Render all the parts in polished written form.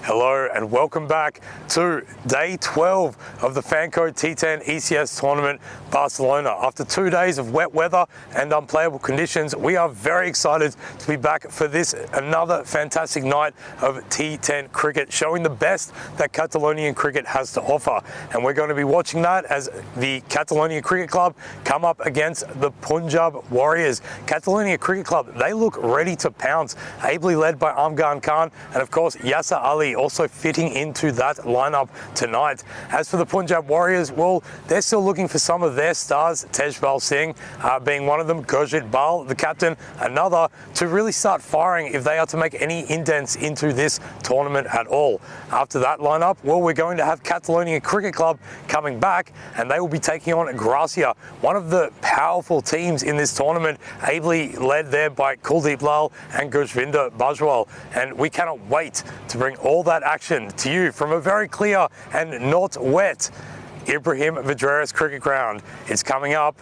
Hello and welcome back to day 12 of the FanCode T10 ECS tournament, Barcelona. After 2 days of wet weather and unplayable conditions, we are very excited to be back for this another fantastic night of T10 cricket, showing the best that Catalonian cricket has to offer. And we're going to be watching that as the Catalonian Cricket Club come up against the Punjab Warriors. Catalonian Cricket Club, they look ready to pounce, ably led by Amgan Khan and of course Yasser Ali also fitting into that lineup tonight. As for the Punjab Warriors, well, they're still looking for some of their stars, Tejpal Singh being one of them, Gurjit Bal, the captain, another, to really start firing if they are to make any indents into this tournament at all. After that lineup, well, we're going to have Catalonian Cricket Club coming back and they will be taking on Gracia, one of the powerful teams in this tournament, ably led there by Kuldeep Lal and Gurjvinder Bajwal. And we cannot wait to bring all that action to you from a very clear and not wet Ibrahim Vidreres cricket ground. It's coming up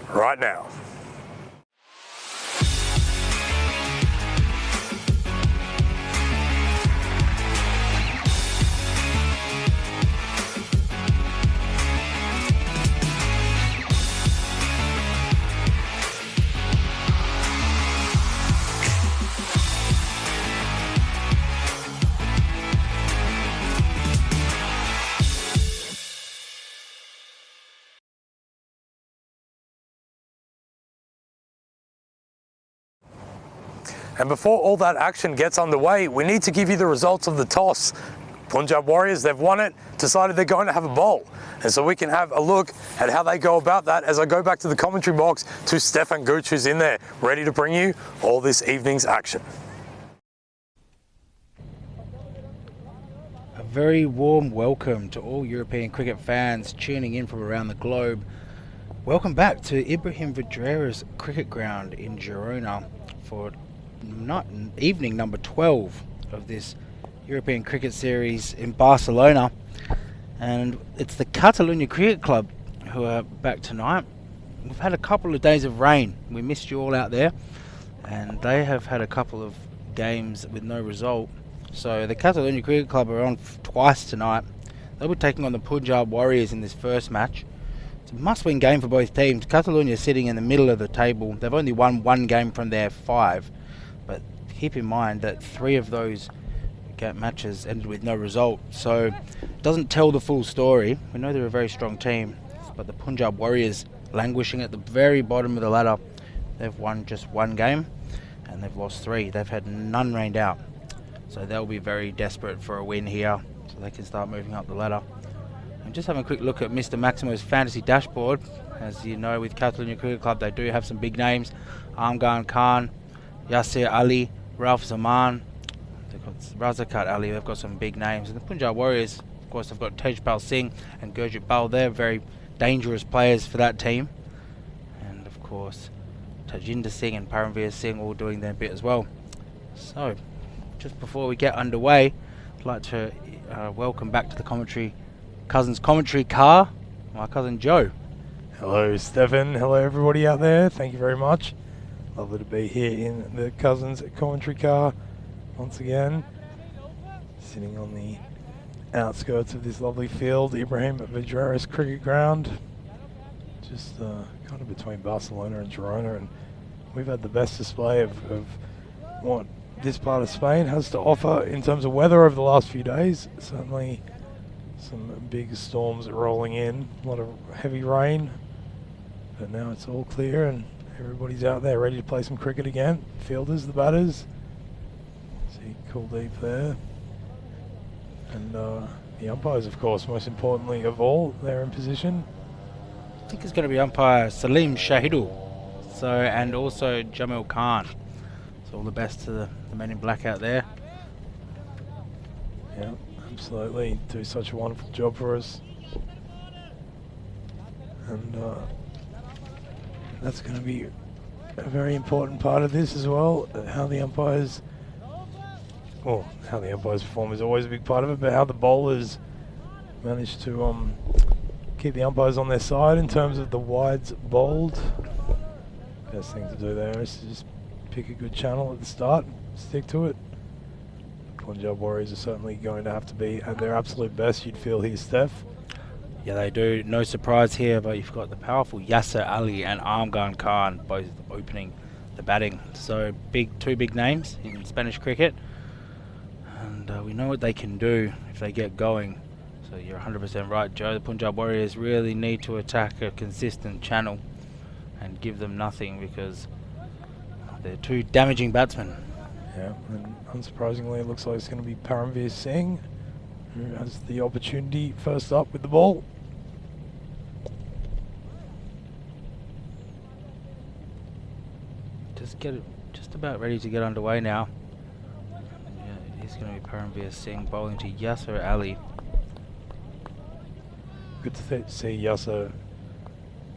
right now. And before all that action gets underway, we need to give you the results of the toss. Punjab Warriors, they've won it, decided they're going to have a bowl. And so we can have a look at how they go about that as I go back to the commentary box to Stefan Gooch, who's in there, ready to bring you all this evening's action. A very warm welcome to all European cricket fans tuning in from around the globe. Welcome back to Ibrahim Vidreres cricket ground in Girona for evening number 12 of this European cricket series in Barcelona, and it's the Catalunya Cricket Club who are back tonight. We've had a couple of days of rain, we missed you all out there, and they have had a couple of games with no result. So the Catalunya Cricket Club are on twice tonight. They'll be taking on the Punjab Warriors in this first match. It's a must-win game for both teams. Catalunya sitting in the middle of the table. They've only won one game from their 5. But keep in mind that 3 of those matches ended with no result, so it doesn't tell the full story. We know they're a very strong team, but the Punjab Warriors languishing at the very bottom of the ladder. They've won just 1 game and they've lost 3. They've had none rained out, so they'll be very desperate for a win here so they can start moving up the ladder. And just having a quick look at Mr. Maximo's fantasy dashboard. As you know, with Catalunya Cricket Club, they do have some big names: Amgan Khan, Yasser Ali, Ralph Zaman, they've got Razakat Ali. They've got some big names. And the Punjab Warriors, of course, they've got Tejpal Singh and Gurjit Bal. They're very dangerous players for that team. And of course, Tajinder Singh and Paramveer Singh all doing their bit as well. So, just before we get underway, I'd like to welcome back to the Cousins commentary car, my cousin Joe. Hello Stefan, hello everybody out there, thank you very much. Lovely to be here in the Cousins commentary car once again. Sitting on the outskirts of this lovely field, Ibrahim Vidreres cricket ground. Just kind of between Barcelona and Girona, and we've had the best display of what this part of Spain has to offer in terms of weather over the last few days. Certainly some big storms rolling in, a lot of heavy rain, but now it's all clear and everybody's out there ready to play some cricket again. Fielders, the batters. See Kuldeep there. And the umpires, of course, most importantly of all, they're in position. I think it's going to be umpire Salim Shahidul, and also Jamil Khan. So all the best to the men in black out there. Yeah, absolutely. Do such a wonderful job for us. And that's going to be a very important part of this as well. How the umpires perform is always a big part of it, but how the bowlers manage to keep the umpires on their side in terms of the wides bowled. Best thing to do there is to just pick a good channel at the start, stick to it. Punjab Warriors are certainly going to have to be at their absolute best, you'd feel here, Steph. Yeah, they do. No surprise here, but you've got the powerful Yasser Ali and Armgan Khan both opening the batting. So two big names in Spanish cricket, and we know what they can do if they get going. So you're 100% right, Joe. The Punjab Warriors really need to attack a consistent channel and give them nothing, because they're two damaging batsmen. Yeah, and unsurprisingly, it looks like it's going to be Paramveer Singh who has the opportunity first up with the ball. Just about ready to get underway now. Yeah, it is going to be Paramveer Singh bowling to Yasser Ali. Good to see Yasser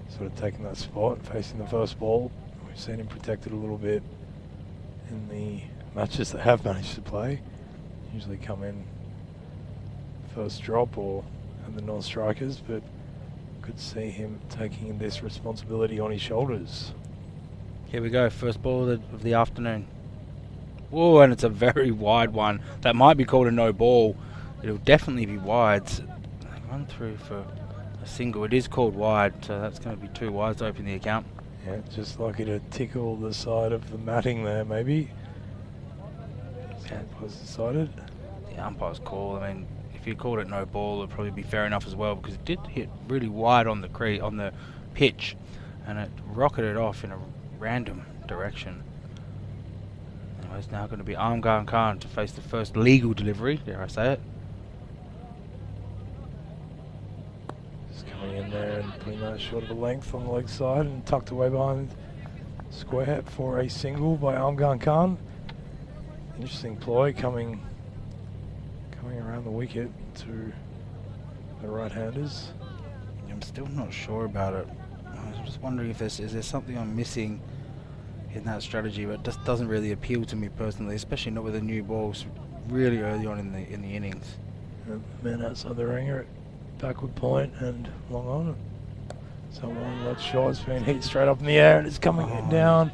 sort of taking that spot, facing the first ball. We've seen him protected a little bit in the matches that have managed to play. Usually come in first drop or and the non-strikers, but good to see him taking this responsibility on his shoulders. Here we go, first ball of the afternoon. Oh, and it's a very wide one. That might be called a no ball. It'll definitely be wide. Run through for a single. It is called wide, so that's going to be 2 wides to open the account. Yeah, just lucky to tickle the side of the matting there, maybe. The umpire's decided. The umpire's call. I mean, if you called it no ball, it'd probably be fair enough as well, because it did hit really wide on the pitch, and it rocketed off in a random direction. Anyway, it's now going to be Armgan Khan to face the first legal delivery, dare I say it. Just coming in there and putting that short of a length on the leg side and tucked away behind square hip for a single by Armgan Khan. Interesting ploy coming around the wicket to the right-handers. I'm still not sure about it. I was just wondering if is there something I'm missing in that strategy, but it just doesn't really appeal to me personally, especially not with the new balls really early on in the innings. Man outside the ringer at backward point and long on. Someone left shot, it's been hit straight up in the air and it's coming down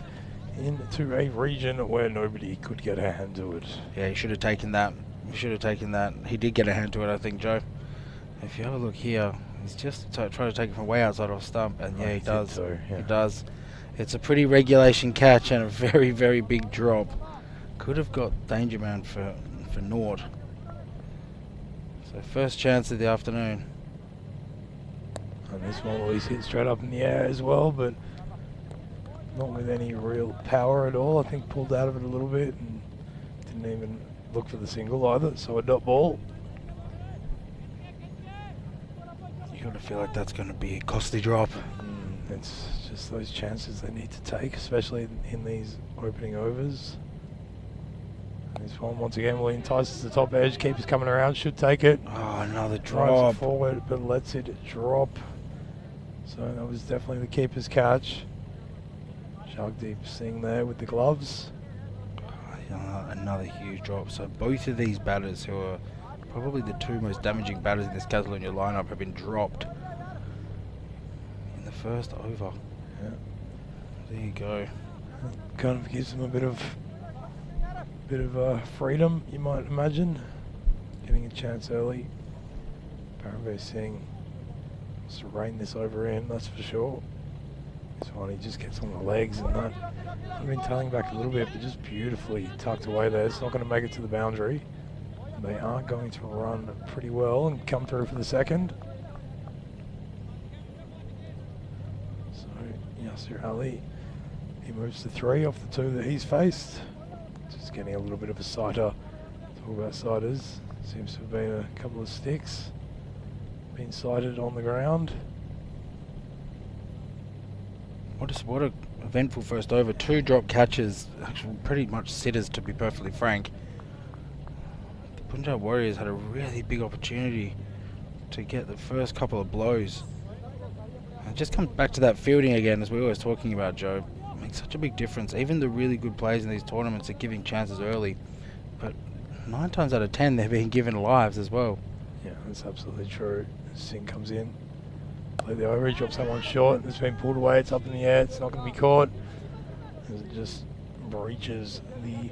into a region where nobody could get a hand to it. Yeah, he should have taken that. He did get a hand to it, I think, Joe. If you have a look here, he's just trying to take it from way outside off stump, and yeah, he does. So, yeah. He does. It's a pretty regulation catch and a very, very big drop. Could have got danger man for naught. So first chance of the afternoon. And this one will hit straight up in the air as well, but not with any real power at all. I think pulled out of it a little bit and didn't even look for the single either, so a dot ball. You gotta feel like that's gonna be a costly drop. It's just those chances they need to take, especially in these opening overs. And this one once again will entice to the top edge, keeps coming around, should take it. Oh, another Drives drop. it forward, but lets it drop. So that was definitely the keeper's catch. Shagdeep Singh there with the gloves. Another huge drop. So both of these batters, who are probably the two most damaging batters in this Catalonia lineup, have been dropped in the first over. Yeah. There you go. Kind of gives them a bit of freedom, you might imagine. Getting a chance early. Paramveer Singh wants to rein this over in, that's for sure. This one, he just gets on the legs and that. I've been tailing back a little bit, but just beautifully tucked away there. It's not going to make it to the boundary. They are going to run pretty well and come through for the second. So, Yasser Ali, he moves to 3 off the 2 that he's faced. Just getting a little bit of a sighter. Talk about sighters. Seems to have been a couple of sticks. Been sighted on the ground. What a eventful first over. 2 drop catches, actually pretty much sitters, to be perfectly frank. The Punjab Warriors had a really big opportunity to get the first couple of blows. And it just comes back to that fielding again, as we were always talking about, Joe. It makes such a big difference. Even the really good players in these tournaments are giving chances early, but 9 times out of 10 they're being given lives as well. Yeah, that's absolutely true. Singh comes in. Play the over, he drops that one short. It's been pulled away, it's up in the air, it's not going to be caught. As it just breaches the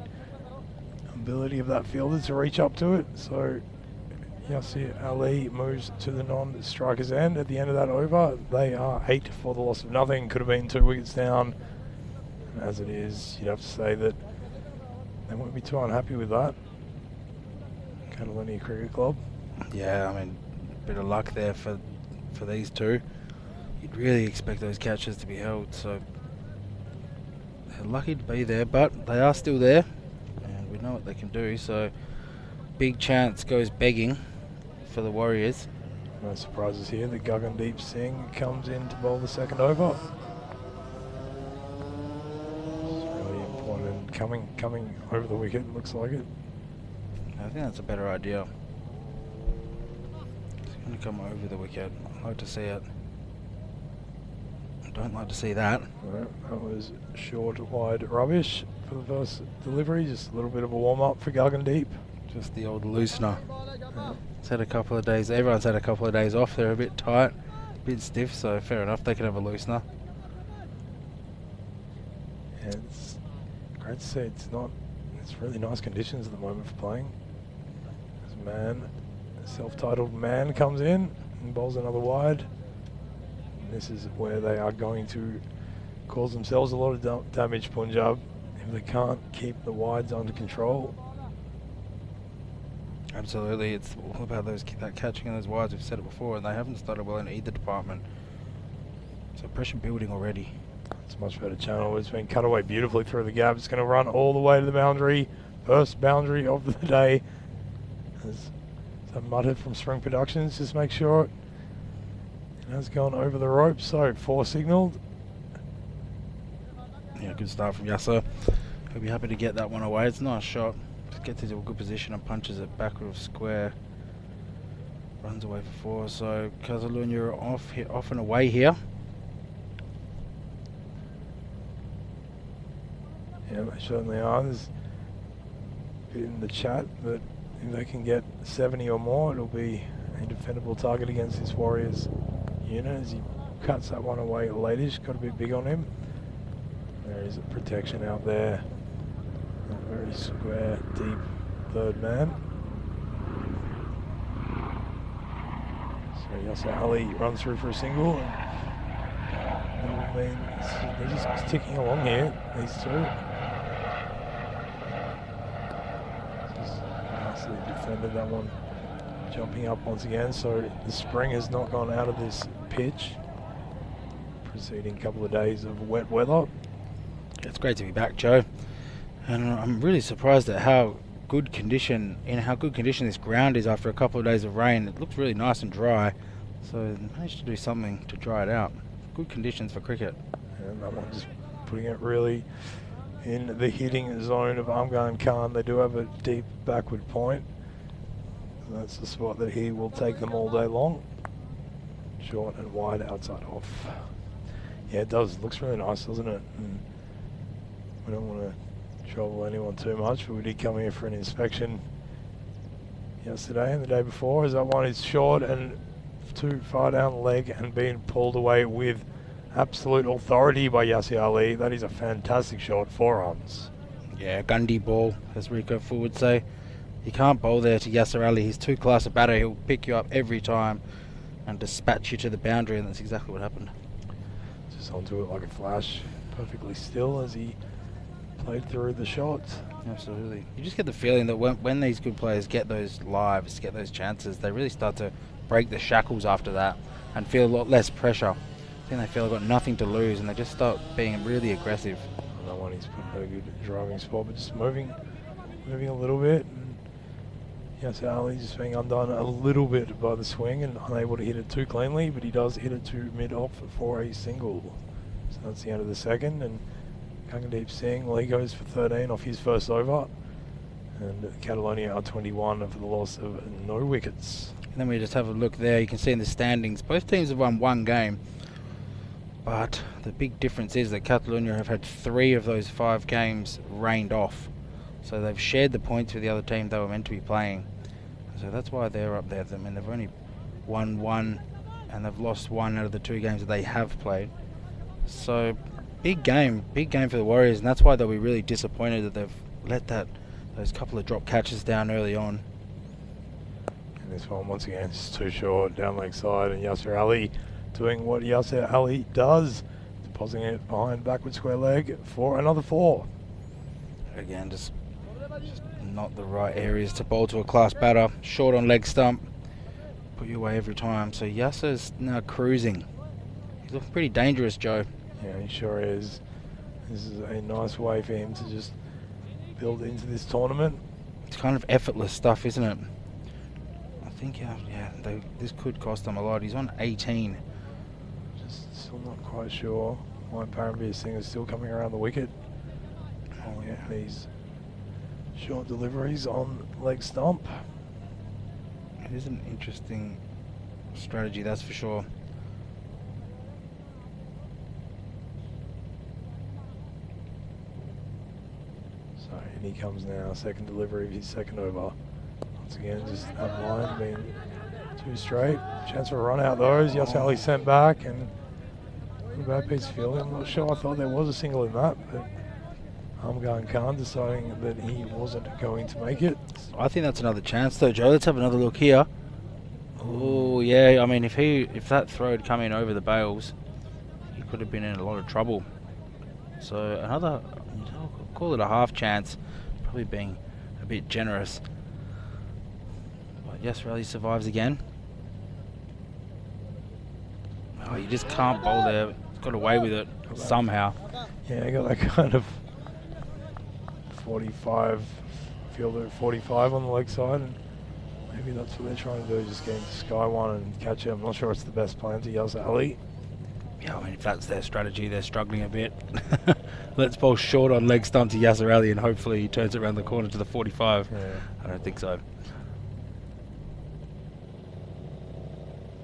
ability of that fielder to reach up to it. So Yassir Ali moves to the non-striker's end. At the end of that over, they are 8 for the loss of nothing. Could have been 2 wickets down. And as it is, you'd have to say that they won't be too unhappy with that. Catalonia Cricket Club. Yeah, I mean, a bit of luck there for these two. You'd really expect those catches to be held, so they're lucky to be there, but they are still there, and we know what they can do, so big chance goes begging for the Warriors. No surprises here. The Gagandeep Singh comes in to bowl the second over. It's really important. Coming over the wicket, looks like it. I think that's a better idea. It's going to come over the wicket. I'd like to see it. I don't like to see that. That was short, wide rubbish for the first delivery. Just a little bit of a warm-up for Gagandeep. Just the old loosener. It's had a couple of days. Everyone's had a couple of days off. They're a bit tight, a bit stiff, so fair enough. They can have a loosener. Yeah, it's great to see. It's really nice conditions at the moment for playing. Self-titled Man comes in and bowls another wide. And this is where they are going to cause themselves a lot of damage, Punjab, if they can't keep the wides under control. Absolutely, it's all about that catching in those wides. We've said it before, and they haven't started well in either department. So pressure building already. It's a much better channel. It's been cut away beautifully through the gap. It's going to run all the way to the boundary. First boundary of the day. There's some mutter from Spring Productions. Just make sure it has gone over the rope. So 4 signalled. Yeah, good start from Yassir. He'll be happy to get that one away. It's a nice shot. Just gets into a good position and punches it backward of square. Runs away for 4. So Catalonia are off and away here. Yeah, they certainly are. There's a bit in the chat that if they can get 70 or more, it'll be a defendable target against this Warriors unit as he cuts that one away latish. Got a bit big on him. There is a protection out there. A very square, deep third man. So Yassir Ali runs through for a single. And they're just ticking along here, these two. Defended that one, jumping up once again, so the spring has not gone out of this pitch. Preceding couple of days of wet weather. It's great to be back, Joe, and I'm really surprised at how good condition this ground is after a couple of days of rain. It looks really nice and dry, so they managed to do something to dry it out. Good conditions for cricket. And that one just putting it really in the hitting zone of Amgan Khan. They do have a deep backward point. That's the spot that he will take them all day long. Short and wide, outside off. Yeah, it does. It looks really nice, doesn't it? And we don't want to trouble anyone too much, but we did come here for an inspection yesterday and the day before, as that one is short and too far down the leg and being pulled away with absolute authority by Yassir Ali. That is a fantastic shot, 4 runs. Yeah, Gundy ball, as Rico Full would say. You can't bowl there to Yassir Ali. He's too class a batter. He'll pick you up every time and dispatch you to the boundary, and that's exactly what happened. Just onto it like a flash, perfectly still as he played through the shots. Absolutely. You just get the feeling that when these good players get those lives, get those chances, they really start to break the shackles after that and feel a lot less pressure. I think they feel they've got nothing to lose and they just start being really aggressive. That one he's put in a good driving spot, but just moving a little bit. Yes, Ali just being undone a little bit by the swing and unable to hit it too cleanly, but he does hit it to mid-off for a single. So that's the end of the second, and Gagandeep Singh, well, he goes for 13 off his first over, and Catalonia are 21 for the loss of no wickets. And then we just have a look there. You can see in the standings, both teams have won 1 game, but the big difference is that Catalonia have had 3 of those 5 games rained off. So they've shared the points with the other team they were meant to be playing. So that's why they're up there. I mean, they've only won 1 and they've lost 1 out of the 2 games that they have played. So big game for the Warriors, and that's why they'll be really disappointed that they've let that Those couple of drop catches down early on. And this one, once again, just too short, down leg side, and Yasser Ali doing what Yasser Ali does, depositing it behind backward square leg for another 4. Again, just not the right areas to bowl to a class batter. Short on leg stump. Put you away every time. So Yasser's now cruising. He's looking pretty dangerous, Joe. Yeah, he sure is. This is a nice way for him to just build into this tournament. It's kind of effortless stuff, isn't it? I think, this could cost him a lot. He's on 18. Just still not quite sure why Paramveer Singh is still coming around the wicket. Oh yeah, these short deliveries on leg stump. It is an interesting strategy, that's for sure. So in he comes now, second delivery of his second over. Once again, just that line being too straight. Chance for a run out though, as Yasser Ali sent back, and a bad piece of fielding. I'm not sure, I thought there was a single in that, but Amgan Khan deciding that he wasn't going to make it. I think that's another chance though, Joe. Let's have another look here. Oh yeah, I mean if that throw had come in over the bails, he could have been in a lot of trouble. So another, I'll call it a half chance, probably being a bit generous. But Yasser Ali survives again. Oh, you just can't bowl there. He's got away with it somehow. Yeah, I got that kind of 45, fielder at 45 on the leg side, and maybe that's what they're trying to do, just get into Sky One and catch him. I'm not sure it's the best plan to Yasser Ali. Yeah, I mean, if that's their strategy, they're struggling a bit. Let's bowl short on leg stump to Yasser Ali, and hopefully he turns it around the corner to the 45. Yeah. I don't think so.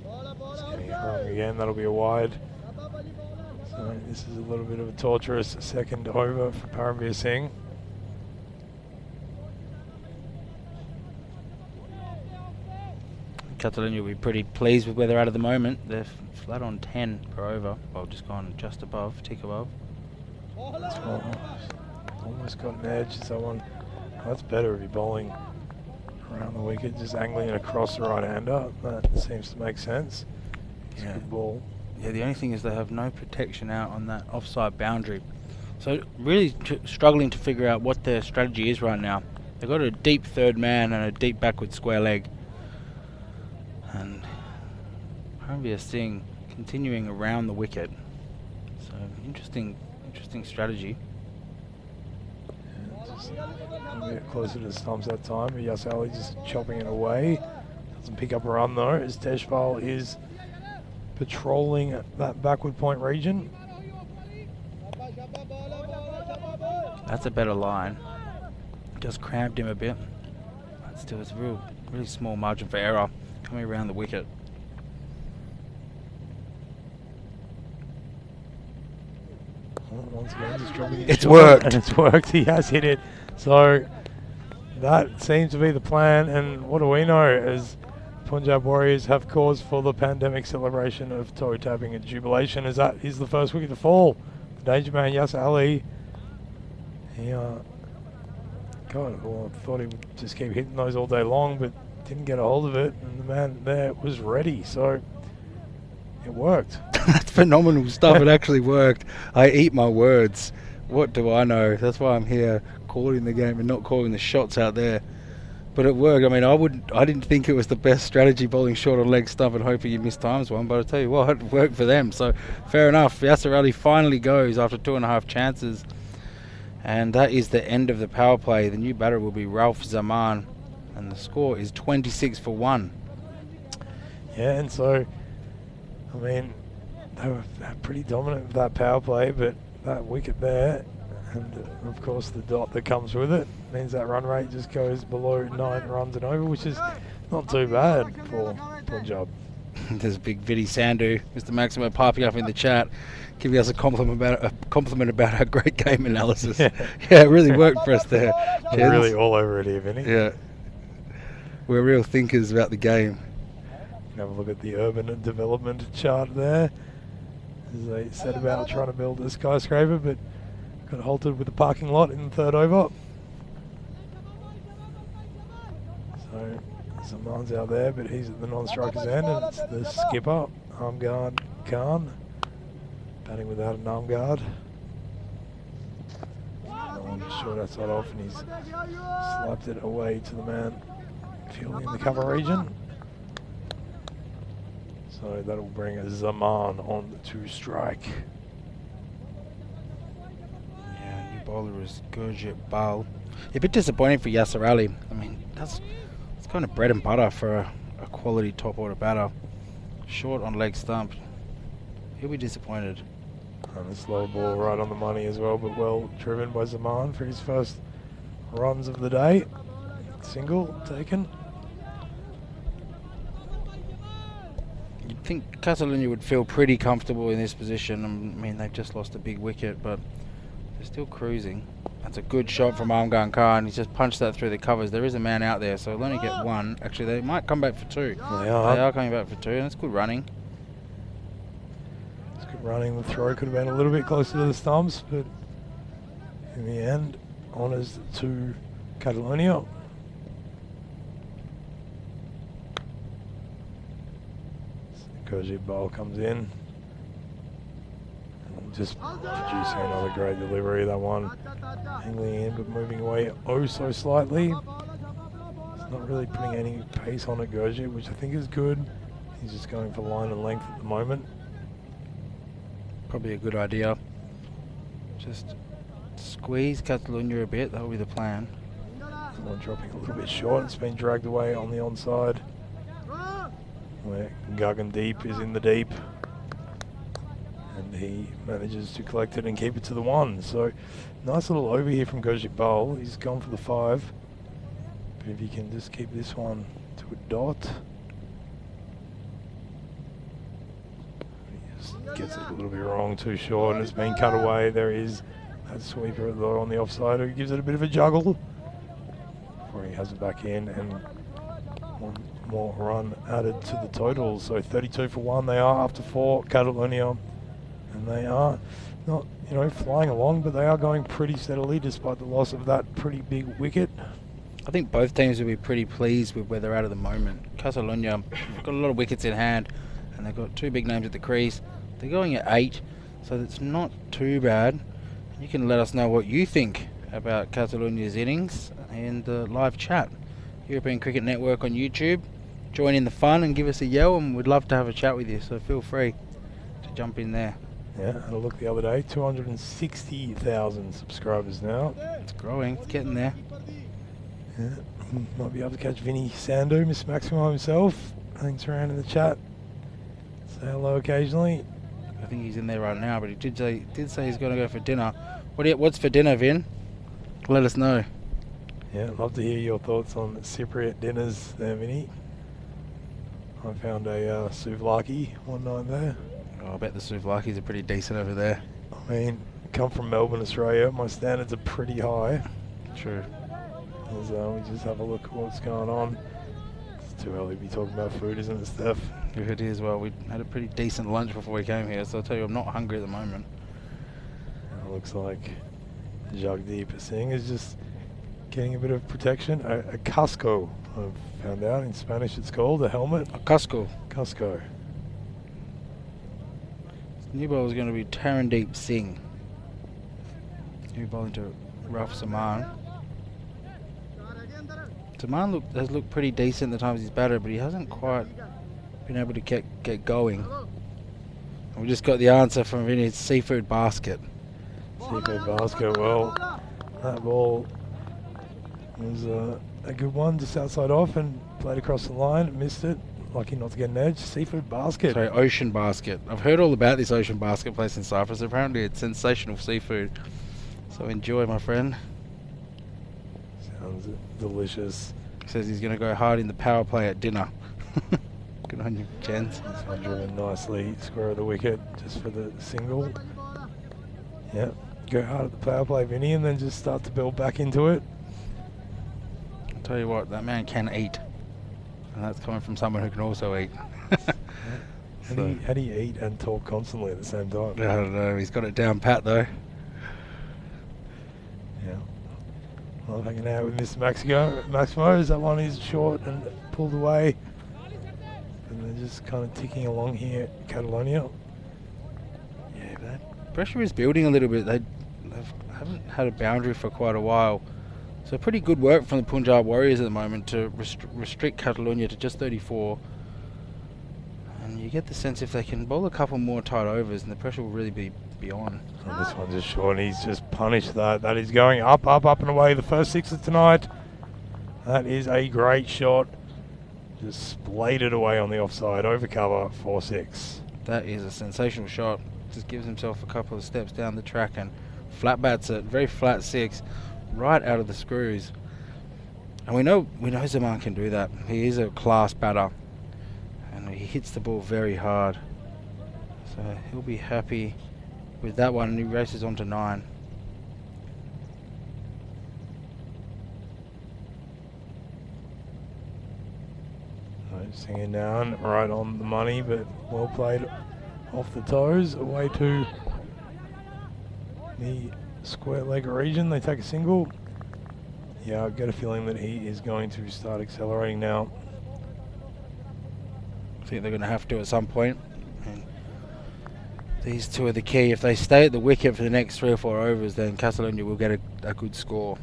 Just getting it wrong again, that'll be a wide. So this is a little bit of a torturous second over for Paramveer Singh. Catalunya will be pretty pleased with where they're at the moment. They're flat on 10 per over. Well, just gone just above, tick above. That's almost got an edge. Someone, that's better if you're bowling around the wicket, just angling it across the right-hander. That seems to make sense. It's a good ball. Yeah, the only thing is they have no protection out on that offside boundary. So really struggling to figure out what their strategy is right now. They've got a deep third man and a deep backward square leg. And Paramveer Singh continuing around the wicket. So interesting strategy. Yeah, just a bit closer to the stumps that time. Yasser Ali just chopping it away. Doesn't pick up a run though, as Teshpal is patrolling that backward point region. That's a better line. Just cramped him a bit. But still, it's a really small margin for error coming around the wicket. Once again, just dropping it. It's worked. And it's worked. He has hit it. So that seems to be the plan. And what do we know, as Punjab Warriors have cause for the pandemic celebration of toe tapping and jubilation, as that is the first wicket to fall. The danger man, Yasser Ali. He thought he would just keep hitting those all day long, but didn't get a hold of it, and the man there was ready. So it worked. That's phenomenal stuff. It actually worked. I eat my words. What do I know? That's why I'm here calling the game and not calling the shots out there. But it worked. I mean, I didn't think it was the best strategy, bowling short on leg stump and hoping you miss times one, but I tell you what, it worked for them. So fair enough. Yasser Ali finally goes after 2.5 chances. And that is the end of the power play. The new batter will be Ralph Zaman, and the score is 26 for 1. Yeah, and so, I mean, they were pretty dominant with that power play, but that wicket there, and of course the dot that comes with it, means that run rate just goes below 9 runs and over, which is not too bad for Punjab. There's big Viddy Sandhu, Mr. Maximo piping up in the chat, giving us a compliment about our great game analysis. Yeah, it really worked for us there. We're really all over it here, Vinny. Yeah, we're real thinkers about the game. Have a look at the urban development chart there, as they set about trying to build a skyscraper, but got halted with the parking lot in the third over. So Zaman's out there, but he's at the non-striker's end, and it's the skipper, arm guard Khan, batting without an arm guard. Short outside off, and he's slapped it away to the man fielding in the cover region. So that'll bring a Zaman on to strike. Yeah, new bowler is Gurjit Bal. A bit disappointing for Yasser Ali. I mean, it's kind of bread and butter for a quality top order batter. Short on leg stump. He'll be disappointed. And a slow ball right on the money as well, but well driven by Zaman for his first runs of the day. Single taken. You'd think Catalunya would feel pretty comfortable in this position. I mean, they've just lost a big wicket, but they're still cruising. That's a good shot from Armgan Khan. He's just punched that through the covers. There is a man out there, so he'll only get one. Actually, they might come back for two. They are coming back for two, and it's good running. It's good running. The throw could have been a little bit closer to the stumps, but in the end, honours to Catalonia. Gurjit Bal comes in. Just producing another great delivery. That one angling in but moving away oh so slightly. It's not really putting any pace on it, Gurjit, which I think is good. He's just going for line and length at the moment. Probably a good idea. Just squeeze Catalunya a bit. That will be the plan. One dropping a little bit short. It's been dragged away on the onside, where Gagan Deep is in the deep. And he manages to collect it and keep it to the one. So nice little over here from Gurjit Bal. He's gone for the 5. But if he can just keep this one to a dot. He just gets it a little bit wrong, too short, and it's been cut away. There is that sweeper though on the offside who gives it a bit of a juggle before he has it back in, and one more run added to the total. So 32 for 1. They are after 4, Catalonia. And they are not, flying along, but they are going pretty steadily despite the loss of that pretty big wicket. I think both teams will be pretty pleased with where they're at the moment. Catalonia have got a lot of wickets in hand, and they've got 2 big names at the crease. They're going at 8, so it's not too bad. You can let us know what you think about Catalonia's innings in the live chat. European Cricket Network on YouTube. Join in the fun and give us a yell, and we'd love to have a chat with you, so feel free to jump in there. Yeah, I had a look the other day, 260,000 subscribers now. It's growing, it's getting there. Yeah, might be able to catch Vinny Sandu, Miss Maximo himself. Hangs around in the chat. Say hello occasionally. I think he's in there right now, but he did say he's going to go for dinner. What's for dinner, Vin? Let us know. Yeah, I'd love to hear your thoughts on Cypriot dinners there, Vinny. I found a souvlaki one night there. Oh, I bet the souvlakis are pretty decent over there. I mean, come from Melbourne, Australia. My standards are pretty high. True. As we just have a look at what's going on. It's too early to be talking about food, isn't it, Steph? If it is, well, we had a pretty decent lunch before we came here, so I'll tell you, I'm not hungry at the moment. It looks like Jagdeep Singh is just getting a bit of protection. A casco, I've found out. In Spanish it's called a helmet. A casco. Casco. New ball is going to be Tarandeep Singh. New ball into Ralph Zaman. Zaman has looked pretty decent the times he's batted, but he hasn't quite been able to get going. And we just got the answer from Vinny's seafood basket. Seafood basket, well, that ball was a good one, just outside off and played across the line, missed it. Lucky not to get an edge. Seafood basket. Sorry, ocean basket. I've heard all about this ocean basket place in Cyprus. Apparently it's sensational seafood. So enjoy, my friend. Sounds delicious. He says he's going to go hard in the power play at dinner. Good on you, gents. This one driven nicely, square of the wicket, just for the single. Yeah, go hard at the power play, Vinny, and then just start to build back into it. I'll tell you what, that man can eat. And that's coming from someone who can also eat. How do you eat and talk constantly at the same time? I don't know. He's got it down pat, though. Yeah. I'm hanging out with Mr. Maximo. That one is short and pulled away. And they're just kind of ticking along here, Catalonia. Yeah, that pressure is building a little bit. They haven't had a boundary for quite a while. So pretty good work from the Punjab Warriors at the moment to restrict Catalonia to just 34. And you get the sense if they can bowl a couple more tight overs, and the pressure will really be on. And this one's just short, and he's just punished that. That is going up and away. The first sixer tonight. That is a great shot. Just splayed it away on the offside. Over cover, 4-6. That is a sensational shot. Just gives himself a couple of steps down the track and flat bats it. Very flat 6. Right out of the screws. And we know Zaman can do that. He is a class batter. And he hits the ball very hard. So he'll be happy with that one, and he races on to 9. Singing down, right on the money, but well played off the toes, away to the square leg region. They take a single. Yeah, I've got a feeling that he is going to start accelerating now. I think they're going to have to at some point. And these two are the key. If they stay at the wicket for the next 3 or 4 overs, then Catalonia will get a good score.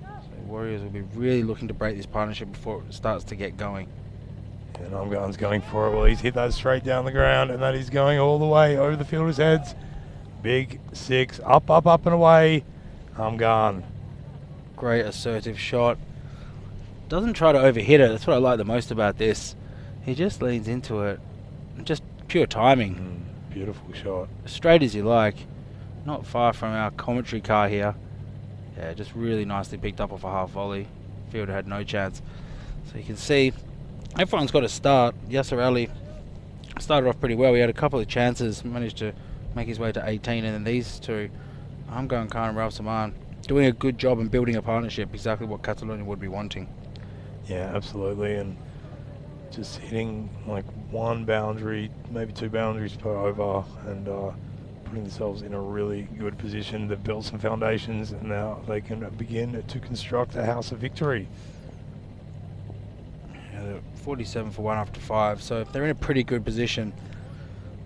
So Warriors will be really looking to break this partnership before it starts to get going. And Umgarn's going for it. Well, he's hit that straight down the ground, and that is going all the way over the fielders' heads. Big 6, up and away. Umgarn. Great assertive shot. Doesn't try to overhit it. That's what I like the most about this. He just leans into it. Just pure timing. Beautiful shot. As straight as you like. Not far from our commentary car here. Yeah, just really nicely picked up off a half volley. Fielder had no chance. So you can see everyone's got a start. Yasser Ali started off pretty well. He had a couple of chances, managed to make his way to 18, and then these two, Umgarn Khan and Ralph Saman, doing a good job in building a partnership, exactly what Catalonia would be wanting. Yeah, absolutely, and just hitting like 1 boundary, maybe 2 boundaries per over, and putting themselves in a really good position. They've built some foundations, and now they can begin to construct a house of victory. 47 for 1 after 5, so if they're in a pretty good position,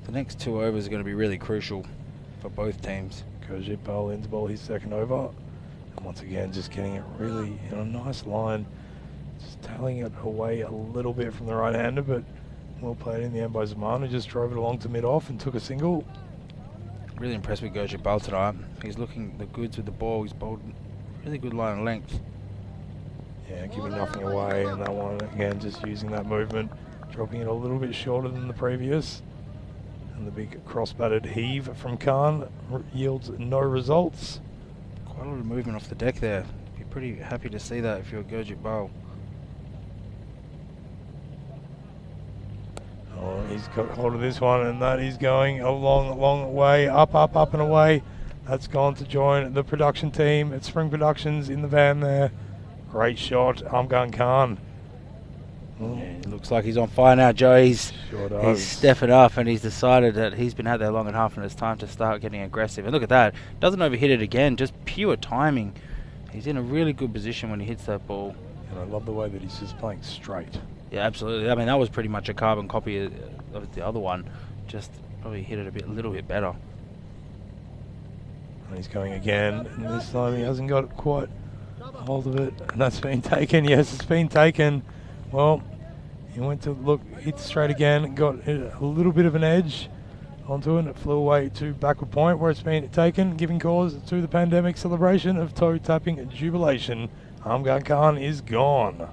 the next 2 overs are going to be really crucial for both teams. Gurjit Bal ends ball his second over, and once again just getting it really in a nice line, just tailing it away a little bit from the right-hander, but well played in the end by Zaman, who just drove it along to mid-off and took a single. Really impressed with Gurjit Bal tonight. He's looking the goods with the ball. He's bowled really good line of length. Yeah, giving nothing away, and that one again just using that movement, dropping it a little bit shorter than the previous. And the big cross-batted heave from Khan yields no results. Quite a lot of movement off the deck there. Be pretty happy to see that if you're Gurjit Bal. Oh, he's got hold of this one, and that is going a long way, up and away. That's gone to join the production team at Spring Productions in the van there. Great shot, Umgarn Khan. Yeah, looks like he's on fire now, Joe. He's stepping up, and he's decided that he's been out there long enough and it's time to start getting aggressive. And look at that. Doesn't overhit it again, just pure timing. He's in a really good position when he hits that ball. And I love the way that he's just playing straight. Yeah, absolutely. I mean, that was pretty much a carbon copy of the other one. Just probably hit it a little bit better. And he's going again, and this time he hasn't got quite hold of it, and that's been taken. Yes, it's been taken. Well, he went to look, hit straight again, got a little bit of an edge onto it, and it flew away to backward point where it's been taken, giving cause to the pandemic celebration of toe tapping jubilation. Umgarn Khan is gone.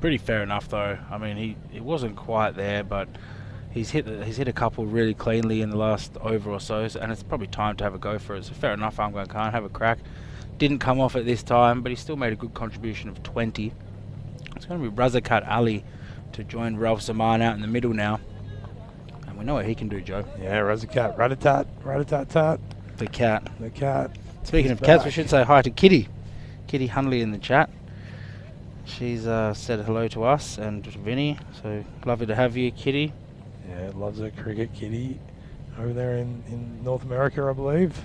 Pretty fair enough though. I mean, he wasn't quite there, but he's hit a couple really cleanly in the last over or so, and it's probably time to have a go for it. So fair enough, Umgarn Khan, have a crack. Didn't come off at this time, but he still made a good contribution of 20. It's going to be Razakat Ali to join Ralph Zaman out in the middle now. And we know what he can do, Joe. Yeah, Razakat, rat-a-tat. The cat. The cat. Speaking of cats, we should say hi to Kitty. Kitty Hunley in the chat. She's said hello to us and to Vinny, so lovely to have you, Kitty. Yeah, loves her cricket, Kitty. Over there in North America, I believe.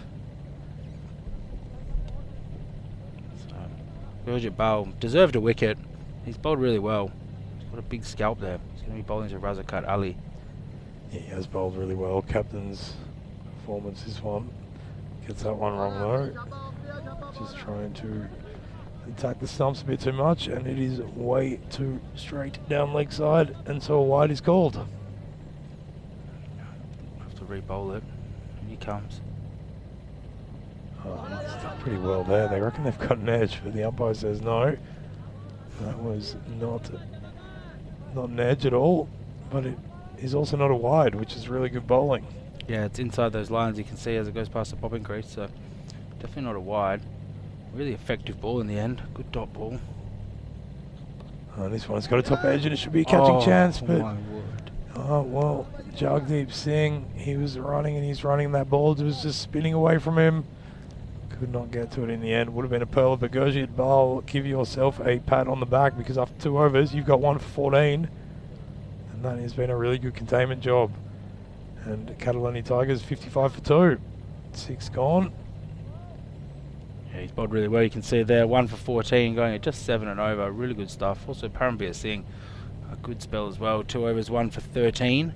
Gurjit Bal deserved a wicket. He's bowled really well. He's got a big scalp there. He's going to be bowling to Razakat Ali. Yeah, he has bowled really well. Captain's performance this one. Gets that one wrong though. Just trying to attack the stumps a bit too much, and it is way too straight down leg side, and so a wide is called. Have to re-bowl it. And he comes. Oh, he's done pretty well there. They reckon they've got an edge, but the umpire says no. That was not an edge at all, but it is also not a wide, which is really good bowling. Yeah, it's inside those lines you can see as it goes past the popping crease, so definitely not a wide. Really effective ball in the end. Good dot ball. This one's got a top edge and it should be a catching chance, but my word. oh well, Jagdeep Singh, he was running and he's running, that ball was just spinning away from him. Could not get to it in the end. Would have been a pearl, but Gurjit Bal, give yourself a pat on the back, because after 2 overs you've got 1 for 14, and that has been a really good containment job. And Catalonia Tigers 55 for 2. 6 gone. Yeah, he's bowled really well. You can see there, 1 for 14, going at just 7 and over. Really good stuff. Also, Parambir Singh, a good spell as well. 2 overs, 1 for 13.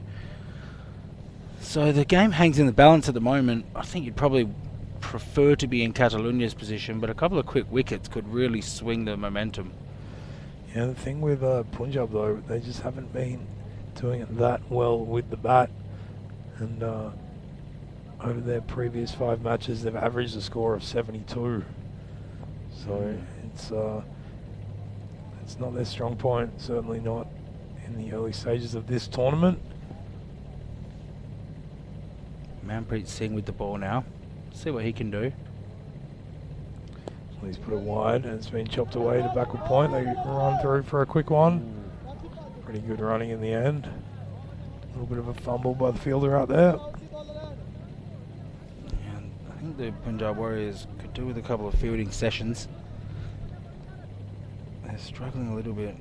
So the game hangs in the balance at the moment. I think you'd probably prefer to be in Catalonia's position, but a couple of quick wickets could really swing the momentum. Yeah, the thing with Punjab though, they just haven't been doing it that well with the bat. And over their previous 5 matches, they've averaged a score of 72. So it's not their strong point, certainly not in the early stages of this tournament. Manpreet Singh with the ball now. See what he can do. Well, he's put it wide and it's been chopped away to backward point. They run through for a quick one. Pretty good running in the end. A little bit of a fumble by the fielder out there. And I think the Punjab Warriors could do with a couple of fielding sessions. They're struggling a little bit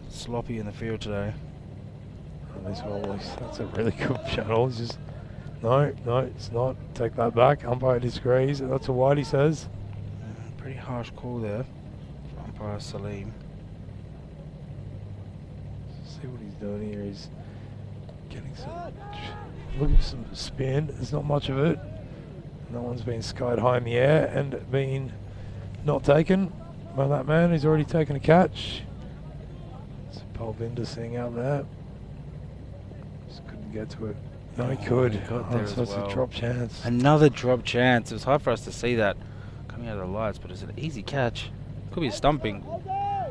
sloppy in the field today. And this one, that's a really good channel. It's just, no, it's not. Take that back. Umpire disagrees. That's a wide, he says. Pretty harsh call there for umpire Salim. See what he's doing here. He's getting looking for some spin. There's not much of it. And that one's been skied high in the air and been not taken by that man. He's already taken a catch. It's Palvinder Singh out there. Just couldn't get to it. No, he could. Got there as so it's well. a drop chance. Another drop chance. It was hard for us to see that coming out of the lights, but it's an easy catch. Could be a stumping. Yeah,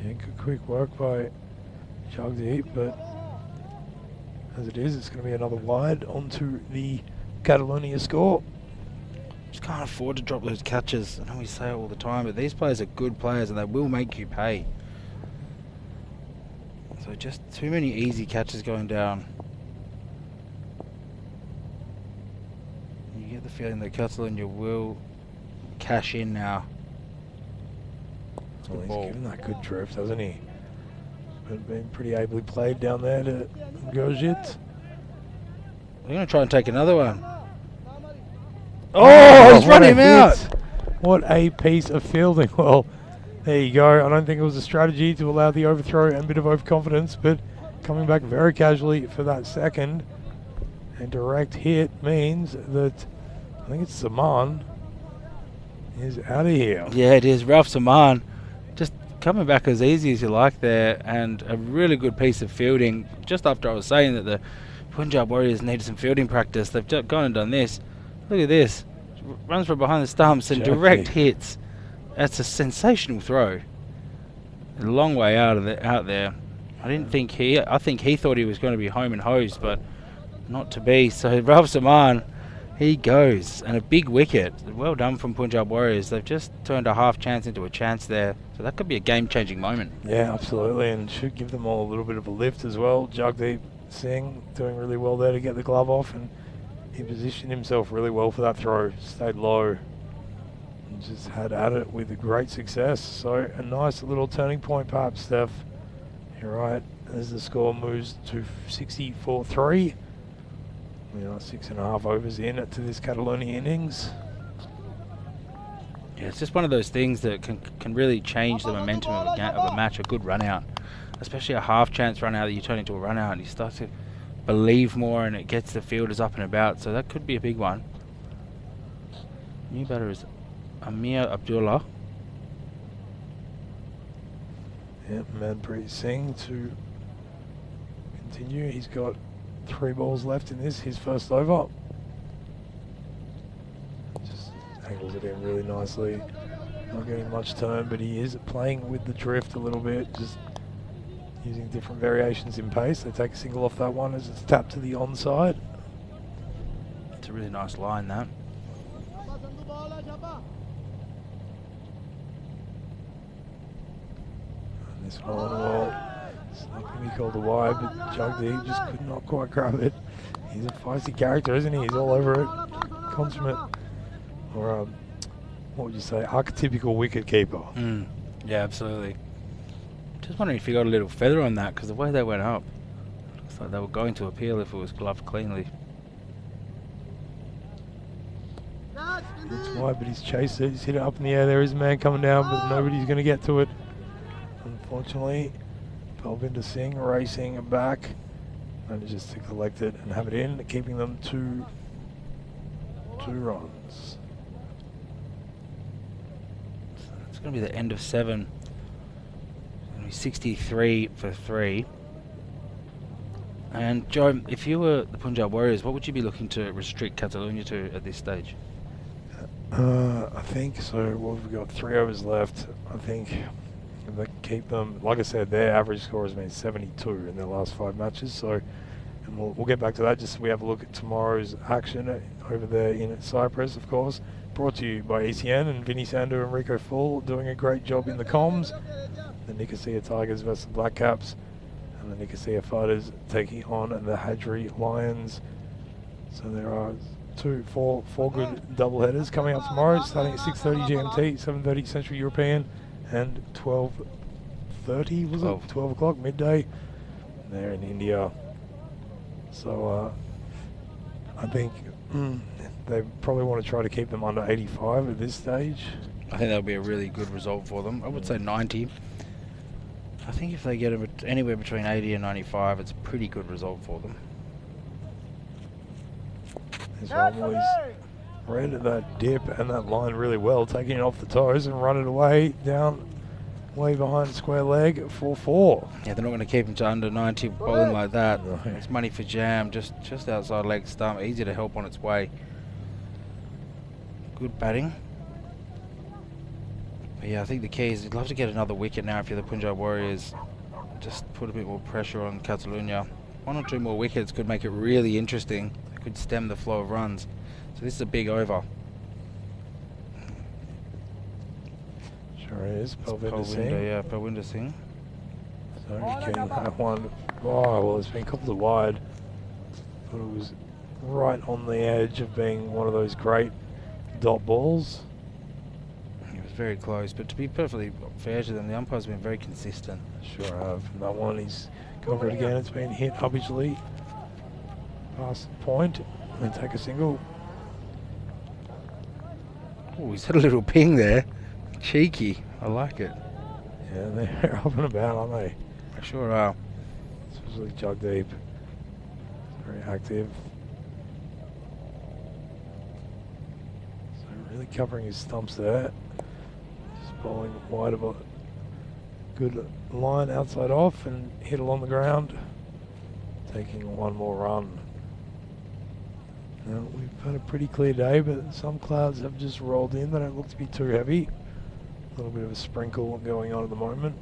good quick work by Jagdeep, but as it is, it's going to be another wide onto the Catalonia score. Just can't afford to drop those catches. I know we say it all the time, but these players are good players and they will make you pay. So just too many easy catches going down. You get the feeling that Catalonia will cash in now. Well, he's given that good drift, hasn't he? But been pretty ably played down there to Gurjit. We're going to try and take another one. Oh, he's run him out. What a piece of fielding. Well, there you go. I don't think it was a strategy to allow the overthrow and a bit of overconfidence, but coming back very casually for that second. And direct hit means that I think it's Saman is out of here. Yeah, it is. Ralph Saman just coming back as easy as you like there, and a really good piece of fielding. Just after I was saying that the Punjab Warriors needed some fielding practice, they've just gone and done this. Look at this. Runs from behind the stumps and direct hits. That's a sensational throw. A long way out there. I think he thought he was going to be home and hosed, but not to be. So Ralph Saman, he goes, and a big wicket. Well done from Punjab Warriors. They've just turned a half chance into a chance there. So that could be a game-changing moment. Yeah, absolutely, and should give them all a little bit of a lift as well. Jagdeep Singh doing really well there to get the glove off, and he positioned himself really well for that throw. Stayed low and just had at it with great success. So a nice little turning point perhaps, Steph. You're right, as the score moves to 64-3. We are 6.5 overs in to this Catalonia innings. Yeah, it's just one of those things that can really change the momentum of a match. A good run out, especially a half chance run out that you turn into a run out, and you start to believe more, and it gets the fielders up and about. So that could be a big one. New batter is Amir Abdullah. Yep, Manpreet Singh to continue. He's got 3 balls left in this, his first over. Just angles it in really nicely. Not getting much turn, but he is playing with the drift a little bit, just using different variations in pace. They take a single off that one as it's tapped to the onside. It's a really nice line, that. This one, well, it's not going to be called a wide, but Jagdeep just could not quite grab it. He's a feisty character, isn't he? He's all over it. Consummate, or what would you say, archetypical wicket keeper. Yeah, absolutely. Just wondering if he got a little feather on that, because the way they went up, looks like they were going to appeal if it was gloved cleanly. It's wide, but he's chased it. He's hit it up in the air. There is a man coming down, but nobody's going to get to it. Unfortunately, Balvinder Singh racing back, manages to collect it and have it in, keeping them to 2 runs. So it's going to be the end of 7. It's going to be 63 for 3. And Joe, if you were the Punjab Warriors, what would you be looking to restrict Catalonia to at this stage? I think so. Well, we've got 3 overs left. I think if they can keep them, like I said, their average score has been 72 in their last 5 matches. So, and we'll get back to that just so we have a look at tomorrow's action over there in Cyprus, of course. Brought to you by ECN and Vinny Sandu and Rico Full doing a great job in the comms. The Nicosia Tigers versus the Black Caps, and the Nicosia Fighters taking on the Hadri Lions. So there are four good double headers coming up tomorrow, starting at 6:30 GMT, 7:30 Central European, and 12:30 was it? 12 o'clock midday. There in India. So I think they probably want to try to keep them under 85 at this stage. I think that would be a really good result for them. I would say 90. I think if they get them anywhere between 80 and 95, it's a pretty good result for them. He's read that dip and that line really well, taking it off the toes and run it away down way behind square leg 4-4. Yeah, they're not going to keep him to under 90 bowling like that. No. It's money for jam, just outside leg stump, easy to help on its way. Good batting. But yeah, I think the key is you'd love to get another wicket now if you're the Punjab Warriors. Just put a bit more pressure on Catalonia. 1 or 2 more wickets could make it really interesting. Could stem the flow of runs. So this is a big over. Sure is. Balvinder Singh. Yeah, Balvinder Singh. So you can have one. Oh, well, it's been coupled wide. Thought it was right on the edge of being one of those great dot balls. It was very close, but to be perfectly fair to them, the umpire's been very consistent. Sure have. That one, he's gone for it again. It's been hit obviously past the point, and take a single. Oh, he's had a little ping there. Cheeky. I like it. Yeah, they're up and about, aren't they? They sure are. Especially Jagdeep. Very active. So really covering his stumps there. Just bowling wide of a good line outside off and hit along the ground. Taking 1 more run. Now, we've had a pretty clear day, but some clouds have just rolled in. They don't look to be too heavy. A little bit of a sprinkle going on at the moment.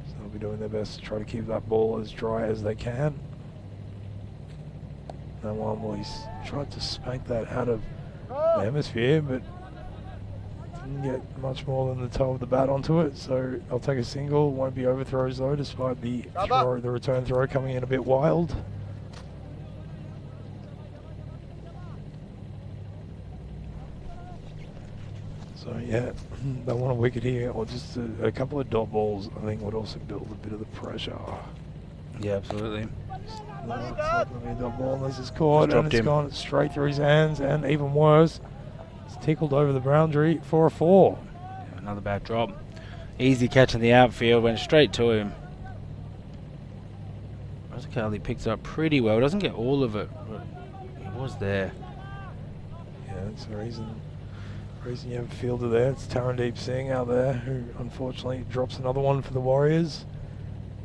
So they'll be doing their best to try to keep that ball as dry as they can. That one, well, he's tried to spank that out of the hemisphere, but didn't get much more than the toe of the bat onto it. So I'll take a single. Won't be overthrows though, despite the return throw coming in a bit wild. So yeah, they want a wicket here, or just a couple of dot balls, I think would also build a bit of the pressure. Yeah, absolutely. It's not going to be a dot ball unless it's caught, and it's gone straight through his hands, and even worse, It's tickled over the boundary for a 4. Another bad drop. Easy catch in the outfield, went straight to him. Razakali picks it up pretty well. Doesn't get all of it, but he was there. Yeah, that's the reason you have a fielder there. It's Tarandeep Singh out there, who unfortunately drops another one for the Warriors.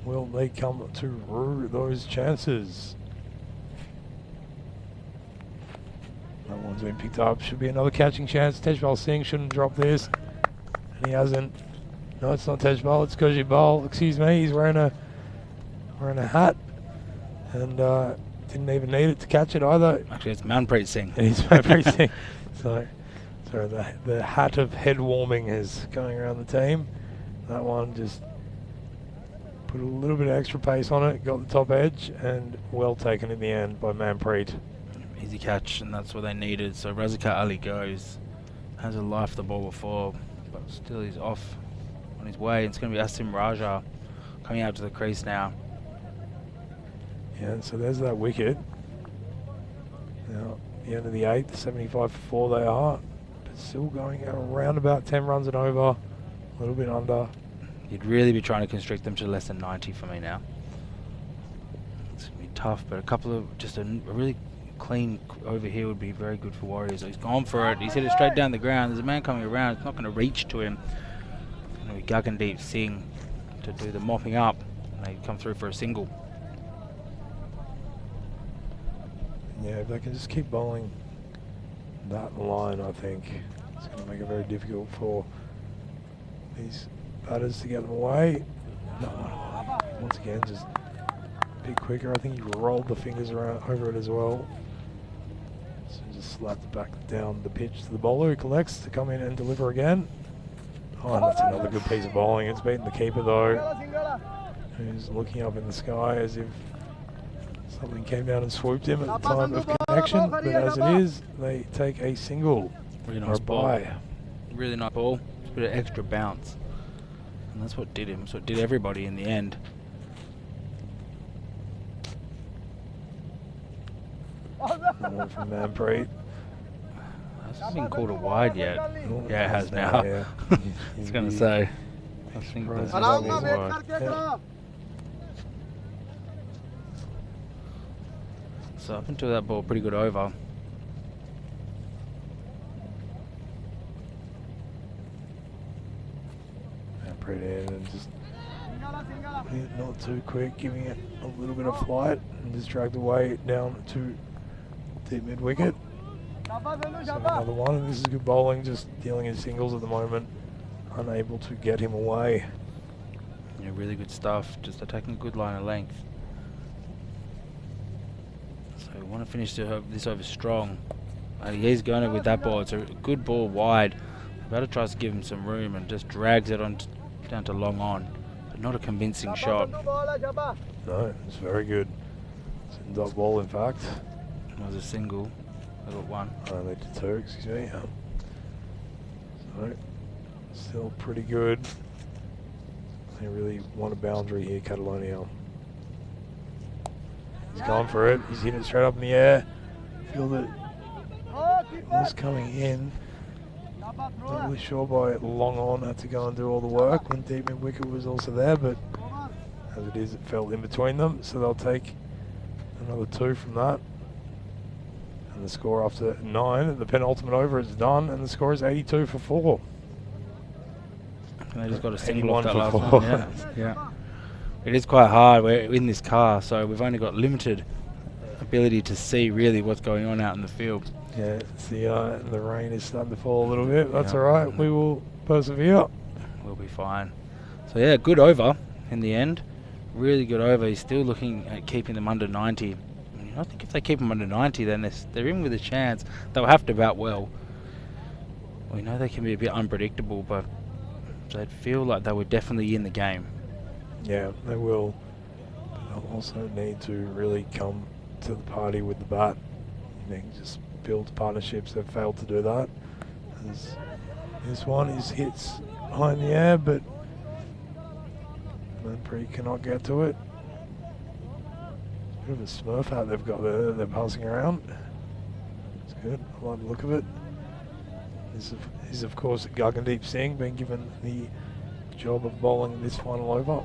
Will they come to rue those chances? That one's been picked up. Should be another catching chance. Tejpal Singh shouldn't drop this. And he hasn't. No, it's not Tejpal, it's Gurjibal. Excuse me, he's wearing a hat. And didn't even need it to catch it either. Actually, it's Manpreet Singh. It's Manpreet Singh. So the hat of head warming is going around the team. That one just put a little bit of extra pace on it, got the top edge, and well taken in the end by Manpreet. Easy catch, and that's what they needed. So Razakar Ali goes. Has a life the ball before, but still he's off on his way. It's going to be Asim Raja coming out to the crease now. Yeah, so there's that wicket. Now, the end of the 8th, 75 for 4 they are, but still going around about 10 runs and over, a little bit under. You'd really be trying to constrict them to less than 90 for me now. It's going to be tough, but a couple of, just a really clean over here would be very good for Warriors. He's gone for it. He's hit it straight down the ground. There's a man coming around. It's not going to reach to him. It's going to be Gagandeep Singh to do the mopping up. And they come through for a single. Yeah, if they can just keep bowling that line, I think it's going to make it very difficult for these batters to get them away. No, once again, just a bit quicker. I think he rolled the fingers around over it as well. So just slapped it back down the pitch to the bowler, who collects to come in and deliver again. Oh, and that's another good piece of bowling. It's beaten the keeper though, who's looking up in the sky as if something came down and swooped him at the time of connection. But as it is, they take a single. Really nice ball. Really nice ball. Just a bit of extra bounce. And that's what did him. So it did everybody in the end. One from Manpreet. Hasn't been called a wide yet. Oh, yeah, it has now. Yeah. I was going to say. I think that's wide. Yeah. So up until that ball, pretty good over. Manpreet in and just not too quick, giving it a little bit of flight and just dragged away down to deep mid wicket. So another one, and this is good bowling, just dealing in singles at the moment, unable to get him away. Yeah, really good stuff, just attacking a good line of length. So we want to finish this over strong. And he's going it with that ball. It's a good ball wide. The batter tries to give him some room and just drags it on down to long on. But not a convincing shot. No, it's very good. It's in dot ball, in fact. It was a single. I got one. They did 2, excuse me. So, still pretty good. They really want a boundary here, Catalonia. He's gone for it. He's hit it straight up in the air. Feel that it was coming in. Not really sure by long on had to go and do all the work when deep mid wicket was also there, but as it is, it fell in between them, so they'll take another 2 from that. And the score after 9, the penultimate over is done, and the score is 82 for 4. And they just got a single off that for last 4. one. Yeah. Yeah. It is quite hard. We're in this car, so we've only got limited ability to see really what's going on out in the field. Yeah, it's the rain is starting to fall a little bit. That's all right. We will persevere. We'll be fine. So yeah, good over in the end. Really good over. He's still looking at keeping them under 90. I think if they keep them under 90, then they're in with a chance. They'll have to bat well. We know they can be a bit unpredictable, but they'd feel like they were definitely in the game. Yeah, they will. But they'll also need to really come to the party with the bat. They can just build partnerships. They've failed to do that. This one is hits high in the air, but Manpreet cannot get to it. Bit of a Smurf hat they've got there. They're passing around. It's good. I like the look of it. This is of course Gagandeep Singh being given the job of bowling this final over.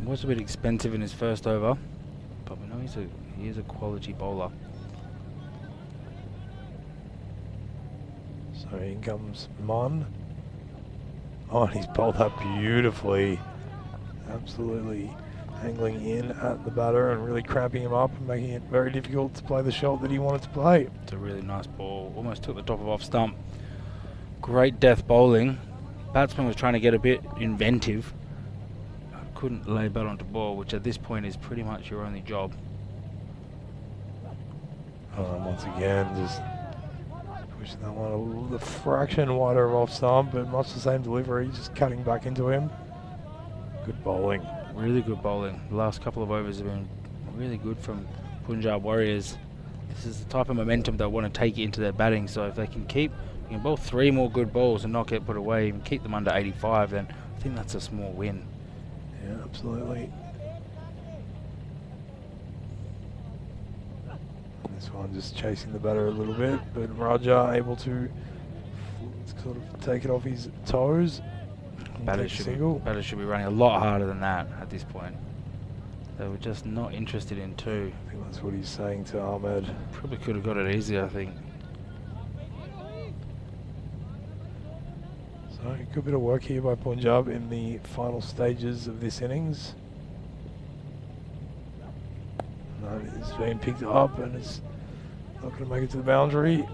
Was a bit expensive in his first over, but we know he is a quality bowler. So in comes Mun. Oh, and he's bowled that beautifully. Absolutely angling in at the batter and really cramping him up and making it very difficult to play the shot that he wanted to play. It's a really nice ball. Almost took the top of off stump. Great death bowling. Batsman was trying to get a bit inventive. Couldn't lay bat onto ball, which at this point is pretty much your only job. Once again, just pushing that one a fraction wider of off stump, but much the same delivery, just cutting back into him. Good bowling. Really good bowling. The last couple of overs have been really good from Punjab Warriors. This is the type of momentum they want to take into their batting, so if they can bowl 3 more good balls and not get put away and keep them under 85, then I think that's a small win. Yeah, absolutely. This one just chasing the batter a little bit, but Raja able to sort of take it off his toes. Batters should be running a lot harder than that at this point. They were just not interested in 2. I think that's what he's saying to Ahmed. Probably could have got it easier, I think. So a good bit of work here by Punjab in the final stages of this innings. And it's being picked up and it's not going to make it to the boundary,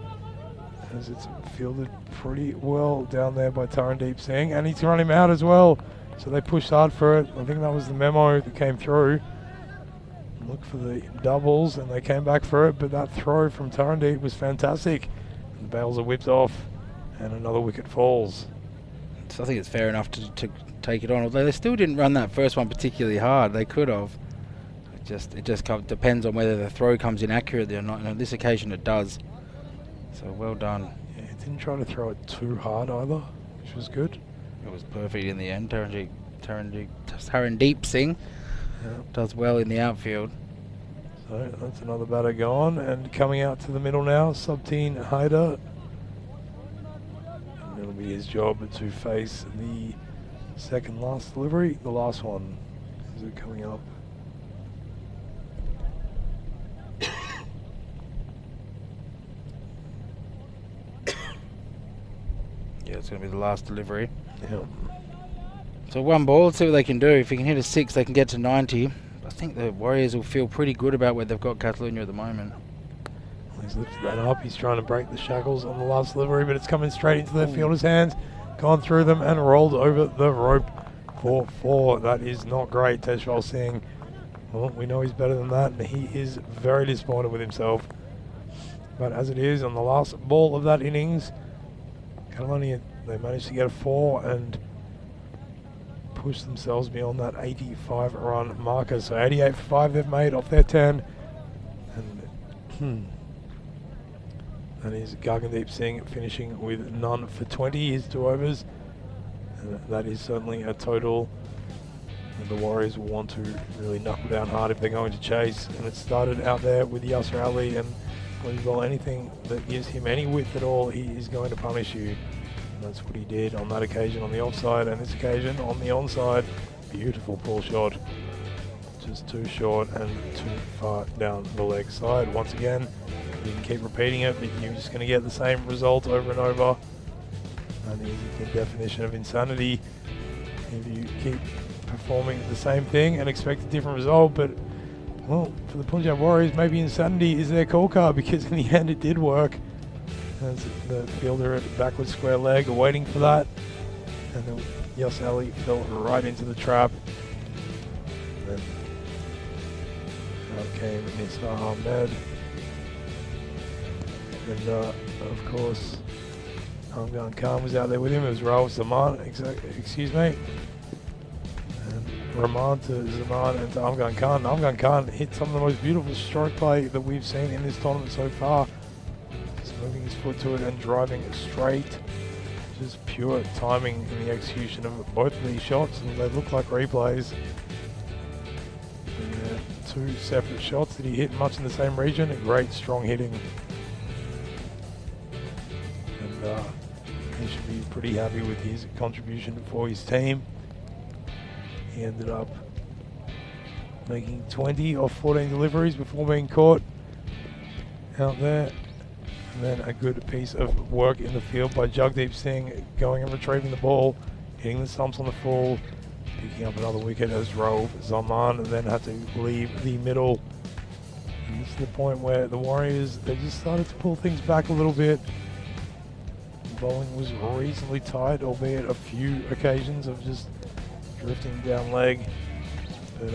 as it's fielded pretty well down there by Tarandeep Singh, and he's run him out as well. So they pushed hard for it. I think that was the memo that came through. Look for the doubles, and they came back for it, but that throw from Tarandeep was fantastic. And the bails are whipped off, and another wicket falls. So I think it's fair enough to take it on, although they still didn't run that first one particularly hard. They could have. It just depends on whether the throw comes in accurately or not, and on this occasion it does. So well done. Yeah, it didn't try to throw it too hard either, which was good. It was perfect in the end. Tarandeep Singh does well in the outfield. So that's another batter gone, and coming out to the middle now, Subteen Haider. And it'll be his job to face the second last delivery, the last one. Is it coming up? Yeah, it's going to be the last delivery. Yeah. So 1 ball, let's see what they can do. If he can hit a 6, they can get to 90. I think the Warriors will feel pretty good about where they've got Catalonia at the moment. He's lifted that up. He's trying to break the shackles on the last delivery, but it's coming straight into their fielder's hands. Gone through them and rolled over the rope for 4. That is not great, Teshwal Singh. Well, we know he's better than that, and he is very disappointed with himself. But as it is, on the last ball of that innings, Catalonia, they managed to get a 4 and push themselves beyond that 85 run marker. So 88 for 5 they've made off their 10. And that is Gagandeep Singh finishing with none for 20, his 2 overs. And that is certainly a total that the Warriors will want to really knuckle down hard if they're going to chase. And it started out there with Yasser Ali, and well, anything that gives him any width at all, he is going to punish you. And that's what he did on that occasion on the offside, and this occasion on the onside. Beautiful pull shot. Just too short and too far down the leg side. Once again, you can keep repeating it, but you're just going to get the same result over and over. And is the definition of insanity if you keep performing the same thing and expect a different result. But well, for the Punjab Warriors, maybe insanity is their call card, because in the end it did work. As the fielder at the backward square leg waiting for that, and then Yas Ali fell right into the trap. And then out came Nisar Ahmed, and of course Amgan Khan was out there with him. It was Rahul Zaman, excuse me, and Rahman to Zaman and to Amgan Khan. Amgan Khan hit some of the most beautiful stroke play that we've seen in this tournament so far. Moving his foot to it and driving it straight. Just pure timing in the execution of both of these shots, and they look like replays. And, 2 separate shots that he hit much in the same region. Great strong hitting. he should be pretty happy with his contribution for his team. He ended up making 20 of 14 deliveries before being caught out there. And then a good piece of work in the field by Jagdeep Singh, going and retrieving the ball, hitting the stumps on the full, picking up another wicket as Rove Zaman then had to leave the middle. And this is the point where the Warriors, they just started to pull things back a little bit. Bowling was reasonably tight, albeit a few occasions of just drifting down leg. But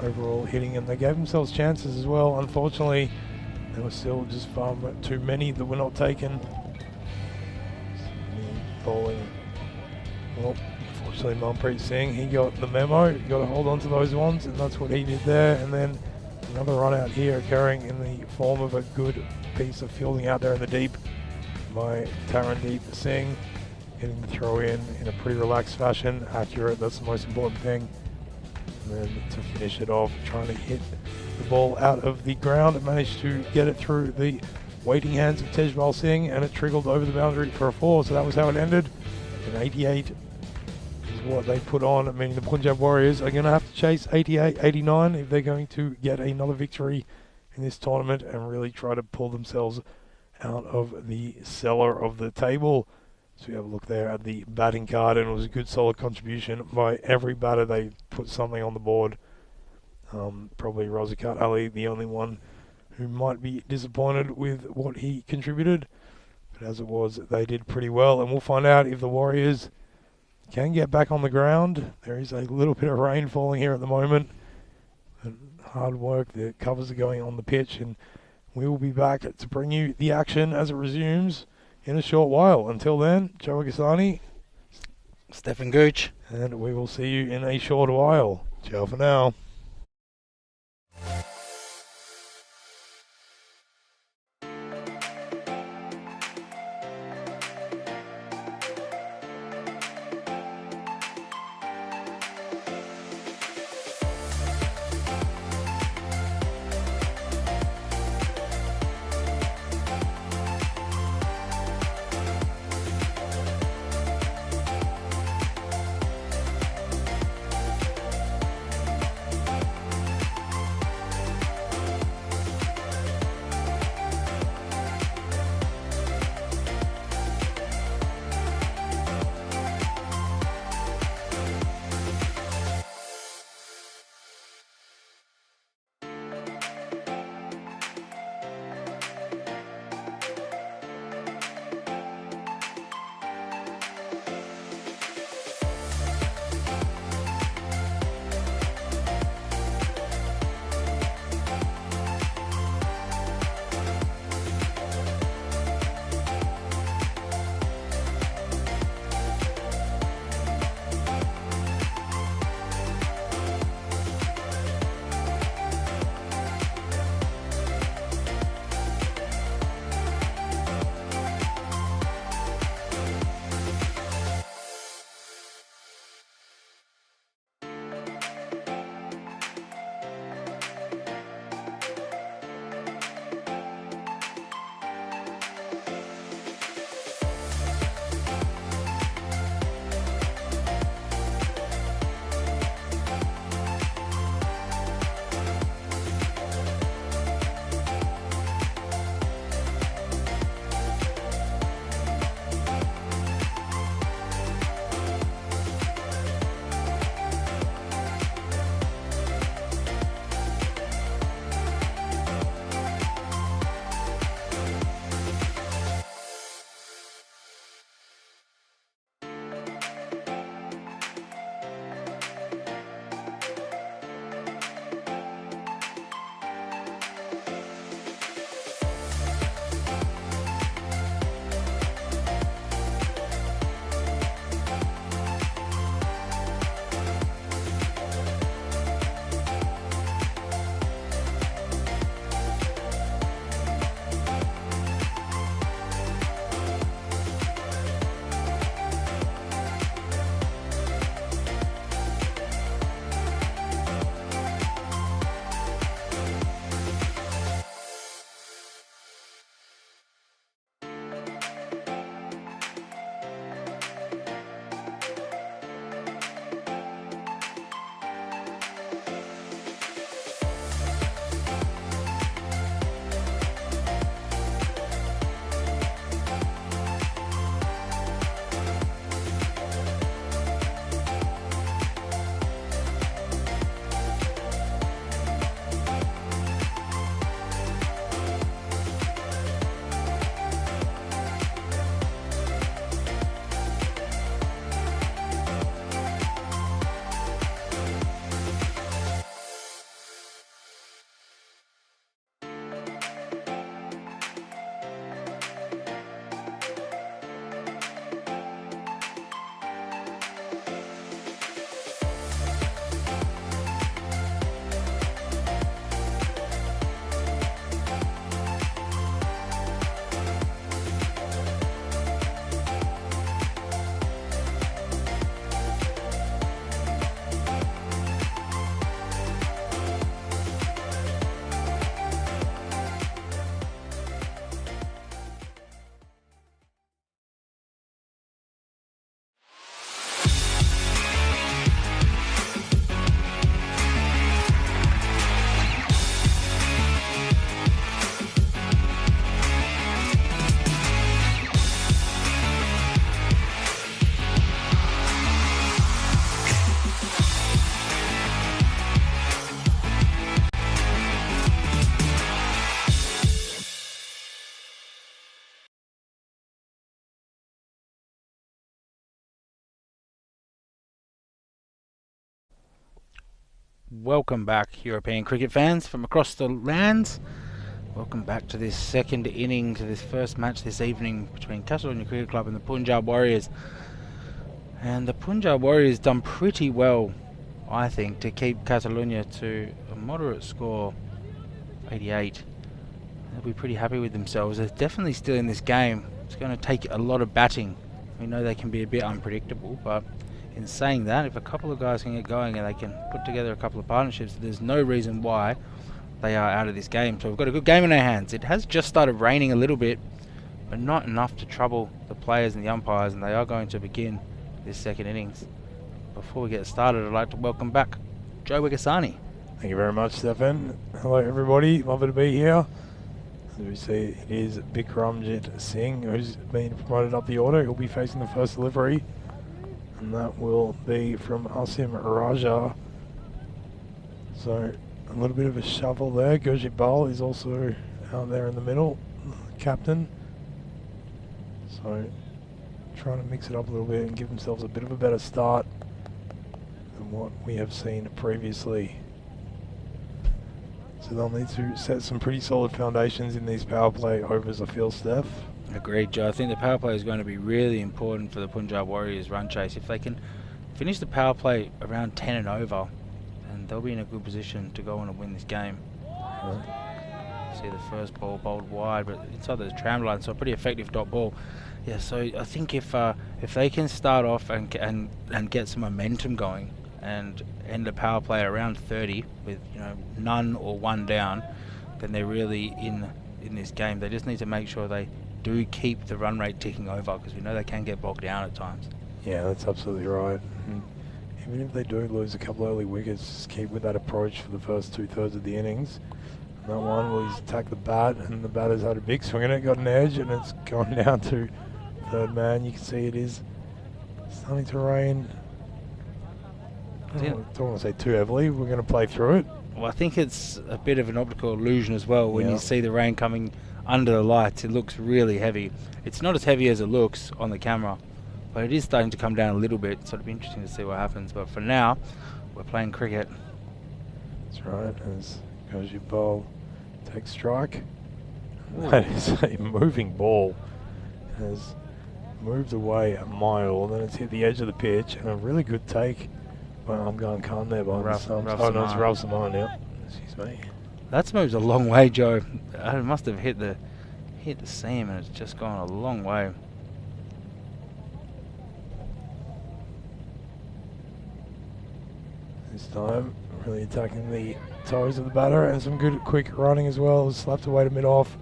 overall hitting, and they gave themselves chances as well. Unfortunately, there were still just far too many that were not taken. Bowling. Well, unfortunately, Manpreet Singh, he got the memo. You got to hold on to those ones, and that's what he did there. And then another run out here occurring in the form of a good piece of fielding out there in the deep by Tarandeep Singh, getting the throw in a pretty relaxed fashion, accurate. That's the most important thing. And then to finish it off, trying to hit the ball out of the ground, and managed to get it through the waiting hands of Tejpal Singh, and it trickled over the boundary for a 4. So that was how it ended. And 88 is what they put on, meaning the Punjab Warriors are going to have to chase 88, 89 if they're going to get another victory in this tournament and really try to pull themselves out of the cellar of the table. So we have a look there at the batting card, and it was a good solid contribution by every batter. They put something on the board. Probably Raziqat Ali, the only one who might be disappointed with what he contributed. But as it was, they did pretty well, and we'll find out if the Warriors can get back on the ground. There is a little bit of rain falling here at the moment. And hard work, the covers are going on the pitch, and we will be back to bring you the action as it resumes in a short while. Until then, Joe Agasani, Stefan Gooch, and we will see you in a short while. Ciao for now. Welcome back, European cricket fans from across the lands. Welcome back to this second inning, to this first match this evening between Catalonia Cricket Club and the Punjab Warriors. And the Punjab Warriors done pretty well, I think, to keep Catalonia to a moderate score, 88. They'll be pretty happy with themselves. They're definitely still in this game. It's going to take a lot of batting. We know they can be a bit unpredictable, but in saying that, if a couple of guys can get going and they can put together a couple of partnerships, there's no reason why they are out of this game. So we've got a good game in our hands. It has just started raining a little bit, but not enough to trouble the players and the umpires, and they are going to begin this second innings. Before we get started, I'd like to welcome back Joe Wigasani. Thank you very much, Stefan. Hello, everybody. Lovely to be here. As we see, it is Bikramjit Singh who's been promoted up the order. He'll be facing the first delivery, and that will be from Asim Raja. So a little bit of a shuffle there. Gurjit Bal is also out there in the middle, captain. So trying to mix it up a little bit and give themselves a bit of a better start than what we have seen previously. So they'll need to set some pretty solid foundations in these power play overs, I feel, Steph. Agreed, Joe. I think the power play is going to be really important for the Punjab Warriors run chase. If they can finish the power play around 10 and over, then they'll be in a good position to go on and win this game. See the first ball bowled wide, but inside the tram line, so a pretty effective dot ball. Yeah, so I think if they can start off and get some momentum going and end the power play around 30 with none or one down, then they're really in this game. They just need to make sure they do keep the run rate ticking over, because we know they can get bogged down at times. Yeah, that's absolutely right. And even if they do lose a couple early wickets, just keep with that approach for the first 2/3 of the innings. And that one will he's attacked the bat, and the batter's had a big swing at it, got an edge, and it's gone down to third man. You can see it is starting to rain. I don't want to say too heavily. We're going to play through it. Well, I think it's a bit of an optical illusion as well. When you see the rain coming under the lights, it looks really heavy. It's not as heavy as it looks on the camera, but it is starting to come down a little bit, so it'll be interesting to see what happens. But for now, we're playing cricket. That's right, as Gurjit Bal takes strike. That is a moving ball. It has moved away a mile, then it's hit the edge of the pitch, and a really good take. Well, I'm going Khan there by the stumps. Oh no, it's Ralph Simon now. Excuse me. That's moved a long way, Joe. It must have hit the seam, and it's just gone a long way. This time, really attacking the toes of the batter, and some good quick running as well. Slapped away to mid-off,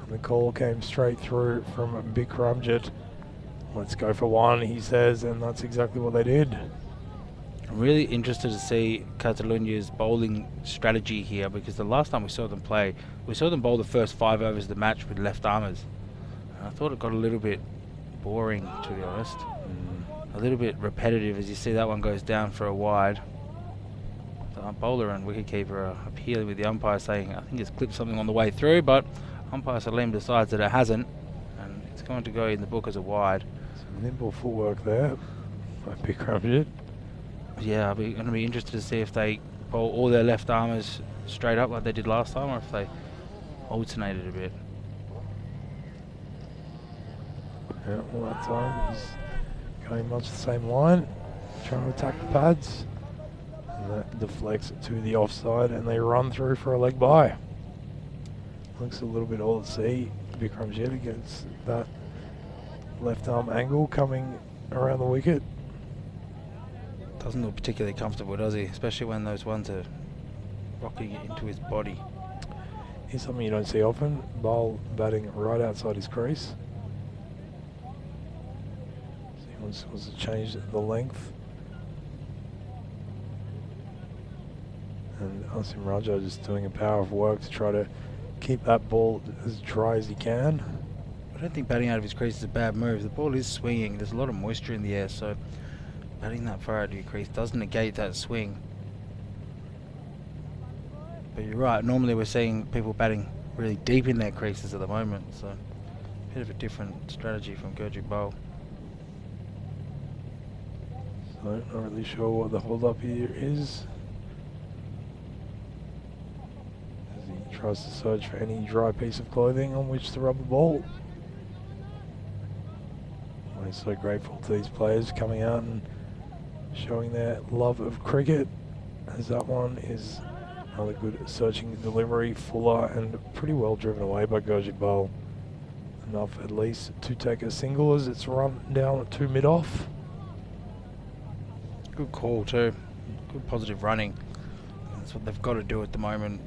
and the call came straight through from Bikramjit. Let's go for one, he says, and that's exactly what they did. I'm really interested to see Catalonia's bowling strategy here, because the last time we saw them play, we saw them bowl the first 5 overs of the match with left armers. And I thought it got a little bit boring, to be honest. A little bit repetitive, as you see that one goes down for a wide. The bowler and wicketkeeper are appealing with the umpire, saying I think it's clipped something on the way through, but umpire Salim decides that it hasn't, and it's going to go in the book as a wide. Some nimble footwork there by Bikramjit. Yeah, I'll be going to be interested to see if they bowl all their left armers straight up like they did last time, or if they alternated a bit. Yeah, all that time he's going much the same line, trying to attack the pads, and that deflects to the offside, and they run through for a leg by. Looks a little bit all at sea. Bikramjit against that left arm angle coming around the wicket. Doesn't look particularly comfortable, does he? Especially when those ones are rocking it into his body. Here's something you don't see often. Ball batting right outside his crease. So he wants to change the length. And Asim Raja just doing a power of work to try to keep that ball as dry as he can. I don't think batting out of his crease is a bad move. The ball is swinging. There's a lot of moisture in the air, so batting that far out of your crease does negate that swing. But you're right, normally we're seeing people batting really deep in their creases at the moment, so a bit of a different strategy from Gurjit Bal. So not really sure what the hold up here is. Tries to search for any dry piece of clothing on which to rub the ball. We're so grateful to these players coming out and showing their love of cricket, as that one is another good searching delivery, fuller and pretty well driven away by Gurjit. Enough at least to take a single as it's run down to mid-off. Good call too. Good positive running. That's what they've got to do at the moment.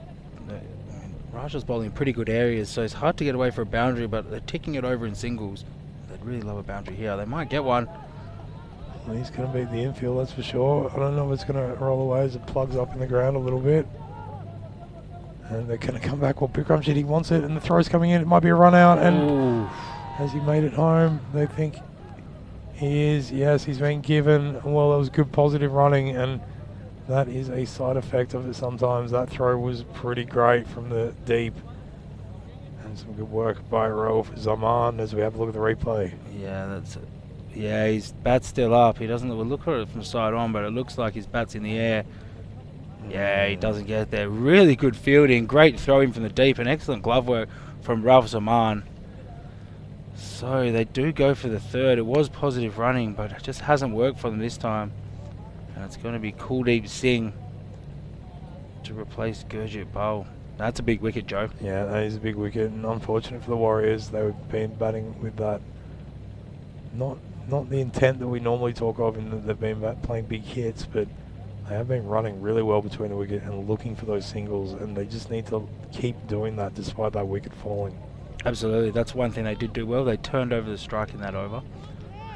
Raja's bowling in pretty good areas, so it's hard to get away for a boundary, but they're ticking it over in singles. They'd really love a boundary here. They might get one. Well, he's going to beat the infield, that's for sure. I don't know if it's going to roll away as it plugs up in the ground a little bit. And they're going to come back. Well, Bikram Shetty wants it, and the throw's coming in. It might be a run out, and Ooh. has he made it home? They think he is. Yes, he's been given. Well, that was good positive running, and that is a side effect of it sometimes. That throw was pretty great from the deep. And some good work by Rauf Zaman as we have a look at the replay. Yeah, that's it. Yeah, his bat's still up. He doesn't look at it from side on, but it looks like his bat's in the air. Yeah, he doesn't get there. Really good fielding, great throwing from the deep, and excellent glove work from Rauf Zaman. So they do go for the third. It was positive running, but it just hasn't worked for them this time. And it's going to be Kuldeep Singh to replace Gurjit Bal. That's a big wicket, Joe. Yeah, that is a big wicket, and unfortunate for the Warriors. They've been batting with that, not the intent that we normally talk of in that they've been playing big hits, but they have been running really well between the wicket and looking for those singles, and they just need to keep doing that despite that wicket falling. Absolutely, that's one thing they did do well. They turned over the strike in that over,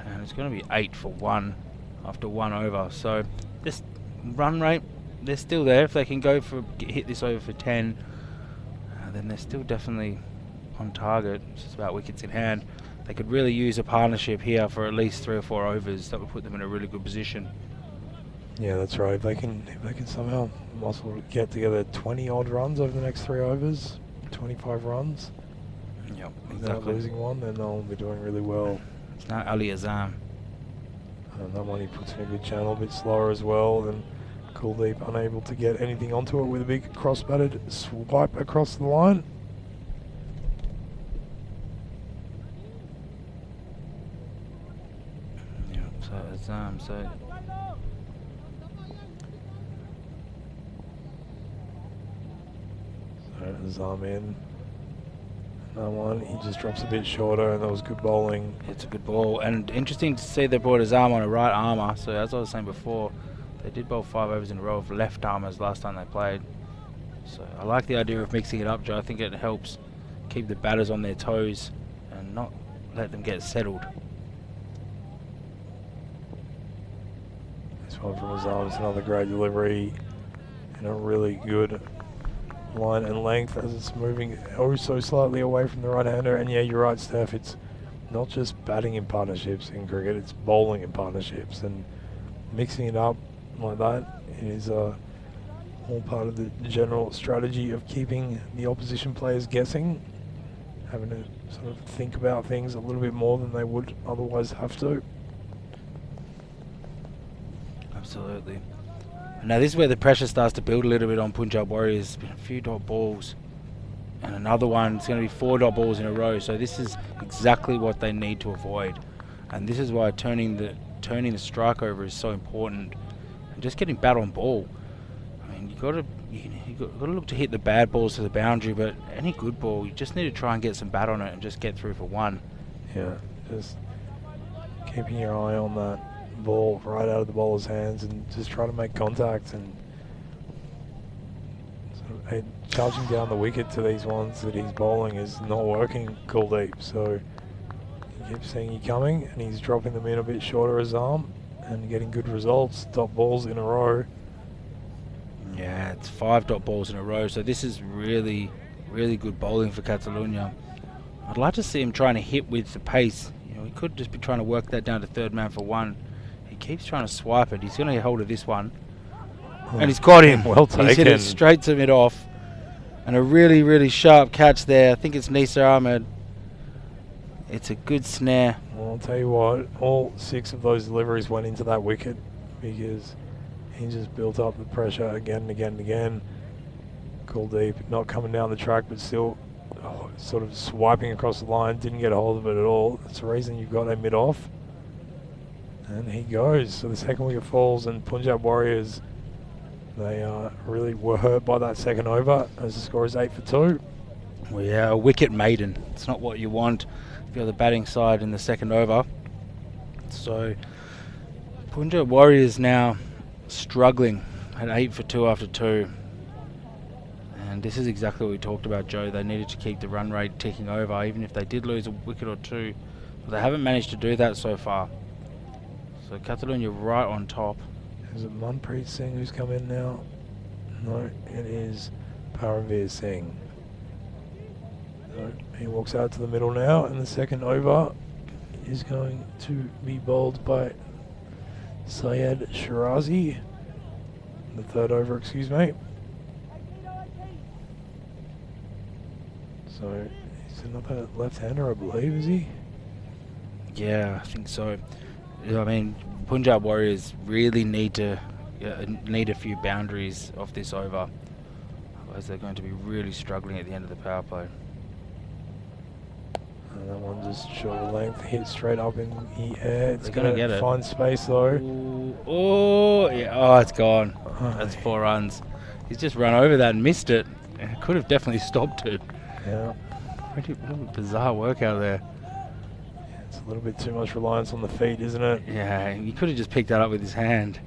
and it's going to be 8 for 1 after 1 over. So this run rate, they're still there. If they can go for hit this over for 10, then they're still definitely on target. It's just about wickets in hand. They could really use a partnership here for at least 3 or 4 overs. That would put them in a really good position. Yeah, that's right. If they can somehow get together 20 odd runs over the next 3 overs, 25 runs. Yep, Without exactly. losing one, then they'll be doing really well. It's now Ali Azam. And that one he puts in a good channel, a bit slower as well. And Kuldeep unable to get anything onto it with a big cross-batted swipe across the line. Yeah, so Azam, so Azam in. That one, he just drops a bit shorter, and that was good bowling. it's a good ball. And interesting to see they brought Azam on a right armour. So as I was saying before, they did bowl 5 overs in a row of left armours last time they played. So I like the idea of mixing it up, Joe. I think it helps keep the batters on their toes and not let them get settled. This one from Azam is another great delivery and a really good line and length as it's moving oh so slightly away from the right-hander. And yeah, you're right, Steph, it's not just batting in partnerships in cricket, it's bowling in partnerships, and mixing it up like that is all part of the general strategy of keeping the opposition players guessing, having to sort of think about things a little bit more than they would otherwise have to. Absolutely. Now this is where the pressure starts to build a little bit on Punjab Warriors. There's been a few dot balls and another one. It's going to be 4 dot balls in a row. So this is exactly what they need to avoid. And this is why turning the strike over is so important. And just getting bat on ball. I mean, you got to look to hit the bad balls to the boundary, but any good ball, you just need to try and get some bat on it and just get through for 1. Yeah, just keeping your eye on that ball right out of the bowler's hands and just try to make contact, and sort of charging down the wicket to these ones that he's bowling is not working, Kuldeep. So he keeps seeing you coming and he's dropping them in a bit shorter his arm and getting good results. Dot balls in a row. Yeah, it's 5 dot balls in a row. So this is really, really good bowling for Catalonia. I'd like to see him trying to hit with the pace. You know, he could just be trying to work that down to third man for 1. He keeps trying to swipe it. He's going to get hold of this one. And he's got him. Well taken. He's hit it straight to mid-off. And a really, really sharp catch there. I think it's Nisa Ahmed. It's a good snare. Well, I'll tell you what, all 6 of those deliveries went into that wicket because he just built up the pressure again and again and again. Kuldeep not coming down the track, but still sort of swiping across the line. Didn't get a hold of it at all. That's the reason you've got a mid-off. And he goes. So the second wicket falls, and Punjab Warriors, they really were hurt by that second over, as the score is 8 for 2. Well, yeah, a wicket maiden. It's not what you want if you're the batting side in the second over. So Punjab Warriors now struggling at 8 for 2 after 2. And this is exactly what we talked about, Joe. They needed to keep the run rate ticking over, even if they did lose a wicket or two. But they haven't managed to do that so far. So Catalunya right on top. Is it Manpreet Singh who's come in now? No, it is Paramveer Singh. So he walks out to the middle now, and the second over is going to be bowled by Syed Shirazi. The third over, excuse me. So he's another left-hander, I believe, is he? Yeah, I think so. I mean, Punjab Warriors really need a few boundaries off this over. Otherwise they're going to be really struggling at the end of the power play. And that one just short length, hit straight up in the air. It's going to find space though. Ooh, oh, yeah. Oh, it's gone. That's 4 runs. He's just run over that and missed it. And could have definitely stopped it. Yeah. Pretty bizarre work out there. It's a little bit too much reliance on the feet, isn't it? Yeah, he could have just picked that up with his hand.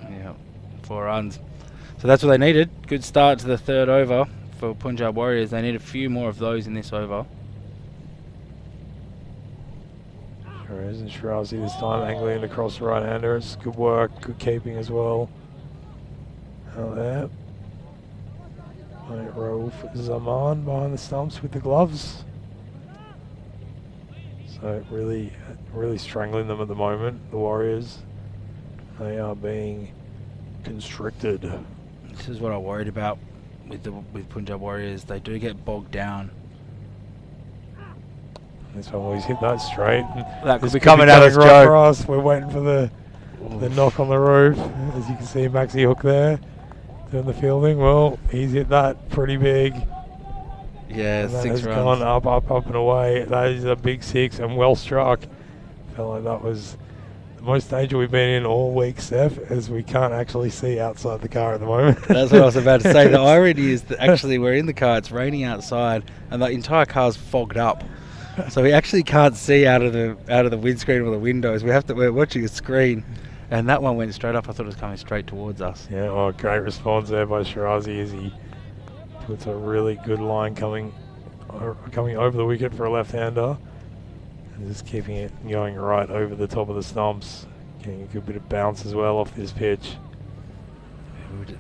Yeah, 4 runs. So that's what they needed. Good start to the third over for Punjab Warriors. They need a few more of those in this over. Sure is, and Shirazi this time angling it across the right-hander. It's good work, good keeping as well. Out there. Raouf Zaman behind the stumps with the gloves. So really strangling them at the moment, the Warriors. They are being constricted. This is what I worried about with Punjab Warriors. They do get bogged down. This one always hit that straight. That could be coming at us, right Joe. for us. We're waiting for the knock on the roof. As you can see, Maxi Hook there doing the fielding. Well, he's hit that pretty big. Yeah, and 6 has runs. gone up and away. That is a big 6 and well struck. Felt like that was the most danger we've been in all week, Steph, as we can't actually see outside the car at the moment. That's what I was about to say. The irony is that actually we're in the car, it's raining outside, and the entire car's fogged up. So we actually can't see out of the windscreen or the windows. We're watching a screen, and that one went straight up. I thought it was coming straight towards us. Yeah, well, great response there by Shirazi as he puts a really good line coming over the wicket for a left-hander, and just keeping it going right over the top of the stumps, getting a good bit of bounce as well off this pitch.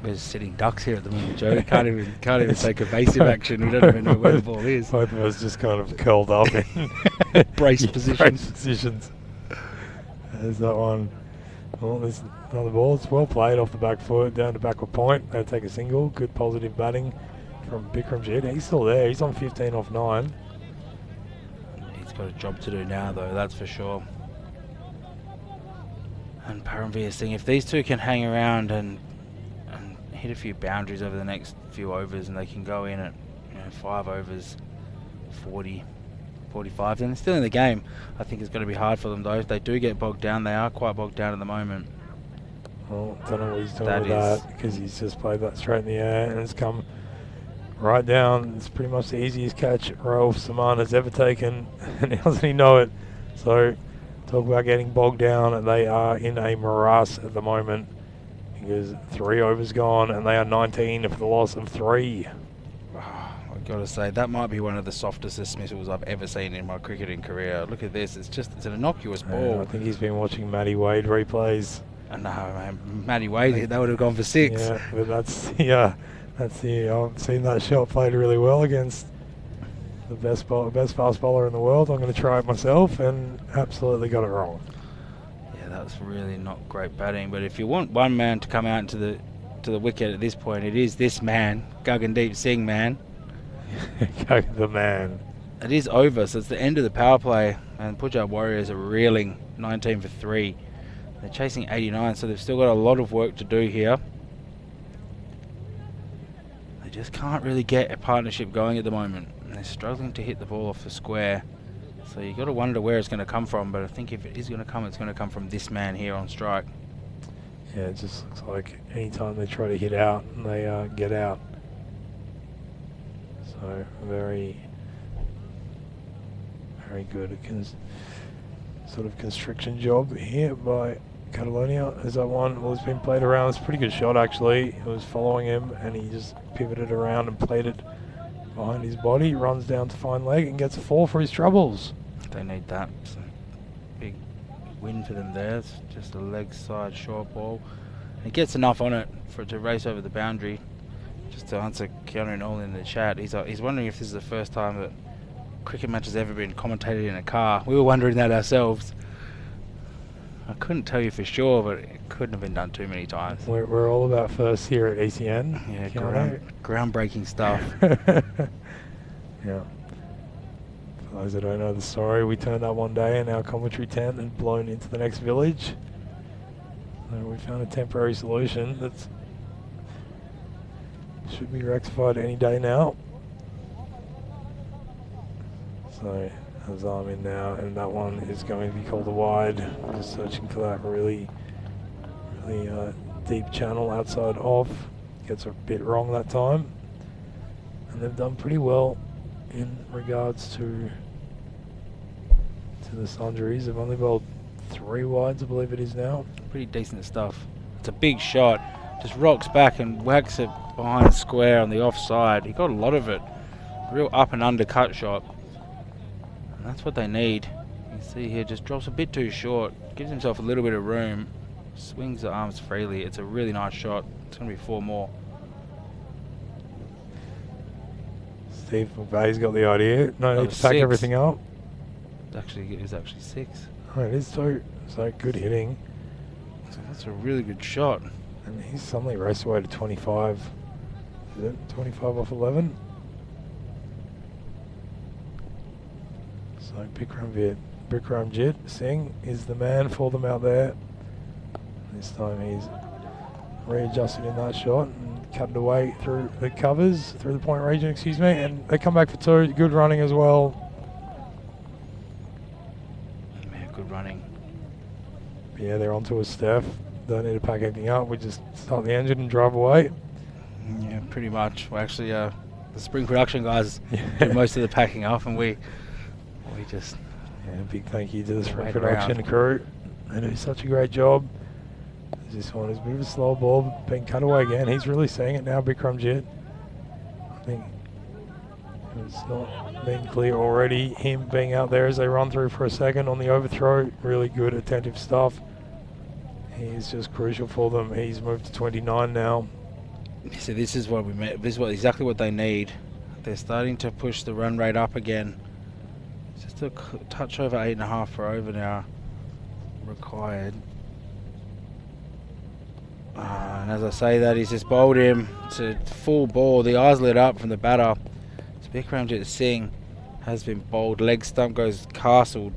We're just sitting ducks here at the moment, Joe. We can't even take evasive action. We don't even know where the ball is. Both of us just kind of curled up in brace positions. Brace positions. There's that one. Well, there's another ball. It's well played off the back foot down to backward point. They take a single. Good positive batting from Bikramjit. He's still there. He's on 15 off 9. He's got a job to do now, though. That's for sure. And Paramveer Singh, if these two can hang around and hit a few boundaries over the next few overs, and they can go in at 5 overs, 40, 45, then they're still in the game. I think it's going to be hard for them, though. If they do get bogged down, they are quite bogged down at the moment. Well, don't know what he's doing with that, because he's just played that straight in the air and it's come right down. It's pretty much the easiest catch Raouf Saman has ever taken, and how doesn't he know it? So talk about getting bogged down, and they are in a morass at the moment. Because 3 overs gone, and they are 19 for the loss of 3. I've got to say, that might be one of the softest dismissals I've ever seen in my cricketing career. Look at this, it's an innocuous ball. I think he's been watching Matty Wade replays. No, man, Matty Wade, that would have gone for 6. Yeah, but I've seen that shot played really well against the best fast bowler in the world. I'm going to try it myself, and absolutely got it wrong. That's really not great batting, but if you want one man to come out into the wicket at this point, it is this man, Gagandeep Singh, man. The man. It is over, so it's the end of the power play, and Punjab Warriors are reeling 19 for 3. They're chasing 89, so they've still got a lot of work to do here. They just can't really get a partnership going at the moment. And they're struggling to hit the ball off the square. So you got to wonder where it's going to come from. But I think if it is going to come, it's going to come from this man here on strike. Yeah, it just looks like any time they try to hit out, they get out. So very, very good sort of constriction job here by Catalonia. As that one was being played around, it's a pretty good shot actually. It was following him and he just pivoted around and played it behind his body, runs down to fine leg and gets a 4 for his troubles. They need that. So big win for them there. It's just a leg side short ball. He gets enough on it for it to race over the boundary. Just to answer Keanu Nolan in the chat, he's wondering if this is the first time that cricket match has ever been commentated in a car. We were wondering that ourselves. I couldn't tell you for sure, but it couldn't have been done too many times. We're all about first here at ECN. Yeah, groundbreaking stuff. Yeah. For those that don't know the story, we turned up one day in our commentary tent and blown into the next village. So we found a temporary solution that's should be rectified any day now. So as I'm in now, and that one is going to be called a wide. Just searching for that really deep channel outside off. Gets a bit wrong that time. And they've done pretty well in regards to the sundries. They've only bowled 3 wides, I believe it is now. Pretty decent stuff. It's a big shot. Just rocks back and whacks it behind square on the offside. He got a lot of it. Real up and undercut shot. And that's what they need. You can see here, just drops a bit too short. Gives himself a little bit of room. Swings the arms freely. It's a really nice shot. It's going to be 4 more. Steve McVeigh's got the idea. No need to pack 6. everything up. It is actually 6. Oh, it is too. So good hitting. So that's a really good shot. And he's suddenly raced away to 25. Is it 25 off 11? So Bikramjit Singh is the man for them out there. This time he's readjusted in that shot and cut it away through the covers, through the point region, excuse me, and they come back for 2. Good running as well. Yeah, good running. Yeah, they're onto a Steph. Don't need to pack anything up. We just start the engine and drive away. Yeah, pretty much. Well, actually, the spring production guys do most of the packing up, and we just... Yeah, big thank you to the spring production crew. They do such a great job. This one is a bit of a slow ball, being cut away again. He's really seeing it now, Bikramjit. I think it's not been clear already. Him being out there as they run through for a second on the overthrow. Really good, attentive stuff. He's just crucial for them. He's moved to 29 now. So this is what we met. This is exactly what they need. They're starting to push the run rate up again. Just a touch over 8.5 for over now required. And as I say that, he's just bowled him. It's a full ball. The eyes lit up from the batter. Bikramjit Singh has been bowled. Leg stump goes castled.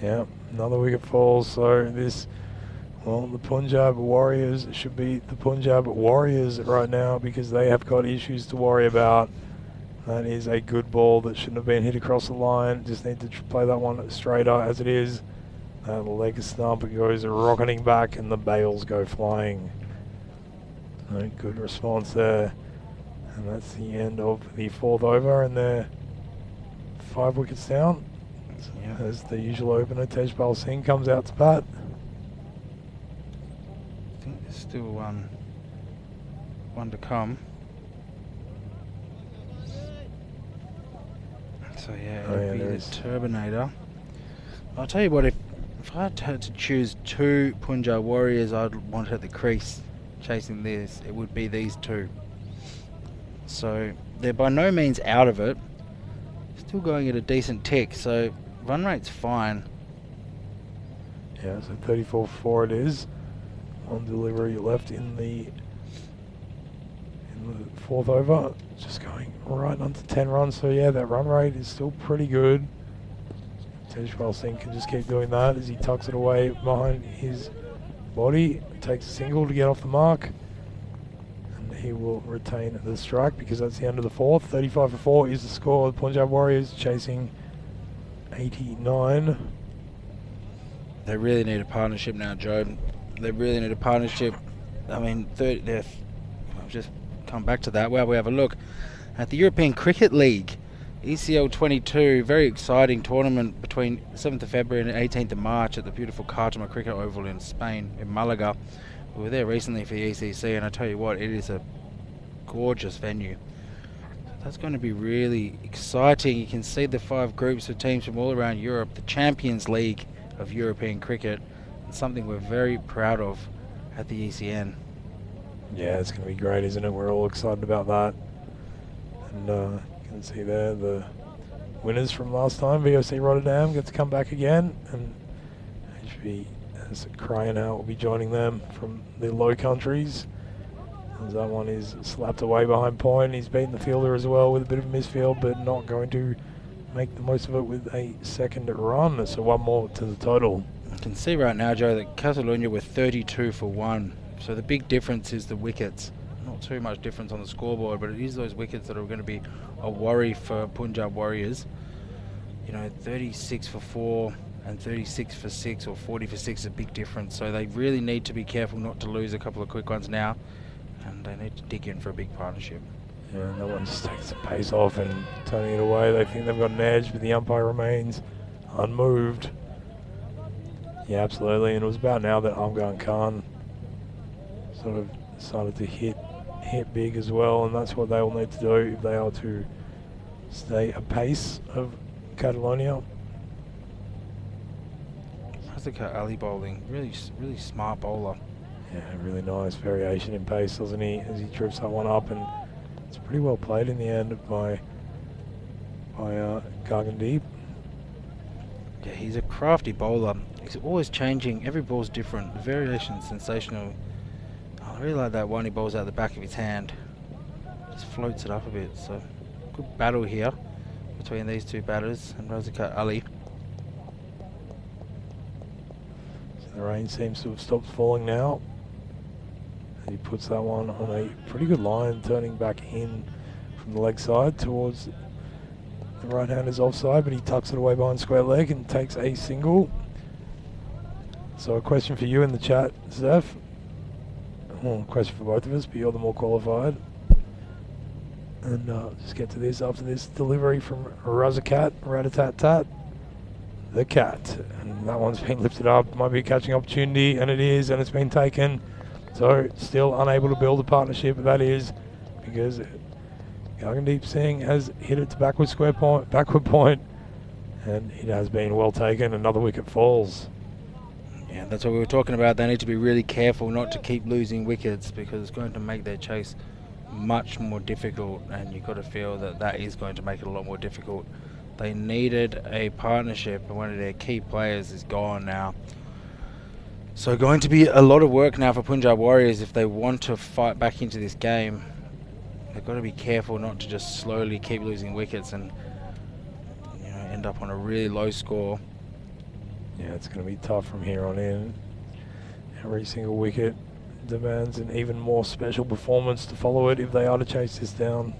Yeah, another wicket falls. So this, well, the Punjab Warriors should be the Punjab Warriors right now because they have got issues to worry about. That is a good ball that shouldn't have been hit across the line. Just need to play that one straighter as it is. The leg stump goes rocketing back and the bails go flying. Good response there. And that's the end of the 4th over, and they're 5 wickets down. Yeah. As the usual opener, Tejpal Singh comes out to bat. I think there's still one to come. So yeah, it'll be the Turbinator. I'll tell you what, if I had to choose 2 Punjab Warriors I'd want at the crease chasing this, it would be these 2. So they're by no means out of it. Still going at a decent tick, so run rate's fine. Yeah, so 34 for 4 it is. 1 delivery left in the 4th over. Just going right onto 10 runs, so yeah, that run rate is still pretty good. Tejpal Singh can just keep doing that as he tucks it away behind his body. Takes a single to get off the mark. And he will retain the strike because that's the end of the fourth. 35-4 is the score. The Punjab Warriors chasing 89. They really need a partnership now, Joe. They really need a partnership. I mean, I've just come back to that. Well, we have a look at the European Cricket League, ECL 22, very exciting tournament between 7th of February and 18th of March at the beautiful Cartama Cricket Oval in Spain, in Malaga. We were there recently for the ECC, and I tell you what, it is a gorgeous venue. That's going to be really exciting. You can see the 5 groups of teams from all around Europe, the Champions League of European cricket. It's something we're very proud of at the ECN. Yeah, it's going to be great, isn't it? We're all excited about that. And you can see there the winners from last time. VOC Rotterdam get to come back again, and HB as Crayanhout will be joining them from the Low Countries. As that one is slapped away behind point. He's beaten the fielder as well with a bit of a misfield, but not going to make the most of it with a second run. So one more to the total. You can see right now, Joe, that Catalonia were 32 for 1. So the big difference is the wickets. Not too much difference on the scoreboard, but it is those wickets that are going to be a worry for Punjab Warriors. You know, 36 for 4 and 36 for 6 or 40 for 6 is a big difference. So they really need to be careful not to lose a couple of quick ones now, and they need to dig in for a big partnership. Yeah, that one just takes the pace off and turning it away. They think they've got an edge, but the umpire remains unmoved. Yeah, absolutely. And it was about now that Amgan Khan sort of started to hit big as well, and that's what they will need to do if they are to stay apace of Catalonia. Razika Ali bowling, really smart bowler. Yeah, really nice variation in pace, doesn't he, as he trips that one up, and it's pretty well played in the end by Gargandeep. Yeah, he's a crafty bowler. He's always changing. Every ball's different. The variation's sensational. I really like that one he bowls out the back of his hand. Just floats it up a bit. So good battle here between these two batters and Razika Ali. So the rain seems to have stopped falling now. And he puts that one on a pretty good line, turning back in from the leg side towards the right-hander's offside, but he tucks it away behind square leg and takes a single. So a question for you in the chat, Zeph. Well, a question for both of us, but you're the more qualified. And just get to this after this delivery from Razakat, Ratatat-tat, the cat. And that one's been lifted up, might be a catching opportunity, and it is, and it's been taken. So still unable to build a partnership, that is, because Gagandeep Singh has hit it to backward point, and it has been well taken. Another wicket falls. Yeah, that's what we were talking about. They need to be really careful not to keep losing wickets, because it's going to make their chase much more difficult, and you've got to feel that that is going to make it a lot more difficult. They needed a partnership, and one of their key players is gone now. So going to be a lot of work now for Punjab Warriors if they want to fight back into this game. They've got to be careful not to just slowly keep losing wickets and end up on a really low score. Yeah, it's going to be tough from here on in. Every single wicket demands an even more special performance to follow it if they are to chase this down.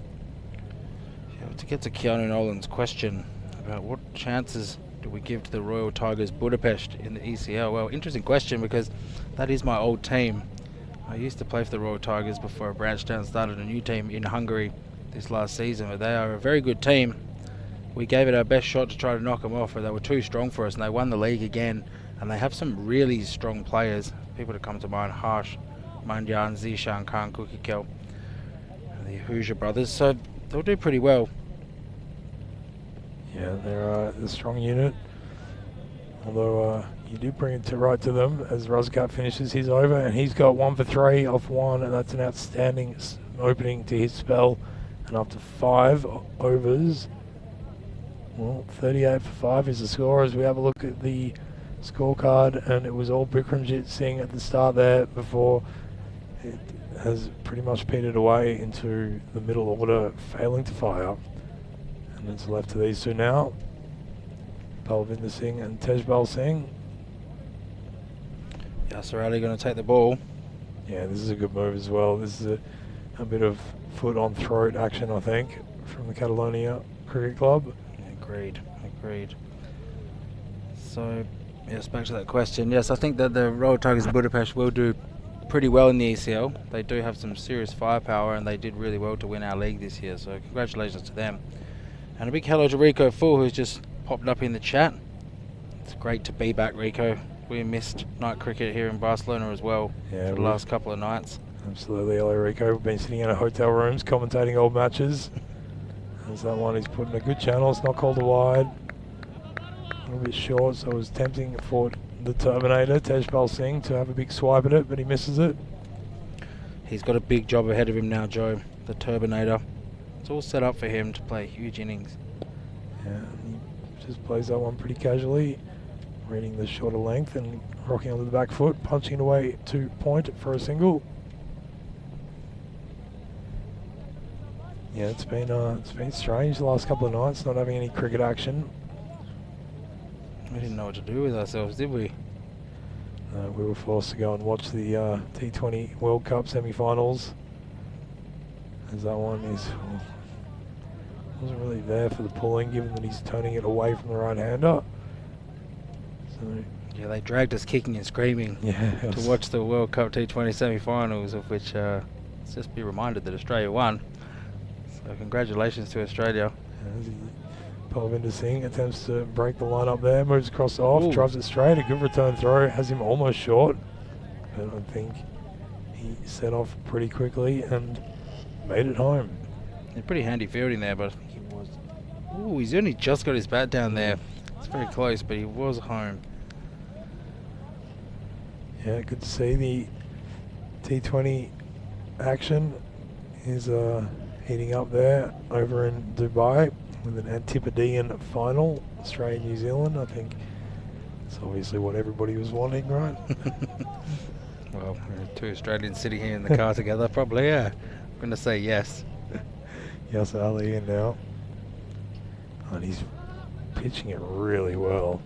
Yeah, to get to Keanu Nolan's question about what chances do we give to the Royal Tigers Budapest in the ECL? Well, interesting question, because that is my old team. I used to play for the Royal Tigers before I branched out and started a new team in Hungary this last season, but they are a very good team. We gave it our best shot to try to knock them off, but they were too strong for us, and they won the league again. And they have some really strong players. People that come to mind: Harsh, Manjan, Zishan Khan, Kukikel, and the Hoosier brothers. So they'll do pretty well. Yeah, they're a strong unit. Although you do bring it right to them as Razgat finishes his over, and he's got 1 for 3 off 1, and that's an outstanding opening to his spell. And after 5 overs, well, 38 for 5 is the score as we have a look at the scorecard, and it was all Bikramjit Singh at the start there before it has pretty much petered away into the middle order, failing to fire. And it's left to these two now, Balvinder Singh and Tejbal Singh. Yasser Ali going to take the ball. Yeah, this is a good move as well. This is a bit of foot on throat action, I think, from the Catalonia Cricket Club. Agreed. So, yes, back to that question. Yes, I think that the Royal Tigers of Budapest will do pretty well in the ECL. They do have some serious firepower, and they did really well to win our league this year, so congratulations to them. And a big hello to Rico Full, who's just popped up in the chat. It's great to be back, Rico. We missed night cricket here in Barcelona as well for the last couple of nights. Absolutely, hello Rico. We've been sitting in our hotel rooms commentating old matches. There's that one, he's put in a good channel, it's not called a wide. A little bit short, so it was tempting for the Terminator, Tejpal Singh, to have a big swipe at it, but he misses it. He's got a big job ahead of him now, Joe, the Terminator. It's all set up for him to play huge innings. Yeah, he just plays that one pretty casually, reading the shorter length and rocking onto the back foot, punching it away to point for a single. Yeah, it's been strange the last couple of nights, not having any cricket action. We didn't know what to do with ourselves, did we? We were forced to go and watch the T20 World Cup semi-finals. As that one wasn't really there for the pulling, given that he's turning it away from the right-hander. So yeah, they dragged us kicking and screaming to watch the World Cup T20 semi-finals, of which let's just be reminded that Australia won. So congratulations to Australia. Palvinder Singh attempts to break the line up there, moves across off, drives it straight, a good return throw, has him almost short, but I think he set off pretty quickly and made it home. Yeah, pretty handy fielding there, but I think he was... Ooh, he's only just got his bat down there. It's very close, but he was home. Yeah, good to see the T20 action is heating up there over in Dubai with an Antipodean final, Australia-New Zealand. I think it's obviously what everybody was wanting, right? Well, two Australians sitting here in the car together, probably, yeah. I'm going to say yes. Yes, Ali in now. And he's pitching it really well.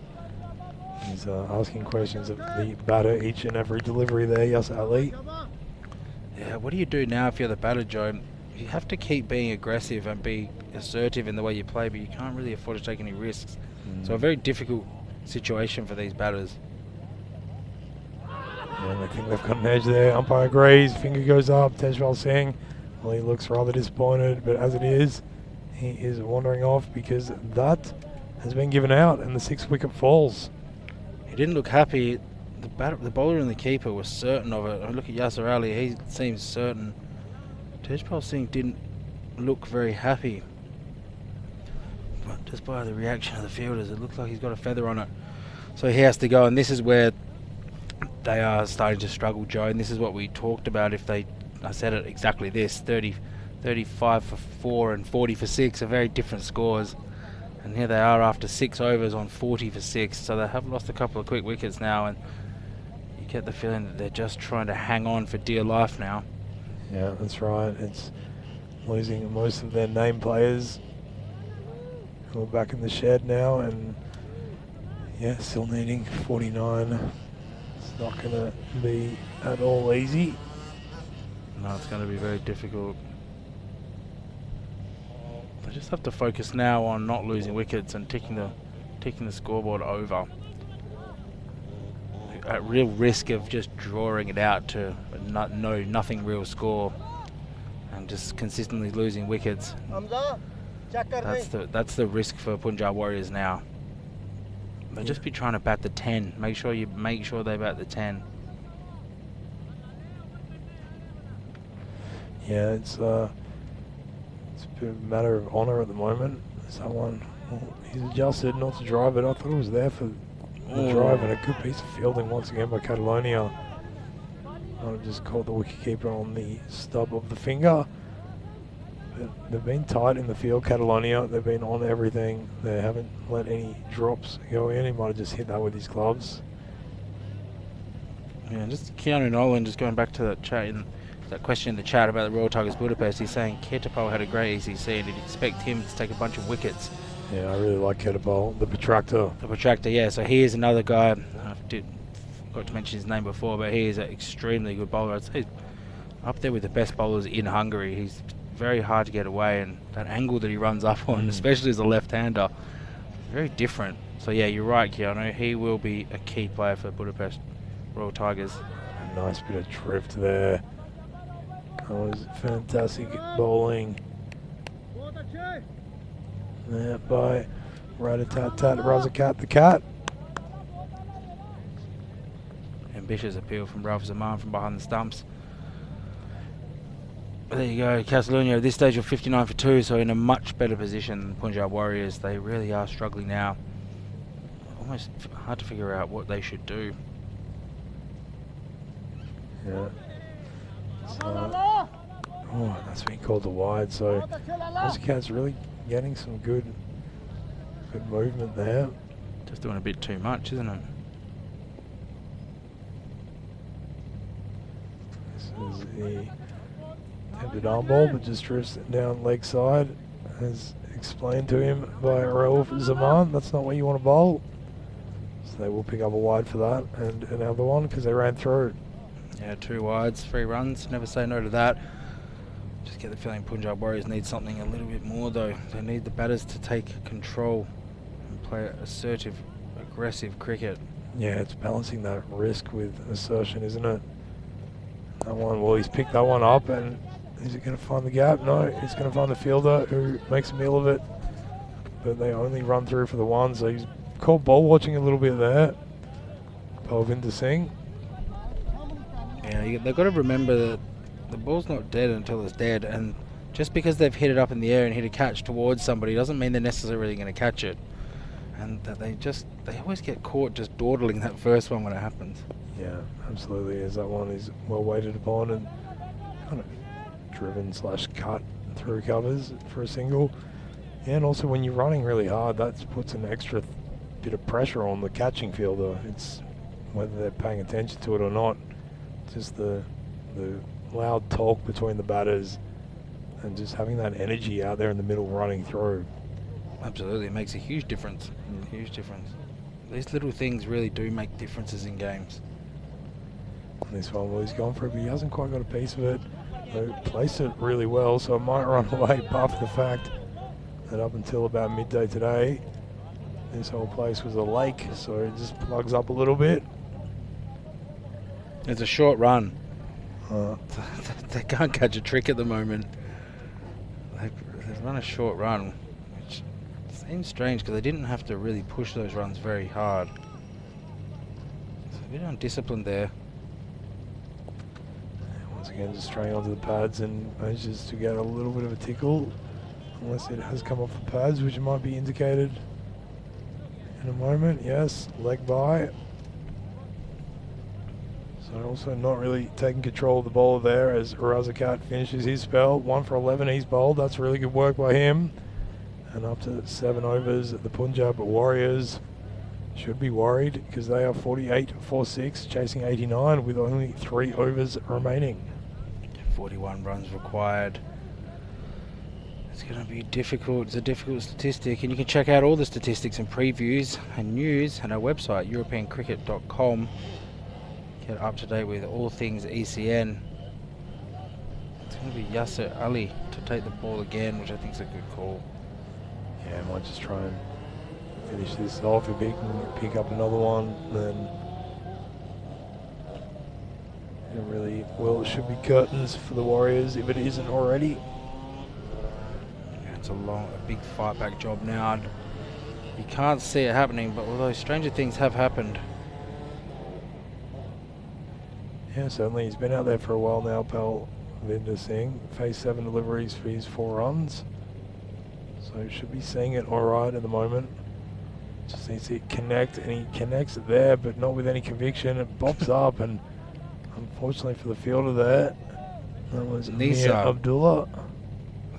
He's asking questions of the batter each and every delivery there, yes, Ali. Yeah, what do you do now if you're the batter, Joe? You have to keep being aggressive and be assertive in the way you play, but you can't really afford to take any risks. So a very difficult situation for these batters. And I think they've got an edge there. Umpire agrees, finger goes up, Tejpal Singh. Well, he looks rather disappointed, but as it is, he is wandering off because that has been given out and the 6th wicket falls. He didn't look happy. The bowler and the keeper were certain of it. I look at Yasser Ali, he seems certain. Tejpal Singh didn't look very happy. But just by the reaction of the fielders, it looks like he's got a feather on it. So he has to go, and this is where they are starting to struggle, Joe, and this is what we talked about if they... I said it exactly this, 35 for 4 and 40 for 6 are very different scores. And here they are after 6 overs on 40 for 6, so they have lost a couple of quick wickets now, and you get the feeling that they're just trying to hang on for dear life now. Yeah, that's right. It's losing most of their name players who are back in the shed now, and yeah, still needing 49. It's not going to be at all easy. No, it's going to be very difficult. They just have to focus now on not losing wickets and ticking the scoreboard over. At real risk of just drawing it out to nothing real score and just consistently losing wickets. That's the risk for Punjab Warriors now. They'll just be trying to bat the 10. Make sure they bat the 10. Yeah, it's a bit of a matter of honour at the moment. Someone, he's adjusted not to drive it. I thought it was there for the drive, and a good piece of fielding once again by Catalonia. I just caught the wicketkeeper on the stub of the finger. But they've been tight in the field, Catalonia. They've been on everything. They haven't let any drops go in. He might have just hit that with his gloves. Yeah, just Keanu Nolan, just going back to that chat, that question in the chat about the Royal Tigers Budapest. He's saying Ketapal had a great ECC and he'd expect him to take a bunch of wickets. Yeah, I really like Ketapal, the protractor. The protractor, yeah. So he is another guy. I forgot to mention his name before, but he is an extremely good bowler. I'd say up there with the best bowlers in Hungary. He's very hard to get away, and that angle that he runs up on, especially as a left-hander, very different. So yeah, you're right, Keanu. He will be a key player for Budapest Royal Tigers. A nice bit of drift there. That was fantastic bowling. There by Razakat the cat. Ambitious appeal from Ralph Zaman from behind the stumps. There you go, Catalonia at this stage of 59 for 2, so in a much better position than the Punjab Warriors. They really are struggling now. Almost hard to figure out what they should do. Yeah. So, oh, that's been called a wide, so Razakat's really getting some good movement there. Just doing a bit too much, isn't it? This is the attempted arm ball, but just drifts it down leg side, as explained to him by Ralph Zaman. That's not what you want to bowl. So they will pick up a wide for that, and another one because they ran through. Yeah, 2 wides, 3 runs. Never say no to that. Just get the feeling Punjab Warriors need something a little bit more though. They need the batters to take control and play assertive, aggressive cricket. Yeah, it's balancing that risk with assertion, isn't it? That one, well, he's picked that one up, and is it going to find the gap? No, he's going to find the fielder who makes a meal of it. But they only run through for the one, so he's called ball watching a little bit there. Palvinder Singh. Yeah, they've got to remember that the ball's not dead until it's dead, and just because they've hit it up in the air and hit a catch towards somebody doesn't mean they're necessarily going to catch it. And that they always get caught just dawdling that first one when it happens. Yeah, absolutely. As that one is well weighted upon and kind of driven / cut through covers for a single. And also when you're running really hard, that puts an extra bit of pressure on the catching fielder. It's whether they're paying attention to it or not. Just the loud talk between the batters and just having that energy out there in the middle running through. Absolutely, it makes a huge difference. Huge difference. These little things really do make differences in games. This one, well, he's gone for it, but he hasn't quite got a piece of it. They placed it really well, so it might run away, apart from the fact that up until about midday today, this whole place was a lake, so it just plugs up a little bit. It's a short run. They can't catch a trick at the moment. They've run a short run, which seems strange because they didn't have to really push those runs very hard. It's a bit undisciplined there. Once again, just straying onto the pads and manages to get a little bit of a tickle, unless it has come off the pads, which might be indicated in a moment. Yes, leg by. So also not really taking control of the bowler there as Razakat finishes his spell. 1 for 11 he's bowled. That's really good work by him. And up to 7 overs, the Punjab Warriors should be worried because they are 48 for 6, chasing 89 with only 3 overs remaining. 41 runs required. It's going to be difficult. It's a difficult statistic, and you can check out all the statistics and previews and news on our website, europeancricket.com. Get up to date with all things ECN. It's going to be Yasser Ali to take the ball again, which I think is a good call. Yeah, I might just try and finish this off. If he can pick up another one, then it really, well, it should be curtains for the Warriors if it isn't already. Yeah, it's a big fight back job now. You can't see it happening, but although stranger things have happened. Yeah, certainly. He's been out there for a while now, Palvinder Singh. Faced 7 deliveries for his 4 runs. So should be seeing it all right at the moment. Just needs to connect, and he connects it there, but not with any conviction. It bops up, and unfortunately for the fielder there, that was Nisa Abdullah.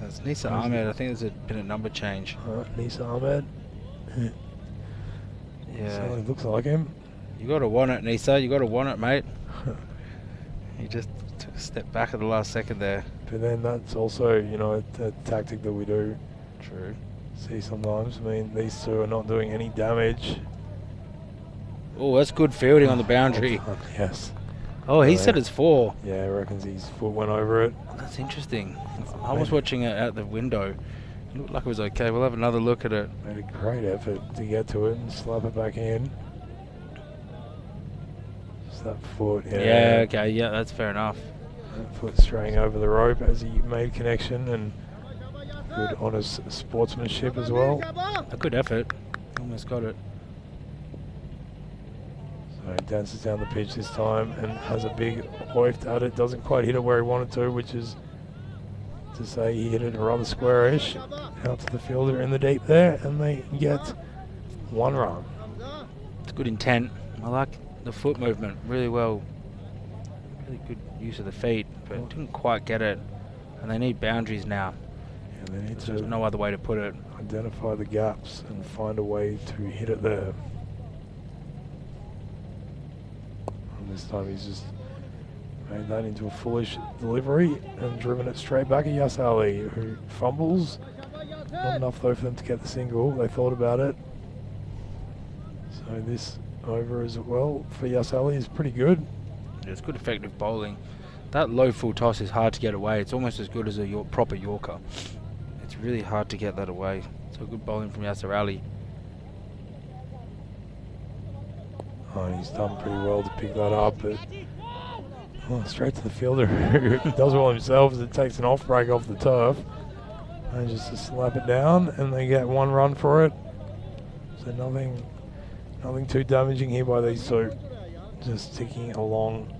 That's Nisa Ahmed. I think there's been a number change. Nisa Ahmed. Yeah. Certainly looks like him. You got to want it, Nisa. You got to want it, mate. He just took a step back at the last second there. But then that's also, you know, a tactic that we do True. see sometimes. I mean, these two are not doing any damage. Oh, that's good fielding on the boundary. Yes. Oh, he said it's 4. Yeah, he reckons his foot went over it. That's interesting. I was watching it out the window. It looked like it was okay. We'll have another look at it. Made a great effort to get to it and slap it back in. Just that foot. Yeah, okay. Yeah, that's fair enough. That foot straying over the rope as he made connection, and good honest sportsmanship as well. A good effort. Almost got it. So he dances down the pitch this time and has a big hoist at it. Doesn't quite hit it where he wanted to, which is to say he hit it rather squarish out to the fielder in the deep there, and they get 1 run. It's good intent. I like the foot movement really well. Really good use of the feet, but didn't quite get it. And they need boundaries now. Yeah, they need There's to no other way to put it. identify the gaps and find a way to hit it there. And this time he's just made that into a foolish delivery and driven it straight back at Yas Ali, who fumbles. Not enough though for them to get the single. They thought about it. So this over as well for Yas Ali is pretty good. Yeah, it's good effective bowling. That low full toss is hard to get away. It's almost as good as a proper Yorker. It's really hard to get that away. So good bowling from Yasser Ali. Oh, and he's done pretty well to pick that up, but straight to the fielder who does well himself as it takes an off break off the turf. And just to slap it down, and they get 1 run for it. So nothing too damaging here by these two. Just ticking along.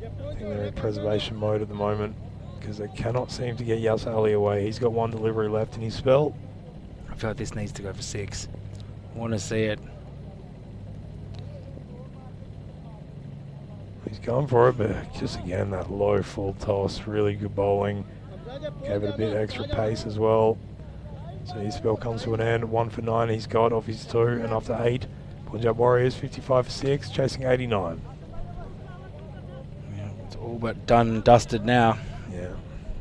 I think they're in preservation mode at the moment because they cannot seem to get Yas Ali away. He's got 1 delivery left in his spell. I feel like this needs to go for 6. I want to see it. He's going for it, but just again that low full toss, really good bowling. Gave it a bit extra pace as well. So his spell comes to an end. 1 for 9 he's got off his 2, and after 8, Punjab Warriors 55 for 6, chasing 89. Yeah, it's all but done and dusted now. Yeah,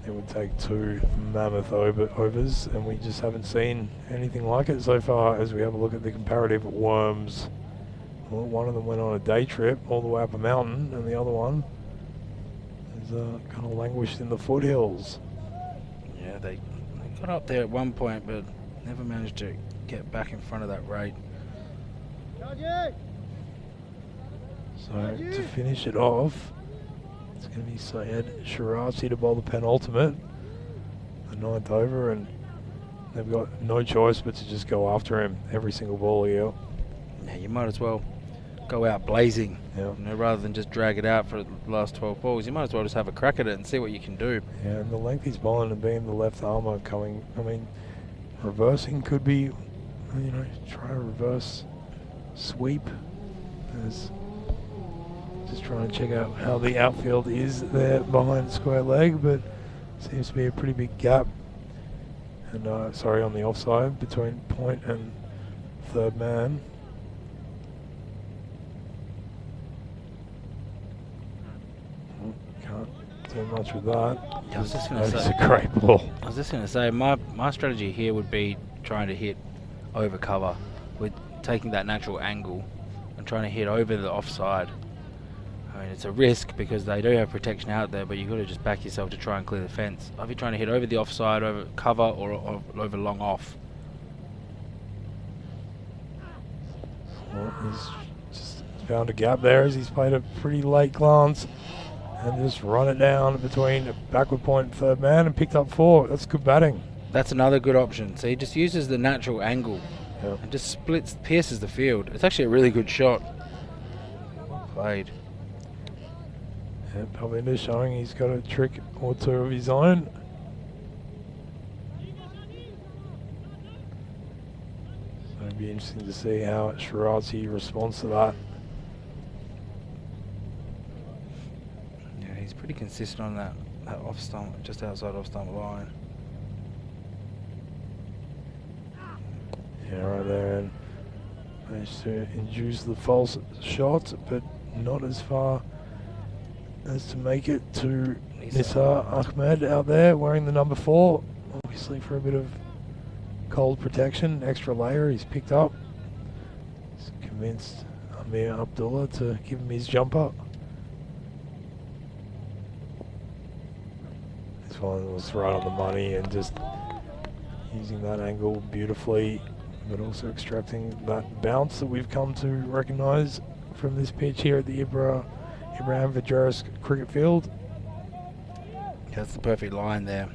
it would take 2 mammoth overs, and we just haven't seen anything like it so far as we have a look at the comparative worms. Well, one of them went on a day trip all the way up a mountain, and the other one is kind of languished in the foothills. Yeah, they got up there at one point, but never managed to get back in front of that rate. So to finish it off, it's going to be Syed Shirazi to bowl the penultimate, the 9th over, and they've got no choice but to just go after him every single ball here. Yeah, you might as well go out blazing. Yeah. You know, rather than just drag it out for the last 12 balls. You might as well just have a crack at it and see what you can do. Yeah, and the length he's bowling and being the left armour coming, I mean, reversing could be, you know, try a reverse sweep. As just trying to check out how the outfield is there behind square leg, but seems to be a pretty big gap. And sorry, on the offside between point and 3rd man. Can't do much with that. Yeah, I was just going to It's say, a great ball. I was just going to say, my strategy here would be trying to hit over cover with taking that natural angle and trying to hit over the offside. I mean, it's a risk because they do have protection out there, but you've got to just back yourself to try and clear the fence. I'd be trying to hit over the offside, over cover, or over long off. Well, he's just found a gap there as he's played a pretty late glance and just run it down between backward point and 3rd man and picked up 4. That's good batting. That's another good option. So he just uses the natural angle and just pierces the field. It's actually a really good shot. Well played. Yeah, Palvinder's showing he's got a trick or 2 of his own. So it'll be interesting to see how Shirazi responds to that. Yeah, he's pretty consistent on that off stump, just outside off stump line. Yeah, right there, and managed to induce the false shot, but not as far as to make it to Nisar Ahmed out there wearing the number 4, obviously for a bit of cold protection, extra layer he's picked up. He's convinced Amir Abdullah to give him his jumper. one was right on the money and just using that angle beautifully, but also extracting that bounce that we've come to recognise from this pitch here at the Ibrahim Vidreris cricket field. That's the perfect line there.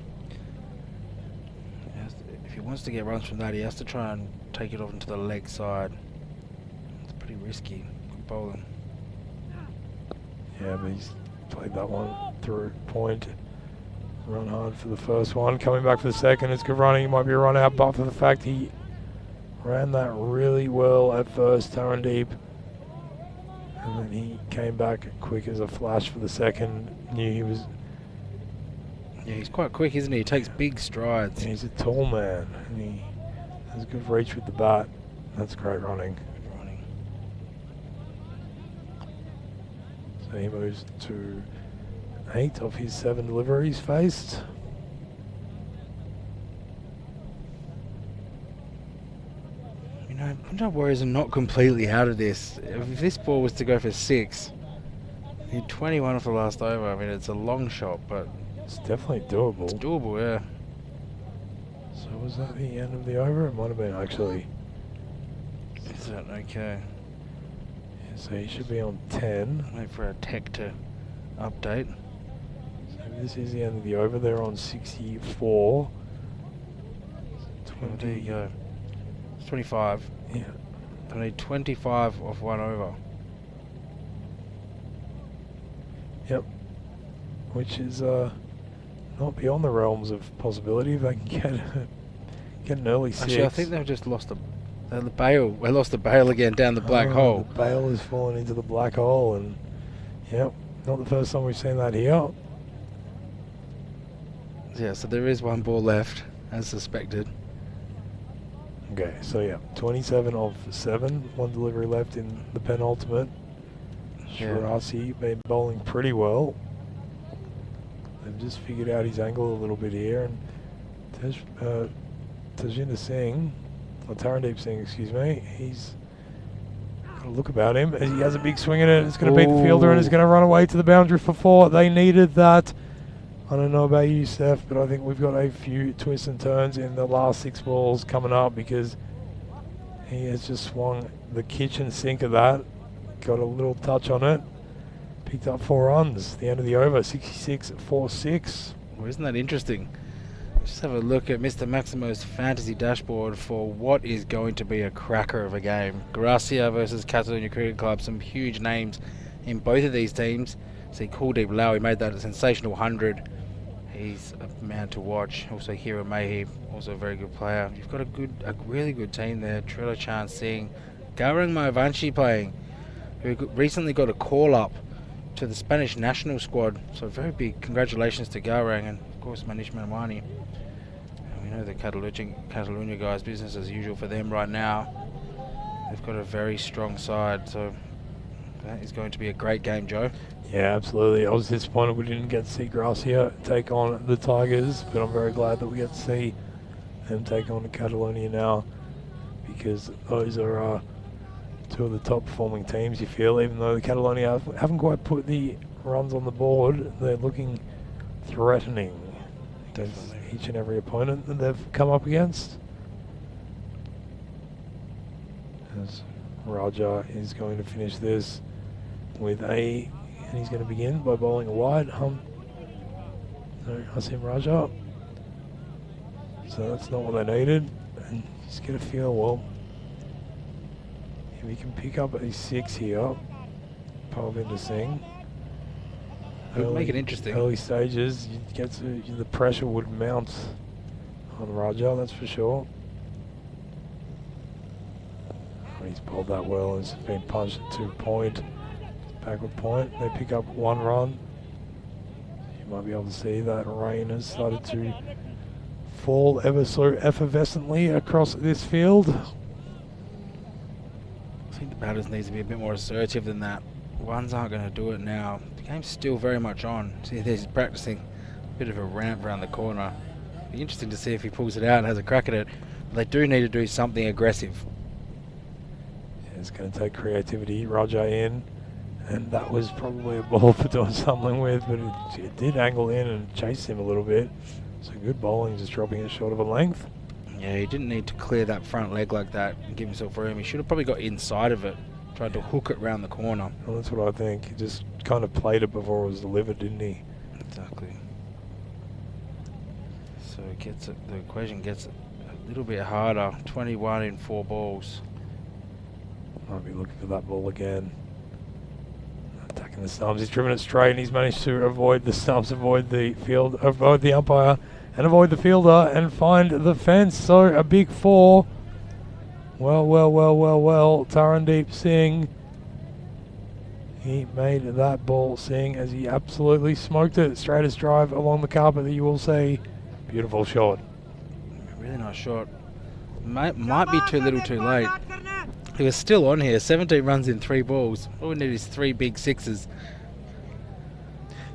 If he wants to get runs from that, he has to try and take it off into the leg side. It's pretty risky. Good bowling. Yeah, but he's played that one through point. Run hard for the first one. Coming back for the second. It's good running. It might be a run out, but for the fact he ran that really well at first, Tarandeep. And then he came back quick as a flash for the second. Knew he was... Yeah, he's quite quick, isn't he? He takes big strides. He's a tall man, and he has good reach with the bat. That's great running. Good running. So he moves to 8 of his 7 deliveries faced. You know, Punjab Warriors are not completely out of this. If this ball was to go for 6, he 21 off the last over. I mean, it's a long shot, but It's definitely doable. it's doable, yeah. So was that the end of the over? It might have been actually. Is that okay? Yeah, so he should be on 10. Wait for our tech to update. So this is the end of the over. They're on 64. Well, there you go. It's 25. Yeah. I need 25 off 1 over. Yep. Which is not beyond the realms of possibility if they can get an early 6. Actually, I think they've just lost the bail. They lost the bail again down the black hole. The bail has fallen into the black hole, and yep, not the first time we've seen that here. Yeah, so there is 1 ball left, as suspected. Okay, so yeah, 27 of 7, 1 delivery left in the penultimate. Yeah. Shirasi been bowling pretty well. They've just figured out his angle a little bit here, and Tajinder Singh, or Tarandeep Singh, excuse me, he's got a look about him. He has a big swing at it. It's going to beat the fielder and it's going to run away to the boundary for 4. They needed that. I don't know about you, Steph, but I think we've got a few twists and turns in the last 6 balls coming up, because he has just swung the kitchen sink of that. Got a little touch on it. Picked up 4 runs. The end of the over, 66-4-6. Well, isn't that interesting? Just have a look at Mr. Maximo's fantasy dashboard for what is going to be a cracker of a game. Gracia versus Catalonia Cricket Club. Some huge names in both of these teams. See, Kuldeep Lau, he made that a sensational 100. He's a man to watch. Also, Hira Mahi, also a very good player. You've got a really good team there. Trilo Chan Singh, Gaurang Mayavanshi playing, who recently got a call up to the Spanish national squad. So very big congratulations to Gaurang, and of course Manish Manwani. And we know the Catalonia guys, business as usual for them right now. They've got a very strong side, so that is going to be a great game, Joe. Yeah, absolutely. I was disappointed we didn't get to see Gracia take on the Tigers, but I'm very glad that we get to see them take on the Catalonia now, because those are 2 of the top performing teams, you feel, even though the Catalonia haven't quite put the runs on the board. They're looking threatening against each and every opponent that they've come up against. As Raja is going to finish this with a, and he's going to begin by bowling a wide hump. So Hasim Raja. So that's not what they needed. And just get a feel, well, if he can pick up a 6 here, Palvinder Singh. Make it interesting. Early stages, you get to, the pressure would mount on Raja, that's for sure. Oh, he's bowled that well. It's been punched at 2 point. Backward point. They pick up 1 run. You might be able to see that rain has started to fall ever so effervescently across this field. I think the batters need to be a bit more assertive than that. Ones aren't going to do it now. The game's still very much on. See, he's practicing a bit of a ramp around the corner. Be interesting to see if he pulls it out and has a crack at it. But they do need to do something aggressive. Yeah, it's going to take creativity. Raja in, And that was probably a ball for doing something with, but it did angle in and chase him a little bit. So good bowling, just dropping it short of a length. Yeah, he didn't need to clear that front leg like that and give himself room. He should have probably got inside of it, tried to hook it round the corner. Well, that's what I think. He just kind of played it before it was delivered, didn't he? Exactly. So it gets it, the equation gets it a little bit harder. 21 in 4 balls. Might be looking for that ball again. Attacking the stumps. He's driven it straight and he's managed to avoid the stumps, avoid the field, avoid the umpire, and avoid the fielder and find the fence. So a big 4. Well. Tarandeep Singh. He made that ball sing as he absolutely smoked it. Straightest drive along the carpet that you will see. Beautiful shot. Really nice shot. Might be too little too late. He was still on here. 17 runs in 3 balls. All we need is 3 big 6s.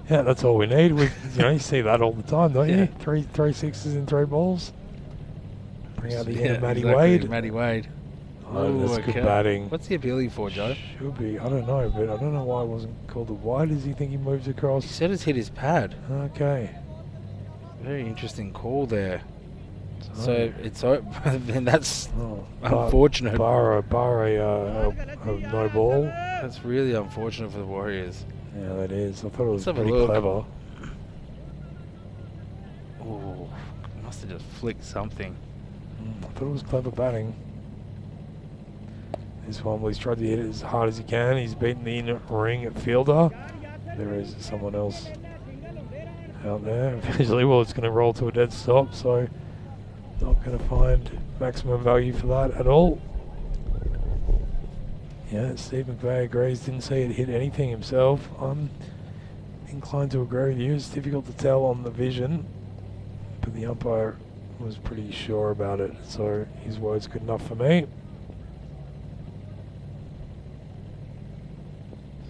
Yeah, that's all we need. You see that all the time, don't Yeah. you? Three 6s in 3 balls. Bring out the inner Matty exactly. Wade. Matty Wade. Oh, that's okay. good batting. What's he appealing for, Joe? Should be. I don't know, but I don't know why it wasn't called a wide. Does he think he moves He across? said it's hit his pad. Okay. Very interesting call there. So it's then that's Oh, unfortunate. Bar a no ball. That's really unfortunate for the Warriors. Yeah, that is. I thought it was Let's have a pretty look. clever. Oh, must have just flicked something. I thought it was clever batting. This one, he's tried to hit it as hard as he can. He's beaten the inner ring fielder. There is someone else out there. Eventually, well, it's going to roll to a dead stop, so not going to find maximum value for that at all. Yeah, Steve McVeigh agrees. Didn't see it hit anything himself. I'm inclined to agree with you. It's difficult to tell on the vision, but the umpire was pretty sure about it, so his word's good enough for me.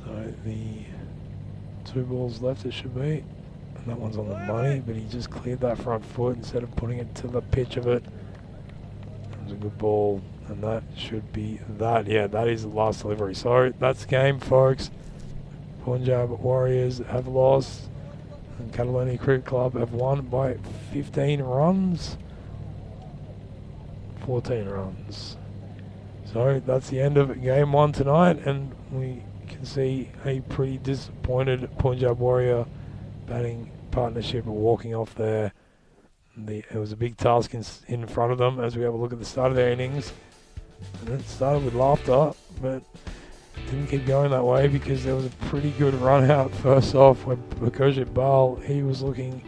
So the 2 balls left, it should be. And that one's on the money, but he just cleared that front foot instead of putting it to the pitch of it. It was a good ball, and that should be that. Yeah, that is the last delivery. So that's the game, folks. Punjab Warriors have lost, and Catalonia Cricket Club have won by 15 runs. 14 runs. So that's the end of game 1 tonight, and we can see a pretty disappointed Punjab Warrior batting partnership walking off there. It was a big task in front of them as we have a look at the start of their innings. And it started with laughter, but didn't keep going that way because there was a pretty good run out first off when Bakojit Bal, he was looking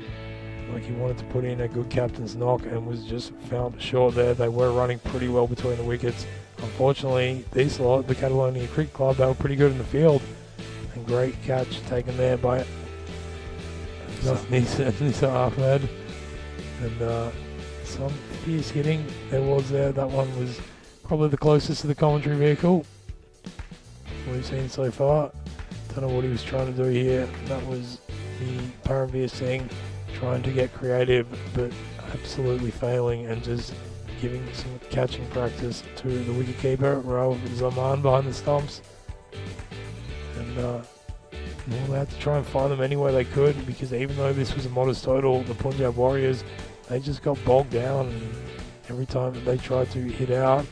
like he wanted to put in a good captain's knock and was just found short there. They were running pretty well between the wickets. Unfortunately, this lot, the Catalonia Cricket Club, they were pretty good in the field. And great catch taken there by Nisa Ahmed. And some fierce hitting there was there. That one was probably the closest to the commentary vehicle we've seen so far. Don't know what he was trying to do here. That was the Paravir Singh trying to get creative, but absolutely failing and just giving some catching practice to the wicketkeeper, Raul Zaman, behind the stumps. And well, they had to try and find them any way they could, because even though this was a modest total, the Punjab Warriors, they just got bogged down. And every time that they tried to hit out,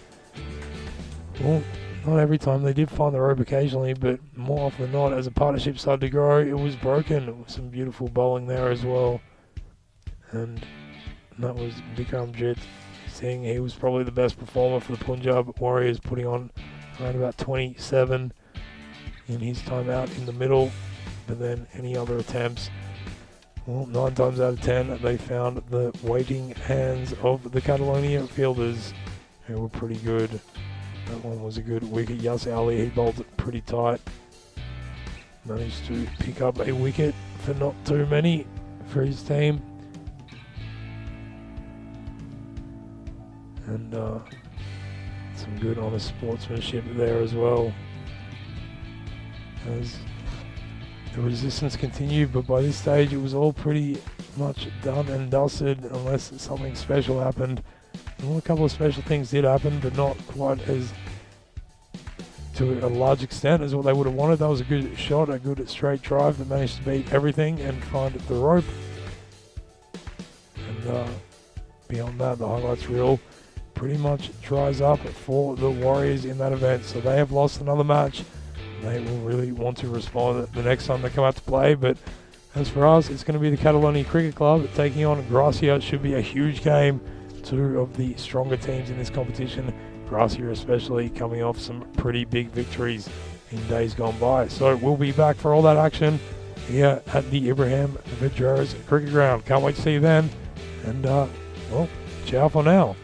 well, not every time, they did find the rope occasionally, but more often than not, as the partnership started to grow, it was broken. It was some beautiful bowling there as well. And that was Bikramjit Singh. He was probably the best performer for the Punjab Warriors, putting on around about 27 in his time out in the middle. But then any other attempts, well, 9 times out of 10, they found the waiting hands of the Catalonia fielders, who were pretty good. That one was a good wicket. Yas Ali, he bowled it pretty tight. Managed to pick up a wicket for not too many for his team. And some good honest sportsmanship there as well. As the resistance continued, but by this stage it was all pretty much done and dusted unless something special happened. Well, a couple of special things did happen, but not quite as to a large extent as what they would have wanted. That was a good shot, a good straight drive that managed to beat everything and find the rope. And beyond that, the highlights reel pretty much dries up for the Warriors in that event. So they have lost another match. They will really want to respond the next time they come out to play. But as for us, it's going to be the Catalonia Cricket Club taking on Gracia. It should be a huge game. Two of the stronger teams in this competition. Gracia especially coming off some pretty big victories in days gone by. So we'll be back for all that action here at the Ibrahim Vidreras Cricket Ground. Can't wait to see you then. And, well, ciao for now.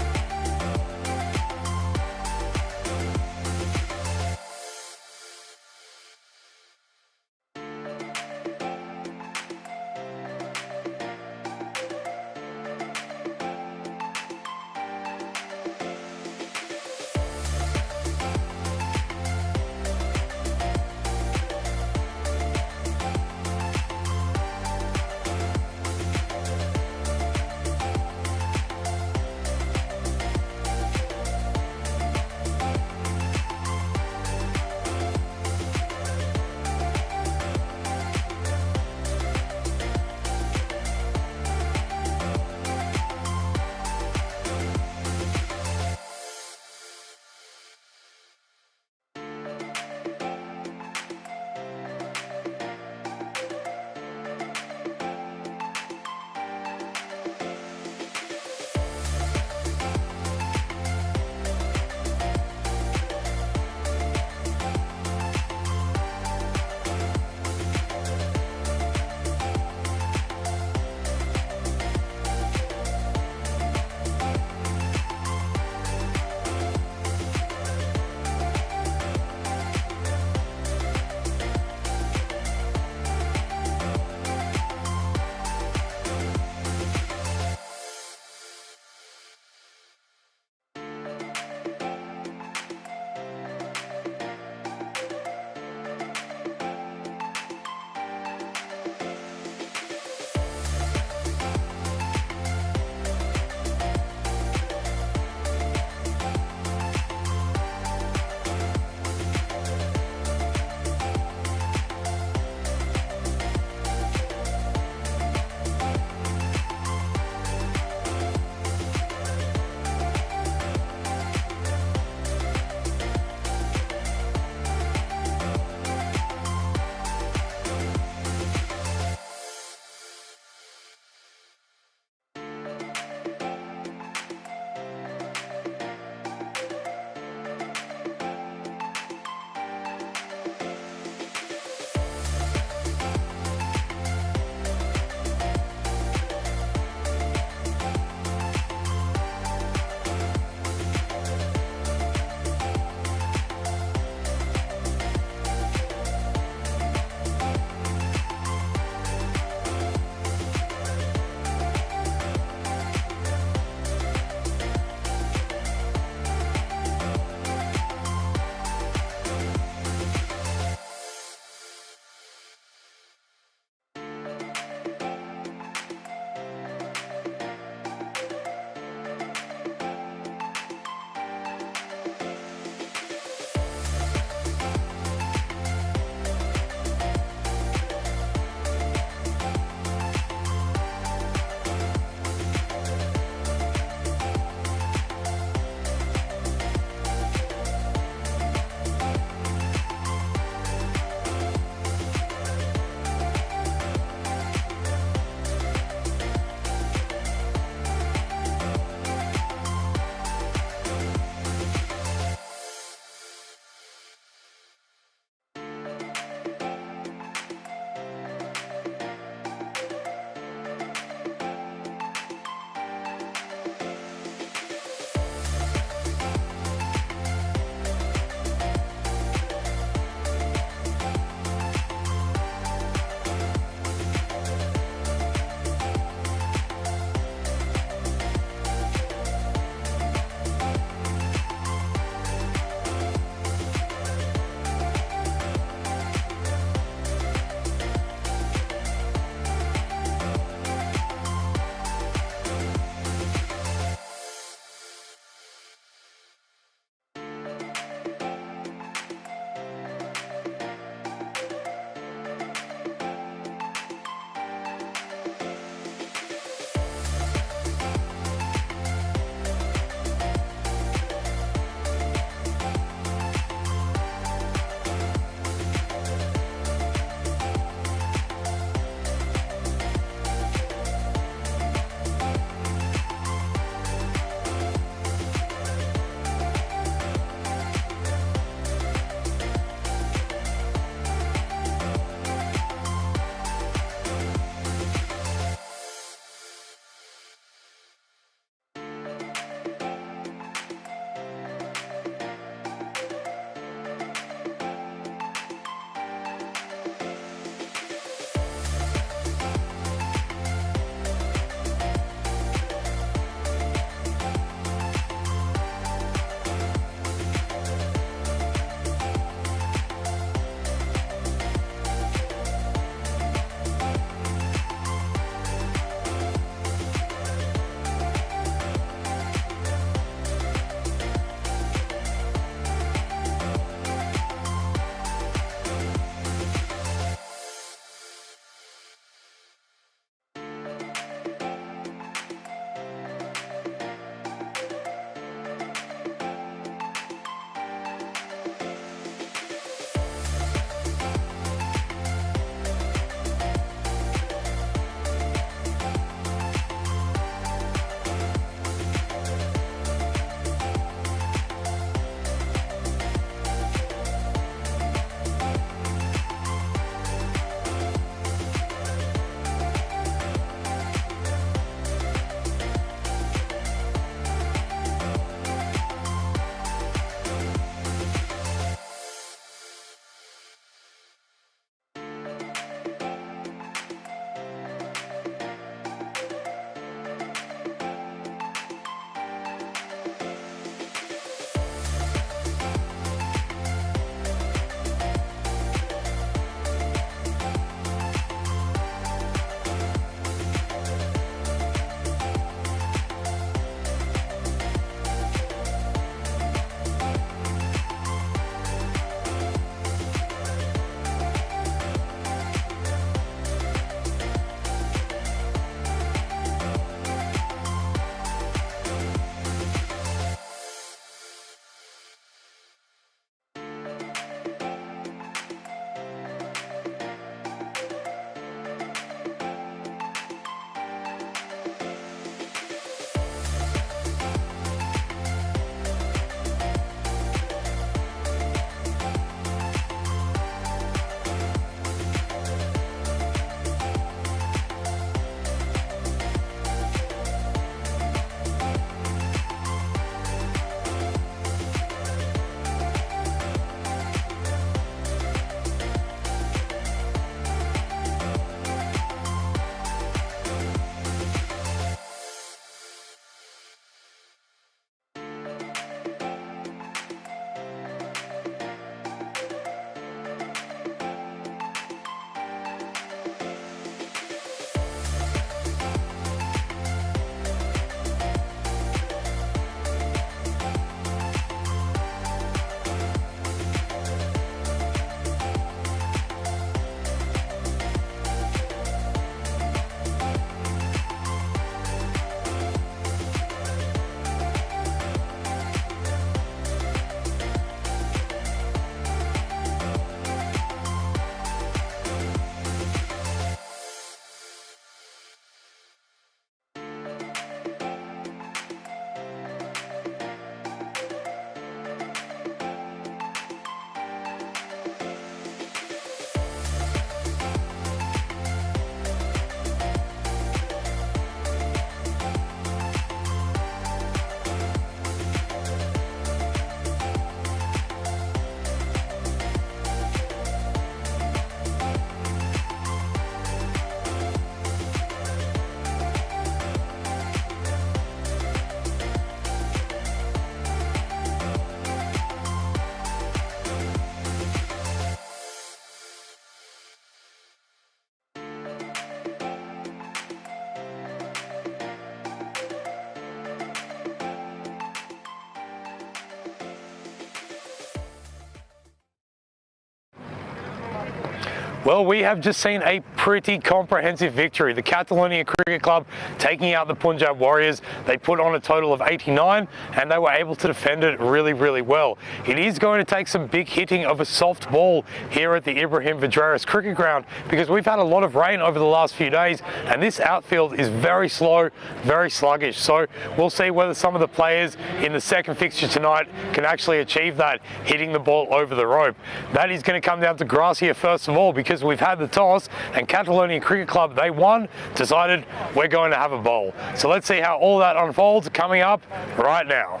Well, we have just seen a pretty comprehensive victory. The Catalonia Cricket Club taking out the Punjab Warriors. They put on a total of 89 and they were able to defend it really, really well. It is going to take some big hitting of a soft ball here at the Ibrahim Vidreris Cricket Ground because we've had a lot of rain over the last few days and this outfield is very slow, very sluggish. So we'll see whether some of the players in the second fixture tonight can actually achieve that, hitting the ball over the rope. That is going to come down to Gracia first of all because we've had the toss and Catalonia Cricket Club, they won, decided we're going to have a bowl. So let's see how all that unfolds coming up right now.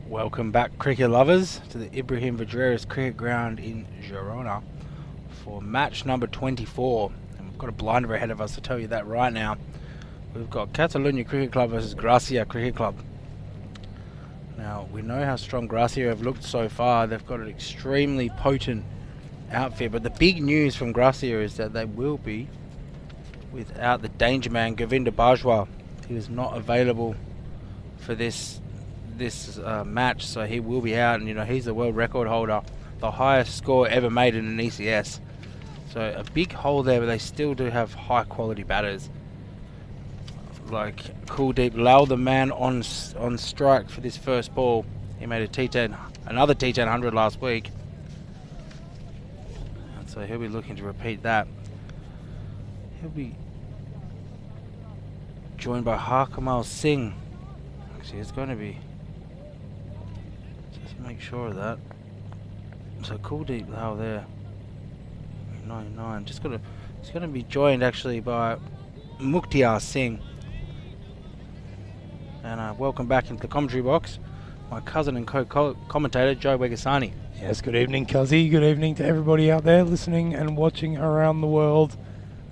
Welcome back, cricket lovers, to the Ibrahim Vidreris Cricket Ground in Girona for match number 24. And we've got a blinder ahead of us, to tell you that right now. We've got Catalonia Cricket Club versus Gracia Cricket Club. Now, we know how strong Gracia have looked so far. They've got an extremely potent outfit, but the big news from Gracia is that they will be without the danger man, Govinda Bajwa. He was not available for this match, so he will be out, and you know he's the world record holder, the highest score ever made in an ECS. So a big hole there, but they still do have high quality batters like Kuldeep Lal, the man on strike for this first ball. He made a T10, another T10 100 last week, and so he'll be looking to repeat that. He'll be joined by Harkamal Singh. Actually, it's going to be, make sure of that. So Kuldeep Lal there, 99. It's going to be joined actually by Mukhtiar Singh. And welcome back into the commentary box, my cousin and co-commentator Joe Wegasani. Yes, good evening, Cuzzy. Good evening to everybody out there listening and watching around the world.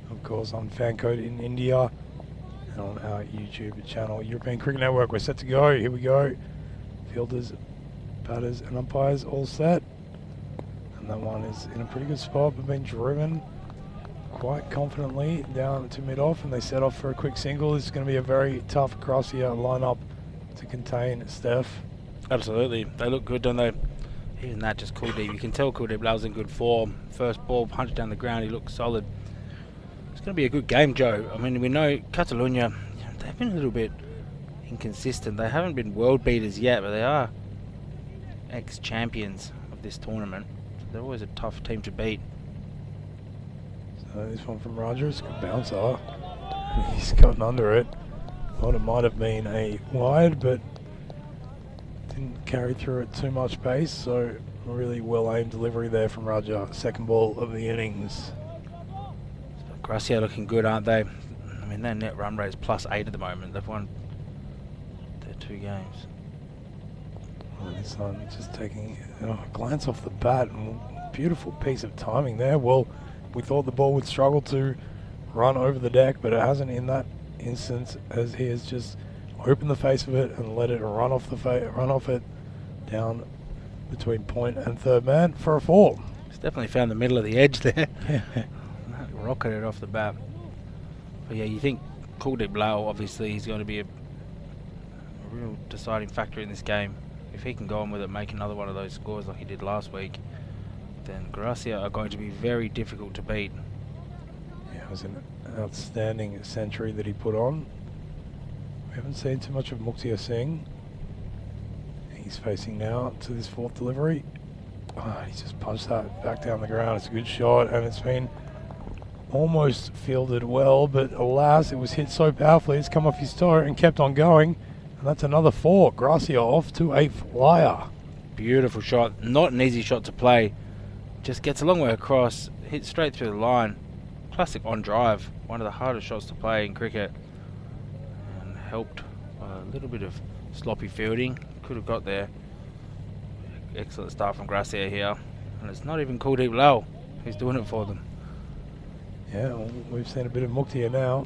Of course, on FanCode in India and on our YouTube channel, European Cricket Network. We're set to go. Here we go. Fielders, batters and umpires all set, and that one is in a pretty good spot but being driven quite confidently down to mid-off, and they set off for a quick single. This is going to be a very tough Gracia lineup to contain Steph. Absolutely, they look good, don't they? Even that, just Kuldeep, you can tell Kuldeep Lal's in good form. First ball punched down the ground, he looks solid. It's going to be a good game, Joe. I mean, we know Catalonia, they've been a little bit inconsistent. They haven't been world beaters yet, but they are ex-champions of this tournament. So they're always a tough team to beat. So this one from Rogers, good bouncer. He's gotten under it. Thought it might have been a wide, but didn't carry through it too much pace. So a really well-aimed delivery there from Raja. Second ball of the innings. So Gracia looking good, aren't they? I mean, their net run rate is +8 at the moment. They've won their 2 games. This one just taking a glance off the bat, and beautiful piece of timing there. Well, we thought the ball would struggle to run over the deck, but it hasn't in that instance, as he has just opened the face of it and let it run off it down between point and third man for a 4. He's definitely found the middle of the edge there. Rocketed off the bat. But yeah, you think Kuldeep Lal, obviously he's going to be a real deciding factor in this game. If he can go on with it, make another one of those scores like he did last week, then Gracia are going to be very difficult to beat. Yeah, it was an outstanding century that he put on. We haven't seen too much of Mukhtiar Singh. He's facing now to this 4th delivery. Oh, he's just punched that back down the ground. It's a good shot, and it's been almost fielded well, but alas, it was hit so powerfully it's come off his toe and kept on going. And that's another 4. Gracia off to a flyer. Beautiful shot. Not an easy shot to play. Just gets a long way across. Hits straight through the line. Classic on drive. One of the hardest shots to play in cricket. And helped by a little bit of sloppy fielding. Could have got there. excellent start from Gracia here. And it's not even Kuldeep Lal who's doing it for them. Yeah, well, we've seen a bit of Muktia now.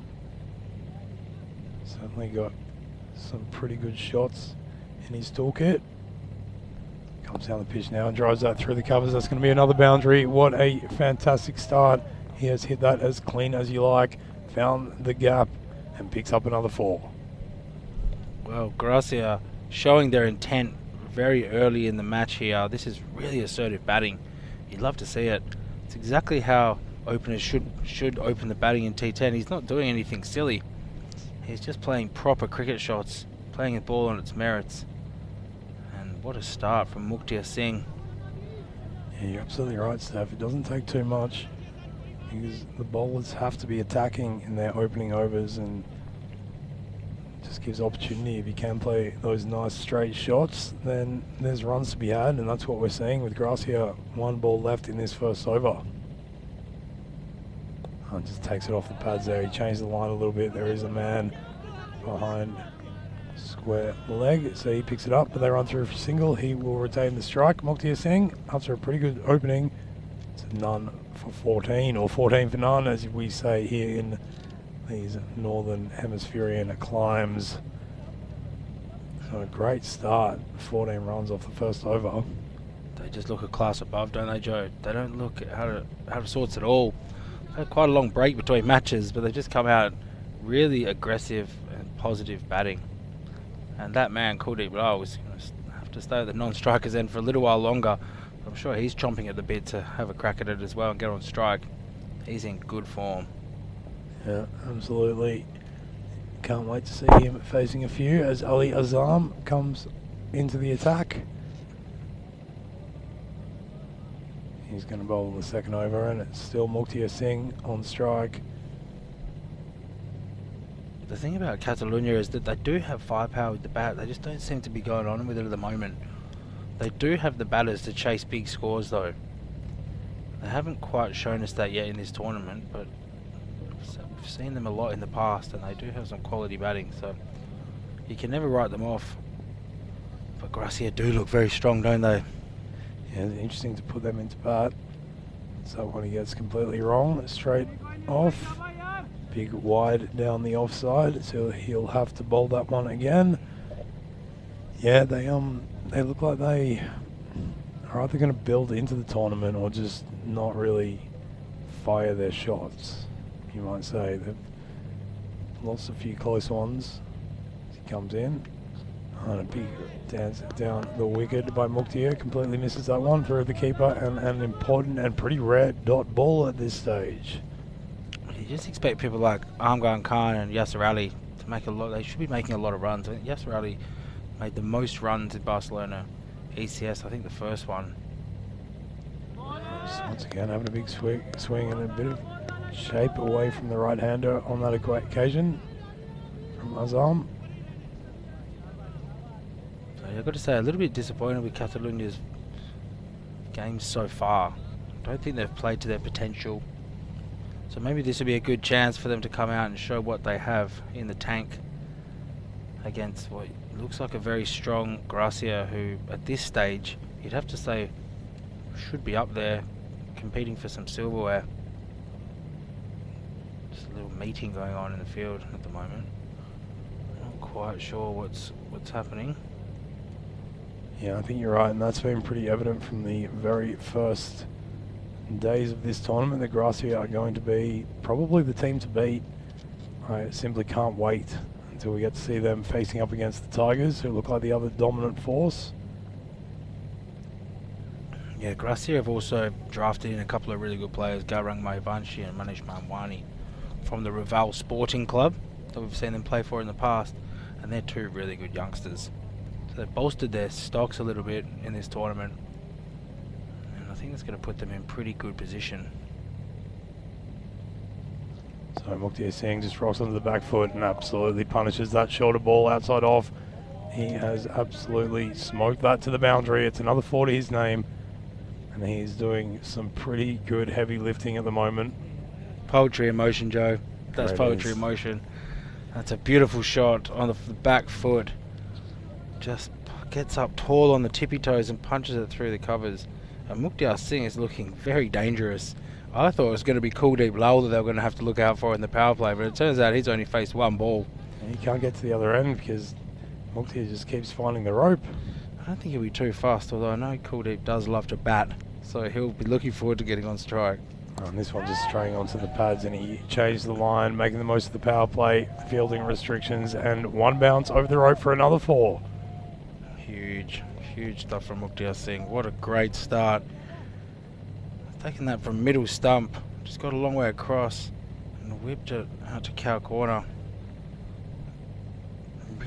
Certainly got some pretty good shots in his toolkit. Comes down the pitch now and drives that through the covers. That's going to be another boundary. What a fantastic start. He has hit that as clean as you like, found the gap and picks up another 4. Well, Gracia showing their intent very early in the match here. This is really assertive batting. You'd love to see it. It's exactly how openers should open the batting in T10. He's not doing anything silly. He's just playing proper cricket shots, playing the ball on its merits. And what a start from Muktia Singh. Yeah, you're absolutely right, Steph. It doesn't take too much because the bowlers have to be attacking in their opening overs, and just gives opportunity. If you can play those nice straight shots, then there's runs to be had, and that's what we're seeing with Gracia. 1 ball left in this first over. Oh, just takes it off the pads there. He changed the line a little bit. There is a man behind square leg, so he picks it up, but they run through for single. He will retain the strike. Muktia Singh, after a pretty good opening, it's a none for 14, or 14 for none, as we say here in these northern hemispherian climes. So a great start, 14 runs off the first over. They just look a class above, don't they, Joe? They don't look out of sorts at all. They've had quite a long break between matches, but they've just come out really aggressive and positive batting. And that man, Kuldeep Lal, is going to have to stay at the non-strikers end for a little while longer. I'm sure he's chomping at the bit to have a crack at it as well and get on strike. He's in good form. Yeah, absolutely. Can't wait to see him facing a few as Ali Azam comes into the attack. He's going to bowl the second over, and it's still Muktia Singh on strike. The thing about Catalunya is that they do have firepower with the bat. They just don't seem to be going on with it at the moment. They do have the batters to chase big scores, though. They haven't quite shown us that yet in this tournament, but we've seen them a lot in the past, and they do have some quality batting, so you can never write them off. But Gracia do look very strong, don't they? Yeah, it's interesting to put them into bat. So when he gets completely wrong, straight off. Big wide down the offside, so he'll have to bowl that one again. Yeah, they look like they are either going to build into the tournament or just not really fire their shots, you might say. They've lost a few close ones as he comes in. And a big dance down the wicket by Muktia, completely misses that one through the keeper, and an important and pretty rare dot ball at this stage. You just expect people like Amgan Khan and Yasser Ali to make a lot. They should be making a lot of runs. I think Yasser Ali made the most runs in Barcelona ECS, I think the first one. Once again having a big swing and a bit of shape away from the right-hander on that occasion from Azam. So I've got to say, a little bit disappointed with Catalunya's games so far. I don't think they've played to their potential. So maybe this will be a good chance for them to come out and show what they have in the tank against what looks like a very strong Gracia, who at this stage you'd have to say should be up there competing for some silverware. Just a little meeting going on in the field at the moment. Not quite sure what's happening. Yeah, I think you're right, and that's been pretty evident from the very first days of this tournament that Gracia are going to be probably the team to beat. I simply can't wait until we get to see them facing up against the Tigers, who look like the other dominant force. Yeah, Gracia have also drafted in a couple of really good players, Gaurang Maivanshi and Manish Mamwani, from the Raval Sporting Club that we've seen them play for in the past, and they're 2 really good youngsters. So they've bolstered their stocks a little bit in this tournament. I think it's going to put them in pretty good position. So Muktia Singh just rocks onto the back foot and absolutely punishes that shorter ball outside off. He has absolutely smoked that to the boundary. It's another 4 to his name, and he's doing some pretty good heavy lifting at the moment. Poetry in motion, Joe. That's There it poetry is. in motion. That's a beautiful shot on the back foot. Just gets up tall on the tippy toes and punches it through the covers. And Mukhtar Singh is looking very dangerous. I thought it was going to be Kuldeep Lal that they were going to have to look out for in the power play, but it turns out he's only faced one ball. And he can't get to the other end because Mukhtar just keeps finding the rope. I don't think he'll be too fast, although I know Kuldeep does love to bat, so he'll be looking forward to getting on strike. And this one just straying onto the pads, and he changed the line, making the most of the power play, fielding restrictions, and one bounce over the rope for another 4. Huge stuff from Mukhtar Singh. What a great start. Taking that from middle stump, just got a long way across and whipped it out to cow corner.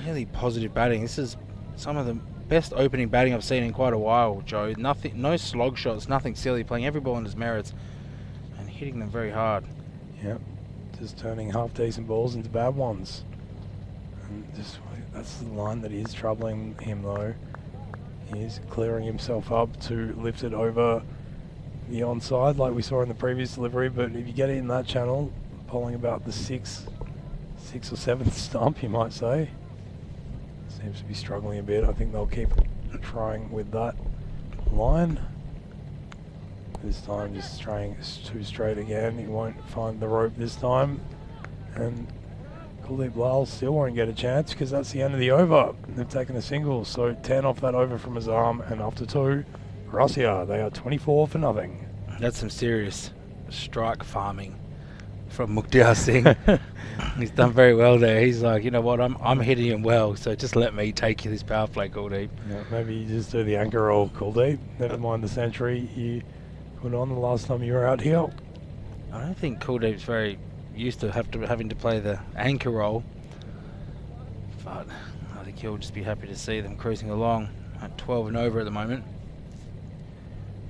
Really positive batting. This is some of the best opening batting I've seen in quite a while, Joe. Nothing, no slog shots, nothing silly, playing every ball on his merits and hitting them very hard. Yep, just turning half decent balls into bad ones. And just that's the line that is troubling him though. He is clearing himself up to lift it over the onside like we saw in the previous delivery, but if you get it in that channel, polling about the 6th or 7th stump, you might say. Seems to be struggling a bit. I think they'll keep trying with that line. This time just trying too straight again. He won't find the rope this time. And Kuldeep Lal still won't get a chance because that's the end of the over. They've taken a single, so 10 off that over from his arm, and after 2, Russia, they are 24 for nothing. That's some serious strike farming from Mukhtar Singh. He's done very well there. He's like, you know what, I'm hitting him well, so just let me take you this power play, Kuldeep. Yeah, maybe you just do the anchor roll, Kuldeep. Never mind the century you put on the last time you were out here. I don't think Kuldeep's very used to having to play the anchor roll, but I think he'll just be happy to see them cruising along at 12 and over at the moment.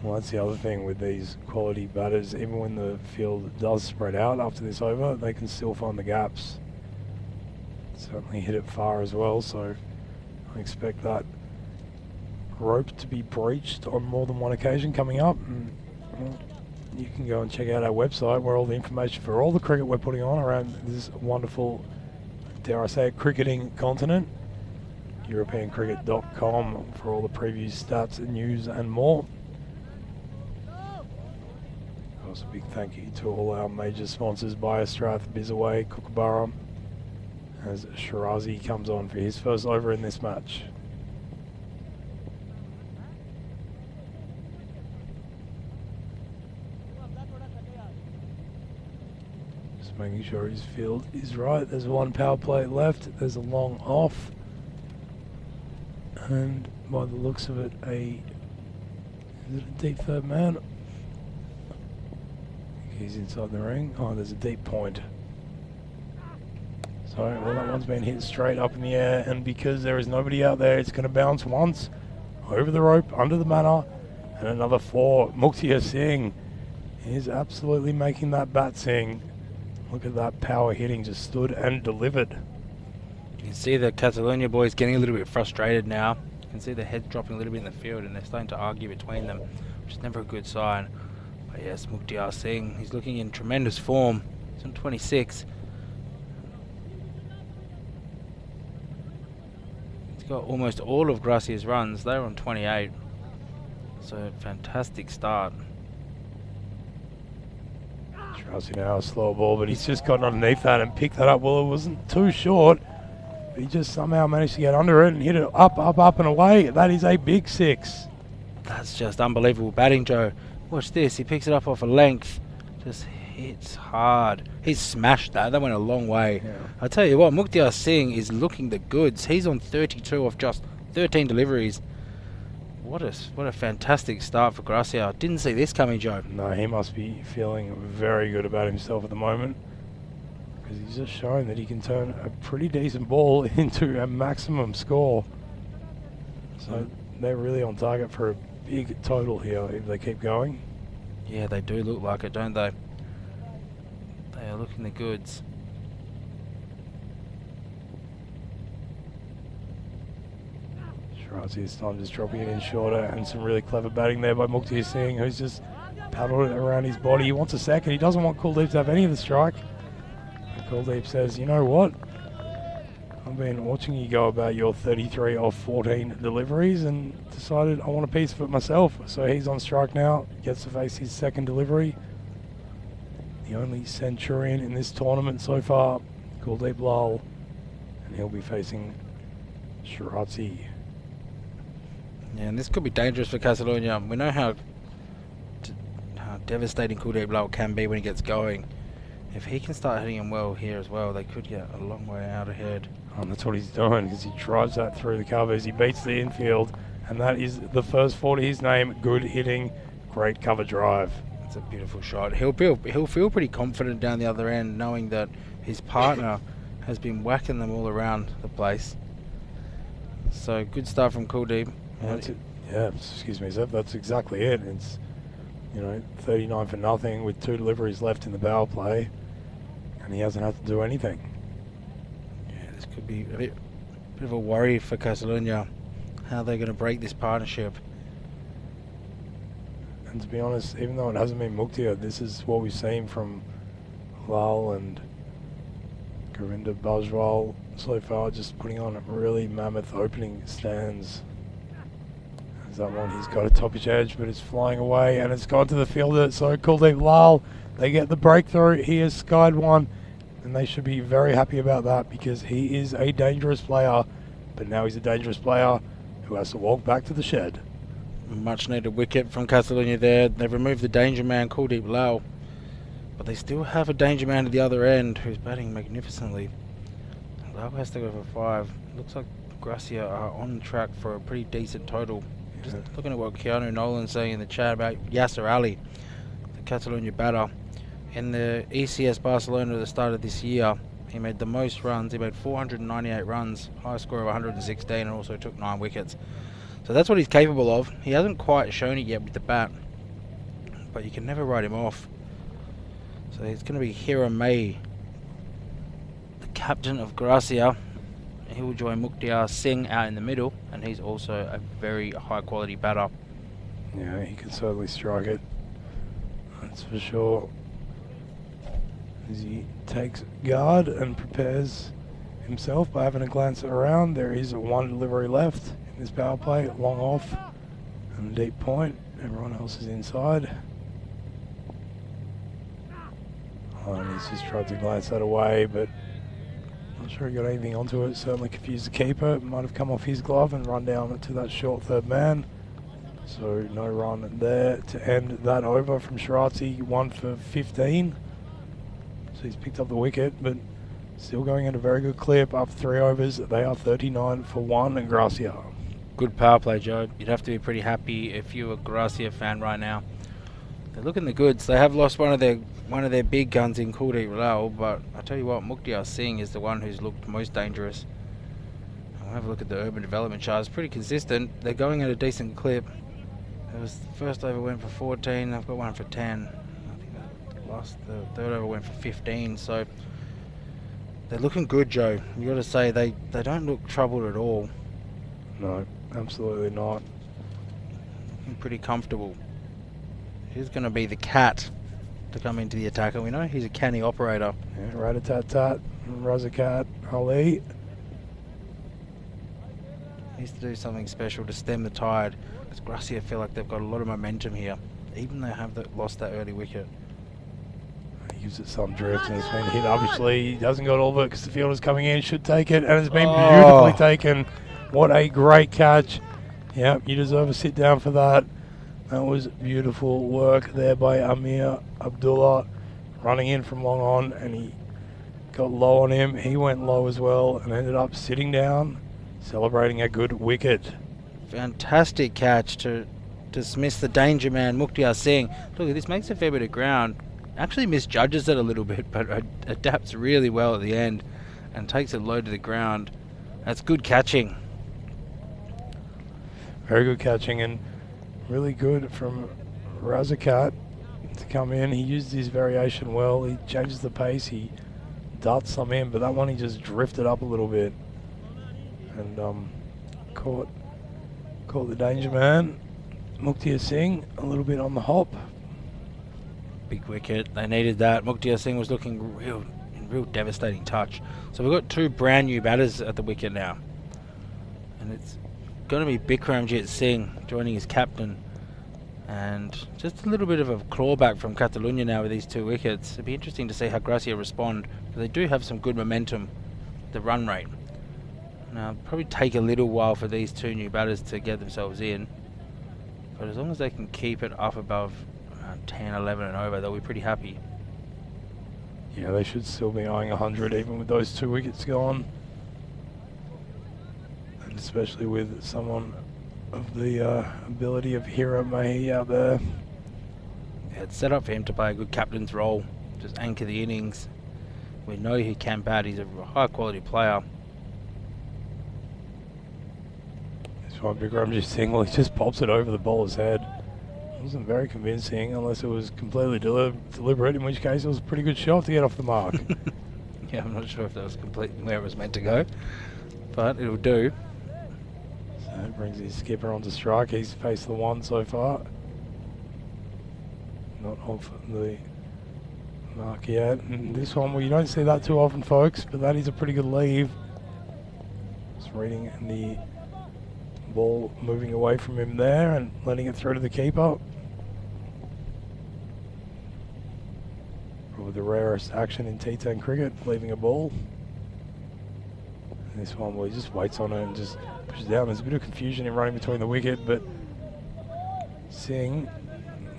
Well, that's the other thing with these quality batters. Even when the field does spread out after this over, they can still find the gaps. Certainly hit it far as well, so I expect that rope to be breached on more than one occasion coming up. And, well, you can go and check out our website where all the information for all the cricket we're putting on around this wonderful, dare I say it, cricketing continent. EuropeanCricket.com for all the previews, stats, and news and more. Also, a big thank you to all our major sponsors, Biostrath, Bizaway, Kookaburra, as Shirazi comes on for his first over in this match. Just making sure his field is right. There's one power play left. There's a long off. And by the looks of it, is it a deep third man? He's inside the ring. Oh, there's a deep point. So, well, that one's been hit straight up in the air, and because there is nobody out there, it's going to bounce once over the rope, under the manor, and another 4. Mukhtar Singh is absolutely making that bat sing. Look at that power hitting, just stood and delivered. You can see the Catalonia boys getting a little bit frustrated now. You can see their heads dropping a little bit in the field, and they're starting to argue between them, which is never a good sign. But yes, Mukhtar Singh, he's looking in tremendous form. He's on 26. He's got almost all of Gracia's runs. They're on 28. So, fantastic start. Shirazi now a slow ball, but he's just gotten underneath that and picked that up. Well, it wasn't too short. But he just somehow managed to get under it and hit it up, up and away. That is a big 6. That's just unbelievable batting, Joe. Watch this, he picks it up off a length, just hits hard. He's smashed that, that went a long way. Yeah. I tell you what, Mukhtar Singh is looking the goods. He's on 32 off just 13 deliveries. What a fantastic start for Gracia. Didn't see this coming, Joe. No, he must be feeling very good about himself at the moment, because he's just shown that he can turn a pretty decent ball into a maximum score. So they're really on target for a big total here if they keep going. Yeah, they do look like it, don't they? They are looking the goods. Shirazi this time just dropping it in shorter, and some really clever batting there by Mukhtar Singh, who's just paddled it around his body. He wants a second. He doesn't want Kuldeep to have any of the strike. And Kuldeep says, you know what? I've been watching you go about your 33 off 14 deliveries and decided I want a piece of it myself. So he's on strike now, gets to face his second delivery. The only Centurion in this tournament so far, Kuldeep Lal, and he'll be facing Shirazi. Yeah, and this could be dangerous for Catalonia. We know how devastating Kuldeep Lal can be when he gets going. If he can start hitting him well here as well, they could get a long way out ahead. And that's what he's doing, because he drives that through the covers. He beats the infield, and that is the first 4 to his name. Good hitting, great cover drive. It's a beautiful shot. He'll feel pretty confident down the other end, knowing that his partner has been whacking them all around the place. So good start from Kuldeep. Yeah, excuse me, Zeb, that's exactly it. It's, you know, 39 for nothing with 2 deliveries left in the power play, and he hasn't had to do anything. Yeah, this could be a bit of a worry for Catalonia, how they're going to break this partnership. And to be honest, even though it hasn't been Muktia, this is what we've seen from Lal and Gurinder Bajwal so far, just putting on really mammoth opening stands. There's that one, he's got a topish edge, but it's flying away, and it's gone to the fielder. So Kuldeep Lal, they get the breakthrough. He has skied one, and they should be very happy about that, because he is a dangerous player, but now he's a dangerous player who has to walk back to the shed. Much needed wicket from Catalonia there. They've removed the danger man, Kuldeep Lal, but they still have a danger man at the other end who's batting magnificently. Lal has to go for 5. Looks like Gracia are on track for a pretty decent total. Just looking at what Keanu Nolan's saying in the chat about Yasser Ali, the Catalonia batter. In the ECS Barcelona at the start of this year, he made the most runs. He made 498 runs, high score of 116, and also took 9 wickets. So that's what he's capable of. He hasn't quite shown it yet with the bat, but you can never write him off. So it's going to be Hira May, the captain of Gracia. He will join Mukhtar Singh out in the middle, and he's also a very high quality batter. Yeah, he can certainly strike it, that's for sure. As he takes guard and prepares himself by having a glance around, there is 1 delivery left. This power play, long off and deep point. Everyone else is inside. Oh, and he's just tried to glance that away, but not sure he got anything onto it. Certainly confused the keeper. It might have come off his glove and run down to that short third man. So no run there to end that over from Shirazi. 1 for 15. So he's picked up the wicket, but still going at a very good clip. Up 3 overs. They are 39 for 1 and Gracia. Good power play, Joe. You'd have to be pretty happy if you're a Gracia fan right now. They're looking the goods. They have lost one of their big guns in Kuldeep Lal, but I tell you what, Mukhtar Singh is the one who's looked most dangerous. I'll have a look at the urban development charts. Pretty consistent. They're going at a decent clip. It was the first over went for 14. I've got one for 10. I think the third over went for 15. So they're looking good, Joe. You got to say they don't look troubled at all. No, absolutely not. Looking pretty comfortable. Who's going to be the cat to come into the attack? And we know he's a canny operator. Yeah, Rat-a-tat-tat, Razakat, Ali. Needs to do something special to stem the tide, because Gracia feel like they've got a lot of momentum here, even though they have lost that early wicket. He gives it some drift and it's been hit. Obviously, he hasn't got all of it because the fielder's coming in, should take it, and it's been beautifully taken. What a great catch. Yep, you deserve a sit down for that. That was beautiful work there by Amir Abdullah, running in from long on, and he got low on him. He went low as well and ended up sitting down, celebrating a good wicket. Fantastic catch to dismiss the danger man, Mukhtar Singh. Look, this makes a fair bit of ground. Actually misjudges it a little bit, but adapts really well at the end and takes it low to the ground. That's good catching. Very good catching, and really good from Razakat to come in. He used his variation well. He changes the pace. He darts some in, but that one he just drifted up a little bit and caught the danger man, Mukhtar Singh, a little bit on the hop. Big wicket. They needed that. Mukhtar Singh was looking in real devastating touch. So we've got 2 brand new batters at the wicket now. And it's going to be Bikramjit Singh joining as captain. And just a little bit of a clawback from Catalunya now with these 2 wickets. It'd be interesting to see how Gracia respond, because they do have some good momentum, the run rate. Now, it'll probably take a little while for these 2 new batters to get themselves in. But as long as they can keep it up above 10, 11 and over, they'll be pretty happy. Yeah, they should still be eyeing 100 even with those 2 wickets gone. And especially with someone of the ability of Hero Mahi out there. Yeah, it's set up for him to play a good captain's role, just anchor the innings. We know he can bat, he's a high quality player. This one, Bikramjit Singh, well, he just pops it over the bowler's head. It wasn't very convincing unless it was completely deliberate, in which case it was a pretty good shot to get off the mark. Yeah, I'm not sure if that was completely where it was meant to go, but it'll do. So it brings his skipper onto strike. He's faced the 1 so far. Not off the mark yet. And this one, well, you don't see that too often, folks, but that is a pretty good leave. Just reading the ball moving away from him there and letting it through to the keeper. Probably the rarest action in T10 cricket, leaving a ball. And this one, well, he just waits on it and just pushes down. There's a bit of confusion in running between the wicket, but Singh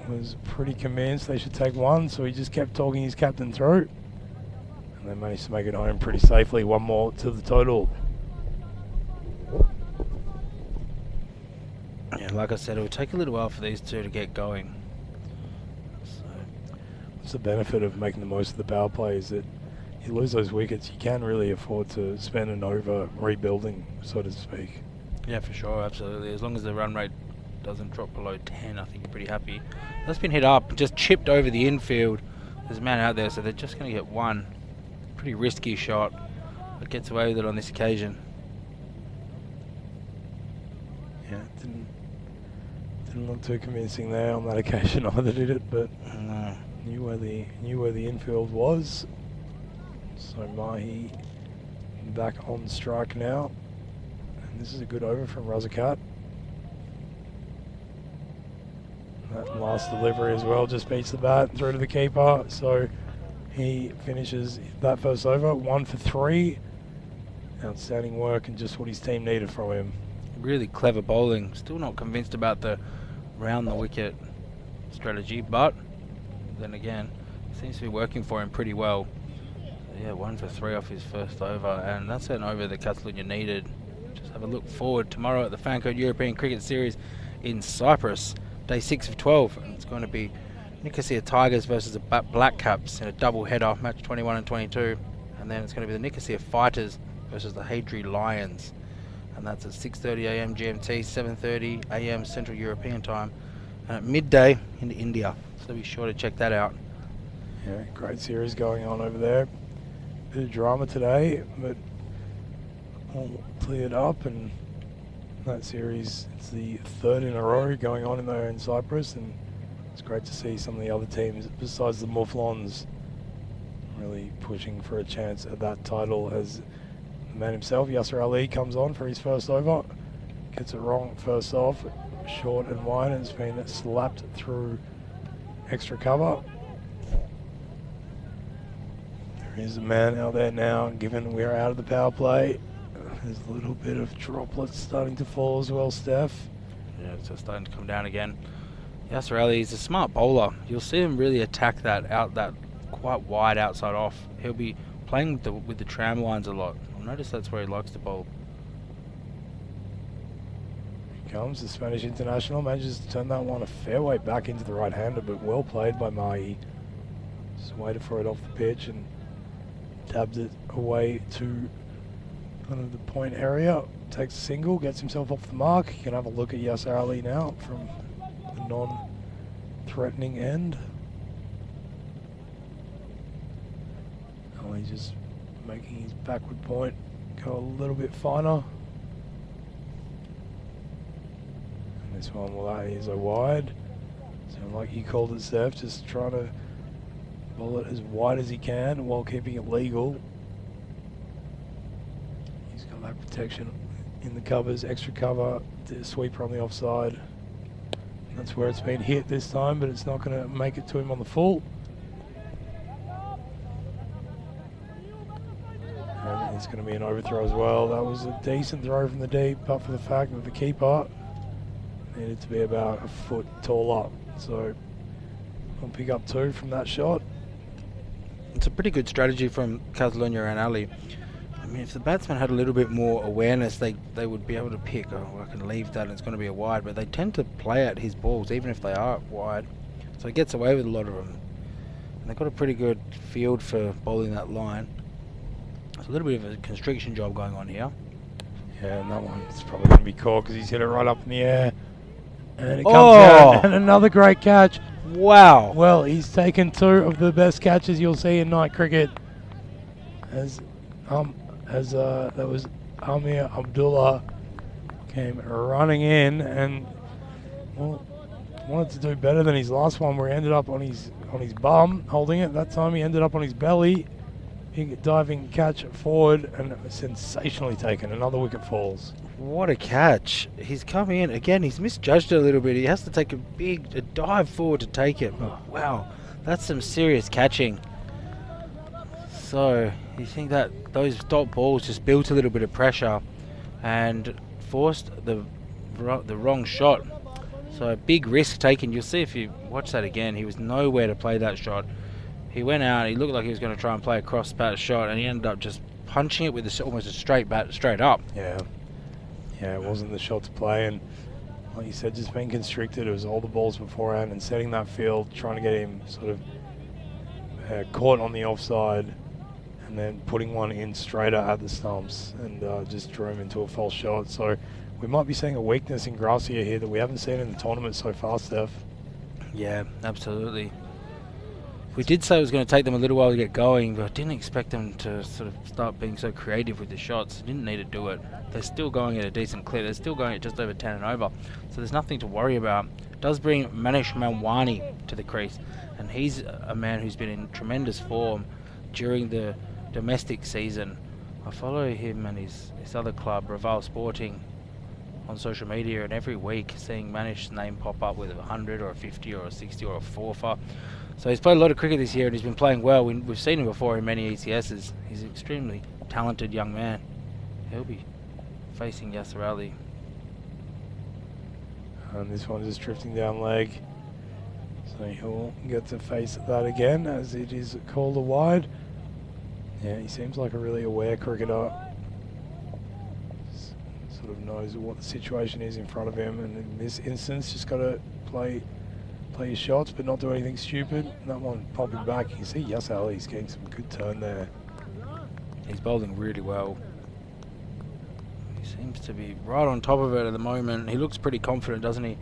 was pretty convinced they should take 1, so he just kept talking his captain through. And they managed to make it home pretty safely. 1 more to the total. Yeah, like I said, it will take a little while for these 2 to get going. So, what's the benefit of making the most of the power play is that you lose those wickets, you can really afford to spend an over rebuilding, so to speak. yeah, for sure, absolutely. As long as the run rate doesn't drop below 10, I think you're pretty happy. That's been hit up, just chipped over the infield. There's a man out there, so they're just going to get 1. Pretty risky shot, but gets away with it on this occasion. Yeah, didn't look too convincing there on that occasion either, did it? But No. knew where the infield was. So Mahi back on strike now, and this is a good over from Razakat. That last delivery as well just beats the bat through to the keeper, so he finishes that first over 1 for 3. Outstanding work and just what his team needed from him. Really clever bowling. Still not convinced about the round the wicket strategy, but then again, seems to be working for him pretty well. So yeah, 1 for 3 off his first over, and that's an over that Catalunya needed. Just have a look forward tomorrow at the FanCode European Cricket Series in Cyprus, day 6 of 12, and it's going to be Nicosia Tigers versus the Black Caps in a double header, match 21 and 22, and then it's going to be the Nicosia Fighters versus the Hadri Lions. And that's at 6:30 AM GMT, 7:30 AM Central European time, and at midday in India. So be sure to check that out. Yeah, great series going on over there. Bit of drama today, but all cleared up, and that series, it's the 3rd in a row going on in there in Cyprus, and it's great to see some of the other teams besides the Mouflons really pushing for a chance at that title, as the man himself, Yasser Ali, comes on for his first over. Gets it wrong first off, short and wide, and it's been slapped through extra cover. There is a man out there now, given we're out of the power play. There's a little bit of droplets starting to fall as well, Steph. Yeah, it's just starting to come down again. Yasser Ali is a smart bowler. You'll see him really attack that quite wide outside off. He'll be playing with the tram lines a lot. I've noticed that's where he likes to bowl. Here comes the Spanish international, manages to turn that one a fair way back into the right-hander, but well played by Mahi. Just waited for it off the pitch and tabbed it away to kind of the point area. Takes a single, gets himself off the mark. You can have a look at Yasser Ali now from the non-threatening end. Ali just making his backward point go a little bit finer. And this one, well, that is a wide. So like you called it, Steph, just trying to bowl it as wide as he can while keeping it legal. He's got that protection in the covers, extra cover, the sweeper on the offside. That's where it's been hit this time, but it's not going to make it to him on the full. And it's going to be an overthrow as well. That was a decent throw from the deep, but for the fact that the keeper needed to be about a foot taller. So I'll pick up 2 from that shot. It's a pretty good strategy from Catalonia and Ali. I mean, if the batsman had a little bit more awareness, they would be able to pick, oh, I can leave that and it's going to be a wide, but they tend to play at his balls even if they are wide. So he gets away with a lot of them. And they've got a pretty good field for bowling that line. There's a little bit of a constriction job going on here. Yeah, and that one's probably going to be caught because he's hit it right up in the air. And it comes out, and another great catch. Wow. Well, he's taken 2 of the best catches you'll see in night cricket. That was Amir Abdullah came running in and well, wanted to do better than his last one where he ended up on his bum holding it. That time he ended up on his belly. Big diving catch forward and sensationally taken. Another wicket falls. What a catch. He's come in. Again, he's misjudged it a little bit. He has to take a dive forward to take it. But wow, that's some serious catching. So you think that those dot balls just built a little bit of pressure and forced the wrong shot. So a big risk taken. You'll see if you watch that again, he was nowhere to play that shot. He went out, he looked like he was going to try and play a cross bat shot, and he ended up just punching it with almost a straight bat straight up. Yeah, it wasn't the shot to play, and like you said, just being constricted. It was all the balls beforehand and setting that field, trying to get him sort of caught on the offside, and then putting one in straighter at the stumps, and just drew him into a false shot. So we might be seeing a weakness in Gracia here that we haven't seen in the tournament so far, Steph. Yeah, absolutely. We did say it was going to take them a little while to get going, but I didn't expect them to sort of start being so creative with the shots. They didn't need to do it. They're still going at a decent clip. They're still going at just over 10 and over. So there's nothing to worry about. It does bring Manish Manwani to the crease, and he's a man who's been in tremendous form during the domestic season. I follow him and his other club, Raval Sporting, on social media, and every week seeing Manish's name pop up with a 100 or a 50 or a 60 or a 4-fer. So he's played a lot of cricket this year and he's been playing well. We've seen him before in many ECSs. He's an extremely talented young man. He'll be facing Yasser Ali. And this one just drifting down leg. So he'll get to face that again as it is called a wide. Yeah, he seems like a really aware cricketer. Sort of knows what the situation is in front of him, and in this instance just got to play his shots but not do anything stupid. That one popping back, you can see Yasser Ali's getting some good turn there. He's bowling really well. He seems to be right on top of it at the moment. He looks pretty confident, doesn't he?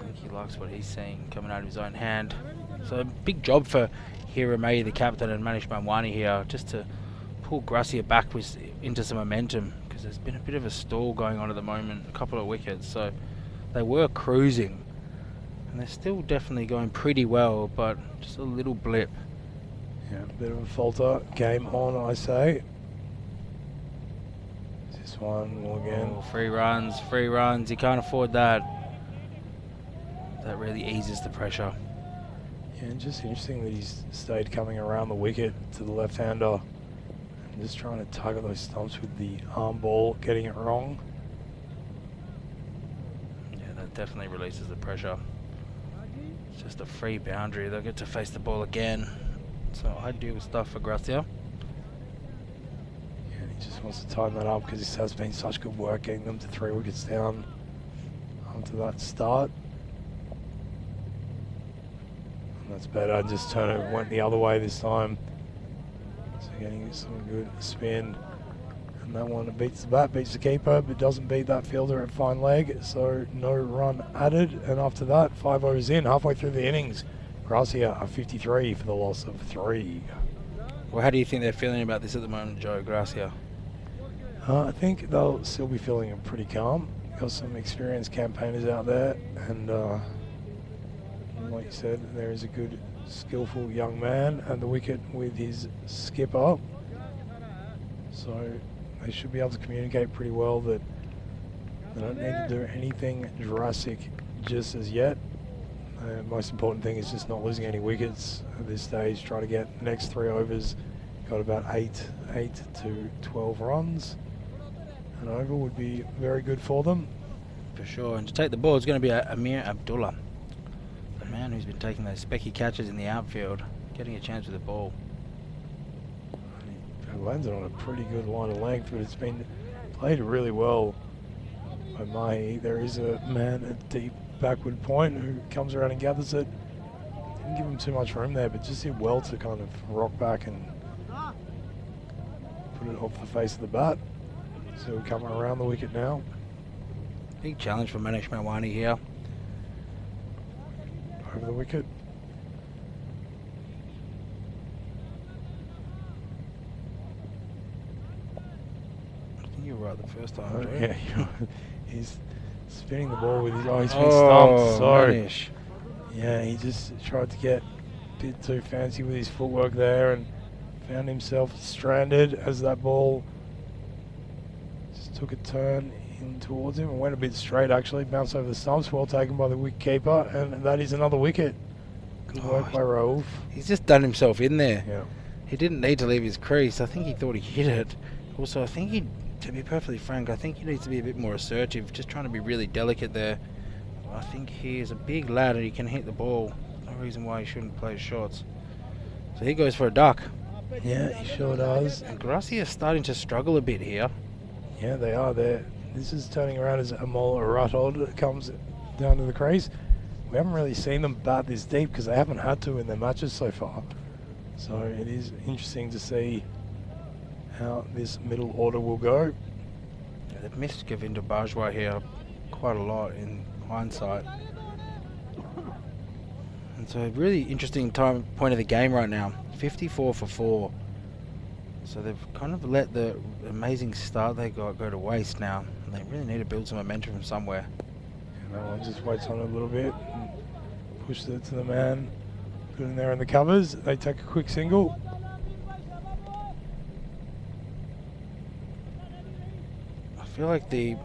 I think he likes what he's seeing coming out of his own hand. So a big job for Hiramei, the captain, and Manish Manwani here, just to pull Gracia back into some momentum, because there's been a bit of a stall going on at the moment, a couple of wickets. So they were cruising, and they're still definitely going pretty well, but just a little blip. Yeah, a bit of a falter. Game on, I say. This one, well, again. Oh, free runs. You can't afford that. That really eases the pressure. Yeah, and just interesting that he's stayed coming around the wicket to the left-hander and just trying to tug at those stumps with the arm ball, getting it wrong. Yeah, that definitely releases the pressure. It's just a free boundary. They'll get to face the ball again. So ideal stuff for Gracia. Yeah, he just wants to tighten that up because this has been such good work getting them to 3 wickets down after that start. And that's better. Just went the other way this time. So getting some good spin. And that one beats the bat, beats the keeper, but doesn't beat that fielder at fine leg. So no run added. And after that, 5 overs in, halfway through the innings. Gracia a 53 for the loss of 3. Well, how do you think they're feeling about this at the moment, Joe, Gracia? I think they'll still be feeling pretty calm. Got some experienced campaigners out there, and like you said, there is a good skillful young man at the wicket with his skipper. So they should be able to communicate pretty well that they don't need to do anything drastic just as yet. The most important thing is just not losing any wickets at this stage. Try to get the next 3 overs. Got about 8 to 12 runs. An over would be very good for them. For sure. And to take the ball is going to be Amir Abdullah, the man who's been taking those specky catches in the outfield, getting a chance with the ball. He landed on a pretty good line of length, but it's been played really well by Mahi. There is a man at deep backward point who comes around and gathers it. Didn't give him too much room there, but just did well to kind of rock back and put it off the face of the bat. So we're coming around the wicket now. Big challenge for Manish Mawani here. Over the wicket. I think you were right the first time. Yeah, he's spinning the ball with his eyes. He's been stumped. So Manish. yeah, he just tried to get a bit too fancy with his footwork there and found himself stranded as that ball just took a turn in towards him and went a bit straight actually, bounced over the stumps, well taken by the wicket keeper, and that is another wicket. Good work by Raouf. He's just done himself in there. Yeah. He didn't need to leave his crease. I think he thought he hit it. Also, I think to be perfectly frank, I think he needs to be a bit more assertive, just trying to be really delicate there. I think he is a big lad and he can hit the ball. No reason why he shouldn't play his shots. So he goes for a duck. Yeah, he sure does. And Gracia is starting to struggle a bit here. Yeah, they are there. This is turning around as Amol Ratod comes down to the crease. We haven't really seen them bat this deep because they haven't had to in their matches so far. So it is interesting to see how this middle order will go. Yeah, they've missed Govinda Bajwa here quite a lot in hindsight. And so a really interesting point of the game right now. 54 for 4. So they've kind of let the amazing start they got go to waste now. And they really need to build some momentum from somewhere. And that one just waits on it a little bit and pushes it to the man. Put in there in the covers. They take a quick single. I feel like the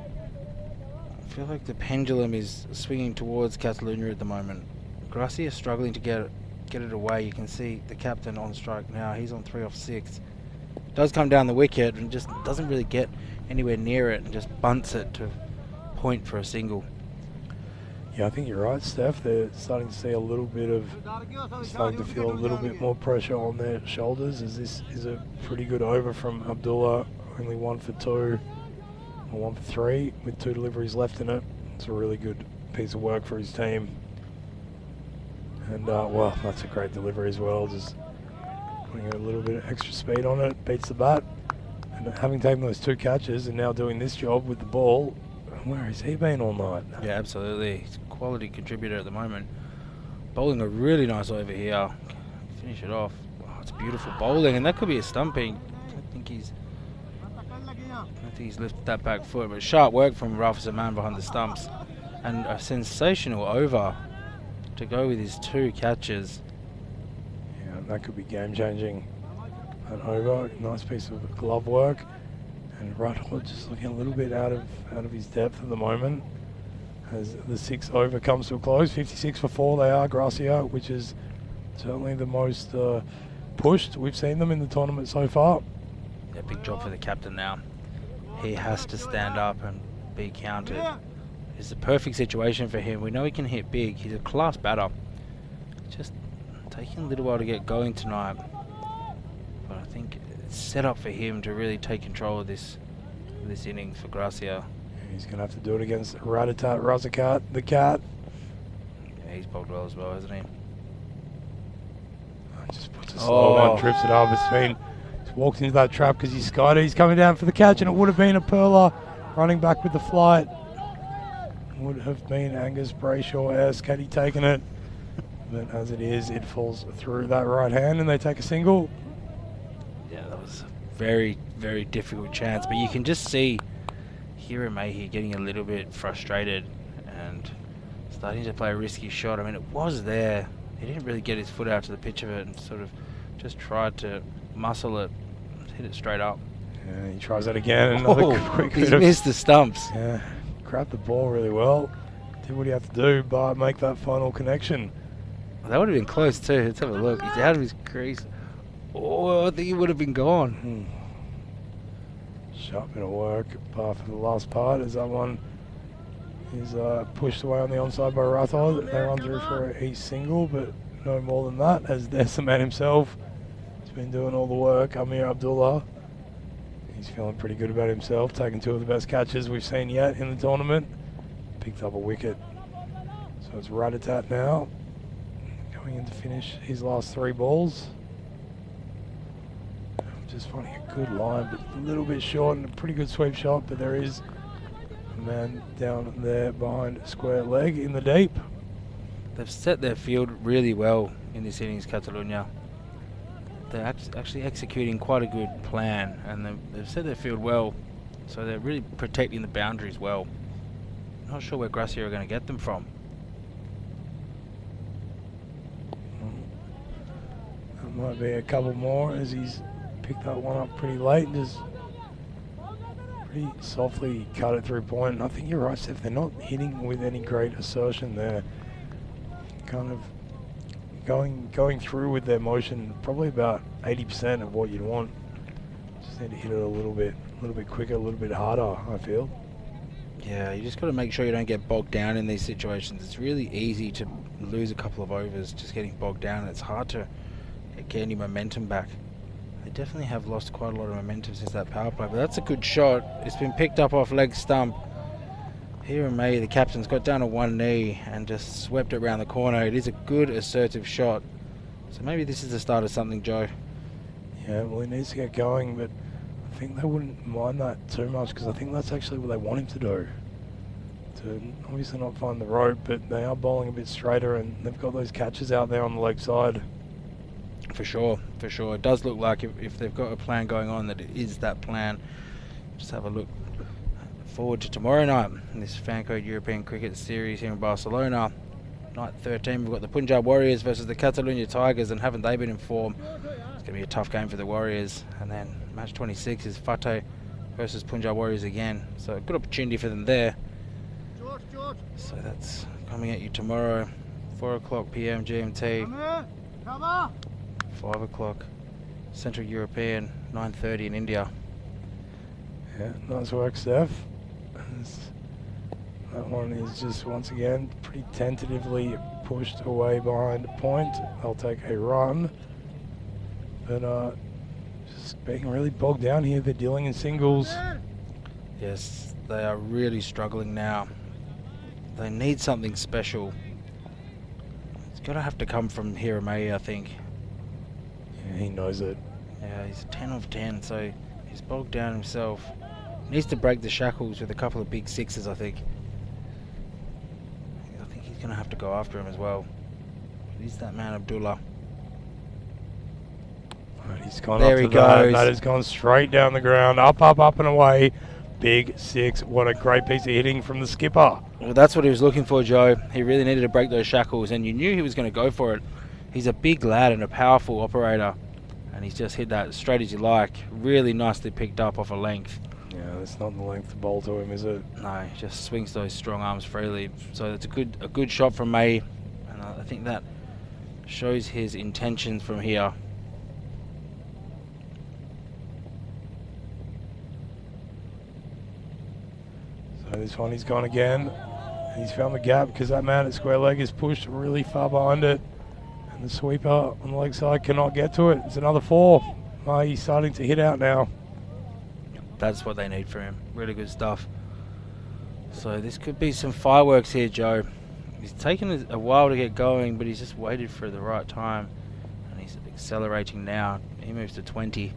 pendulum is swinging towards Catalunya at the moment. Gracia is struggling to get it away. You can see the captain on strike now. He's on 3 off 6. Does come down the wicket and just doesn't really get anywhere near it and just bunts it to point for a single. Yeah, I think you're right, Steph. They're starting to see a little bit of, starting to feel a little bit more pressure on their shoulders, as this is a pretty good over from Abdullah. Only 1 for 2, or 1 for 3, with 2 deliveries left in it. It's a really good piece of work for his team. And, well, that's a great delivery as well. Just putting a little bit of extra speed on it, beats the bat. And having taken those 2 catches and now doing this job with the ball, where has he been all night? Yeah, absolutely. He's a quality contributor at the moment. Bowling a really nice over here. Finish it off. Oh, it's beautiful bowling, and that could be a stumping. I don't think he's lifted that back foot, but sharp work from Rafa Zaman behind the stumps. And a sensational over to go with his 2 catches. Yeah, that could be game changing. That over, nice piece of glove work. And Rattle just looking a little bit out of his depth at the moment as the 6 over comes to a close. 56 for 4 they are, Gracia, which is certainly the most pushed we've seen them in the tournament so far. Yeah, big job for the captain now. He has to stand up and be counted. It's the perfect situation for him. We know he can hit big. He's a class batter. Just taking a little while to get going tonight. But I think it's set up for him to really take control of this innings for Gracia. He's going to have to do it against Ratatat Razakat, the cat. Yeah, he's bowled well as well, hasn't he? Just puts a slow one, trips it up. He's walked into that trap because he's skied it. He's coming down for the catch, and it would have been a perler running back with the flight. Would have been Angus Brayshaw-esque had he taken it. But as it is, it falls through that right hand and they take a single. Yeah, that was a very, very difficult chance. But you can just see Hira Mayhe getting a little bit frustrated and starting to play a risky shot. I mean, it was there. he didn't really get his foot out to the pitch of it and sort of just tried to muscle it, hit it straight up. Yeah, he tries that again. Another quick he's bit of, missed the stumps. yeah, grabbed the ball really well. Did what he had to do, but make that final connection. That would have been close too. Let's have a look. He's out of his crease. Oh, I think he would have been gone. Sharp bit of work, apart from the last part, as that one is pushed away on the onside by Rathod. They run through for a single, but no more than that, as there's the man himself. He's been doing all the work, Amir Abdullah. He's feeling pretty good about himself, taking 2 of the best catches we've seen yet in the tournament. Picked up a wicket. So it's Ratatat now, going in to finish his last 3 balls. Just finding a good line, but a little bit short and a pretty good sweep shot, but there is a man down there behind square leg in the deep. They've set their field really well in this innings, Catalunya. They're actually executing quite a good plan, and they've set their field well, so they're really protecting the boundaries well. Not sure where Gracia are going to get them from. That might be a couple more, as he's picked that one up pretty late and just pretty softly cut it through point. And I think you're right, Steph, they're not hitting with any great assertion there. Kind of going through with their motion, probably about 80% of what you'd want. Just need to hit it a little bit quicker, a little bit harder, I feel. Yeah, you just got to make sure you don't get bogged down in these situations. It's really easy to lose a couple of overs just getting bogged down. It's hard to get any momentum back. They definitely have lost quite a lot of momentum since that power play, but that's a good shot. It's been picked up off leg stump. Here in May, the captain's got down to one knee and just swept it around the corner. It is a good assertive shot. So maybe this is the start of something, Joe. Yeah, well, he needs to get going, but I think they wouldn't mind that too much, because I think that's actually what they want him to do. To obviously not find the rope, but they are bowling a bit straighter, and they've got those catches out there on the leg side. For sure, for sure. It does look like if they've got a plan going on, that it is that plan. Just have a look forward to tomorrow night in this FanCode European Cricket Series here in Barcelona. Night 13, we've got the Punjab Warriors versus the Catalunya Tigers, and haven't they been in form? It's going to be a tough game for the Warriors. And then match 26 is Fateh versus Punjab Warriors again. So a good opportunity for them there. So that's coming at you tomorrow, 4 o'clock PM GMT, 5 o'clock Central European, 9:30 in India. Yeah, nice work, Steph. That one is just, once again, pretty tentatively pushed away behind point. They'll take a run. But just being really bogged down here. They're dealing in singles. Yes, they are really struggling now. They need something special. It's going to have to come from Hiramei, I think. Yeah, he knows it. Yeah, he's 10 of 10, so he's bogged down himself. Needs to break the shackles with a couple of big sixes, I think. I think he's going to have to go after him as well. He's that man, Abdullah. Right, he's gone There up he to that. goes. That has gone straight down the ground. Up, up, up and away. Big six. What a great piece of hitting from the skipper. Well, that's what he was looking for, Joe. He really needed to break those shackles, and you knew he was going to go for it. He's a big lad and a powerful operator, and he's just hit that straight as you like. Really nicely picked up off a length. Yeah, that's not the length to bowl to him, is it? No, he just swings those strong arms freely. So it's a good shot from May, and I think that shows his intentions from here. So this one he's gone again. He's found the gap because that man at square leg is pushed really far behind it. And the sweeper on the leg side cannot get to it. It's another 4. He's starting to hit out now. That's what they need from him. Really good stuff. So this could be some fireworks here, Joe. He's taken a while to get going, but he's just waited for the right time. And he's accelerating now. He moves to 20.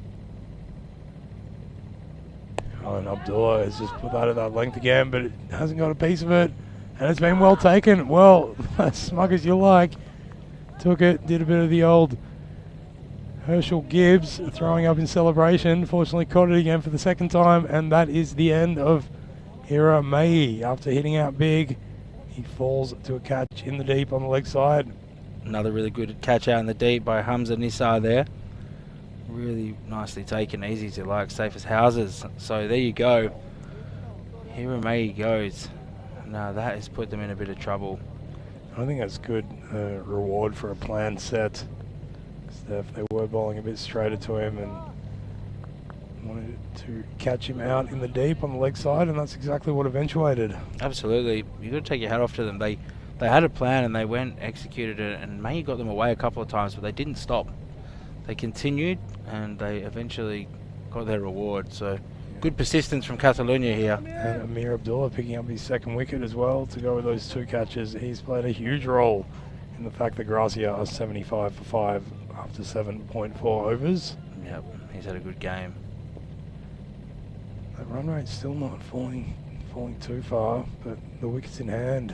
Oh, and Abdullah has just put that at that length again, but it hasn't got a piece of it. And it's been well taken. Well, as smug as you like. Took it, did a bit of the old Herschel Gibbs throwing up in celebration. Fortunately caught it again for the second time, and that is the end of Hiramei. After hitting out big, he falls to a catch in the deep on the leg side. Another really good catch out in the deep by Hamza Nissar there. Really nicely taken, easy to like, safe as houses. So there you go. Hiramei goes. Now that has put them in a bit of trouble. I think that's good reward for a planned set. If they were bowling a bit straighter to him and wanted to catch him out in the deep on the leg side, and that's exactly what eventuated. Absolutely. You've got to take your hat off to them. They had a plan and they went, executed it, and May got them away a couple of times, but they didn't stop. They continued and they eventually got their reward. So good persistence from Catalonia here. And Amir Abdullah picking up his second wicket as well to go with those 2 catches. He's played a huge role in the fact that Gracia are 75 for 5 after 7.4 overs. Yep, he's had a good game. That run rate's still not falling too far, but the wicket's in hand.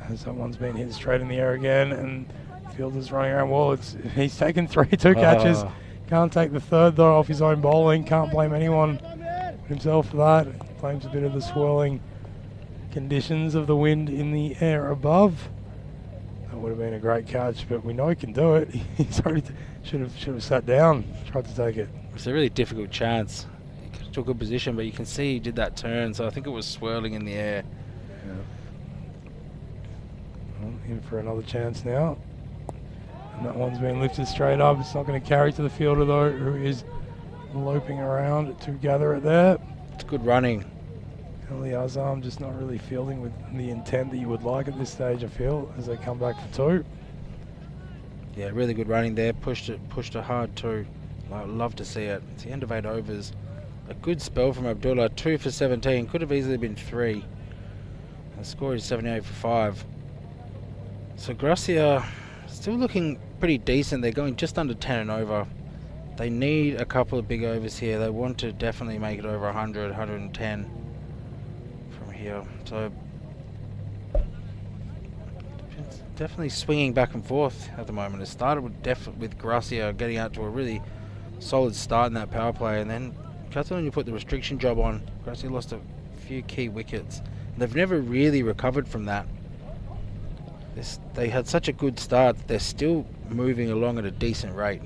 As that one's been hit straight in the air again, and fielder's running around. Well, he's taken 2 catches. Can't take the third though off his own bowling. Can't blame anyone but himself for that. Blames a bit of the swirling conditions of the wind in the air above. That would have been a great catch, but we know he can do it. He's already should have sat down, tried to take it. It's a really difficult chance. He took a position, but you can see he did that turn, so I think it was swirling in the air. Yeah. Well, in for another chance now. And that one's been lifted straight up. It's not going to carry to the fielder though, who is loping around to gather it there. It's good running. Ali Azam just not really fielding with the intent that you would like at this stage, I feel, as they come back for 2. Yeah, really good running there. Pushed it hard too. I love to see it. It's the end of 8 overs. A good spell from Abdullah. 2 for 17. Could have easily been 3. The score is 78 for 5. So Gracia still looking pretty decent. They're going just under 10 and over. They need a couple of big overs here. They want to definitely make it over 100, 110 from here. So it's definitely swinging back and forth at the moment. It started with Gracia getting out to a really solid start in that power play, and then Catalonia put the restriction job on. Gracia lost a few key wickets. They've never really recovered from that. They had such a good start that they're still moving along at a decent rate.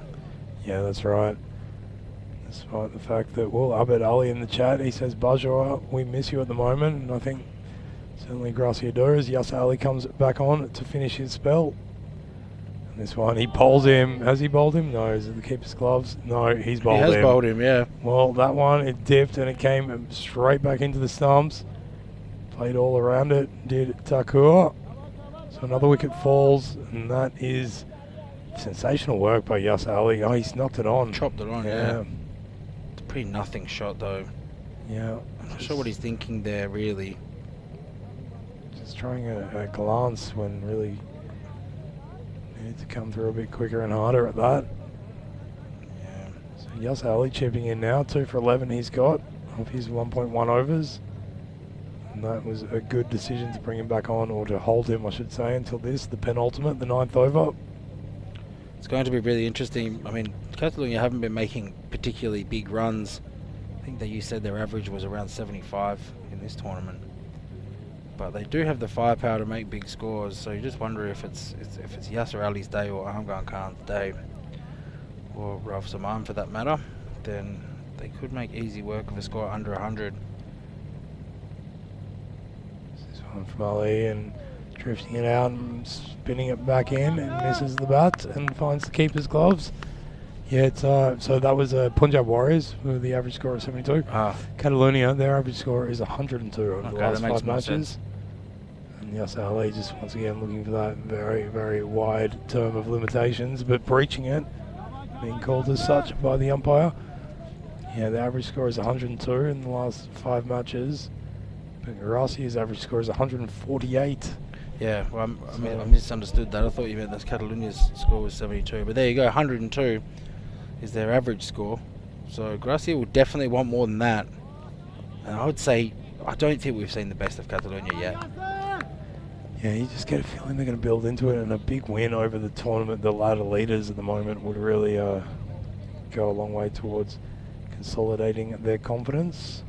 Yeah, that's right. Despite the fact that, well, Abed Ali in the chat, he says, Bajwa, we miss you at the moment. And I think certainly Gracia do as Yas Ali comes back on to finish his spell. And this one, he bowls him. Has he bowled him? No. Is it the keeper's gloves? No, he's bowled him. He has bowled him, yeah. Well, that one, it dipped and it came straight back into the stumps. Played all around it, did Takur. So another wicket falls, and that is sensational work by Yas Ali. Oh, he's knocked it on. Chopped it on, yeah. It's a pretty nothing shot, though. Yeah. I'm not sure what he's thinking there, really. Just trying a glance when really needed to come through a bit quicker and harder at that. Yeah. So Yas Ali chipping in now. 2 for 11 he's got of his 1.1 overs. And that was a good decision to bring him back on, or to hold him, I should say, until the penultimate, the 9th over. It's going to be really interesting. I mean, Catalonia haven't been making particularly big runs. I think that you said their average was around 75 in this tournament. But they do have the firepower to make big scores, so you just wonder if it's Yasser Ali's day or Afghan Khan's day, or Ralph Zaman for that matter. Then they could make easy work of a score under 100. From Ali, and drifting it out and spinning it back in, and misses the bat and finds the keeper's gloves. Yeah, it's so that was Punjab Warriors with the average score of 72. Catalonia, their average score is 102 over the last 5 matches. And Yas Ali just once again looking for that very, very wide term of limitations, but breaching it, being called as such by the umpire. Yeah, the average score is 102 in the last 5 matches. Gracia's average score is 148. Yeah, well, I misunderstood that. I thought you meant that Catalonia's score was 72. But there you go, 102 is their average score. So Gracia will definitely want more than that. And I would say, I don't think we've seen the best of Catalonia yet. Yeah, you just get a feeling they're going to build into it, and a big win over the tournament, the ladder leaders at the moment, would really go a long way towards consolidating their confidence.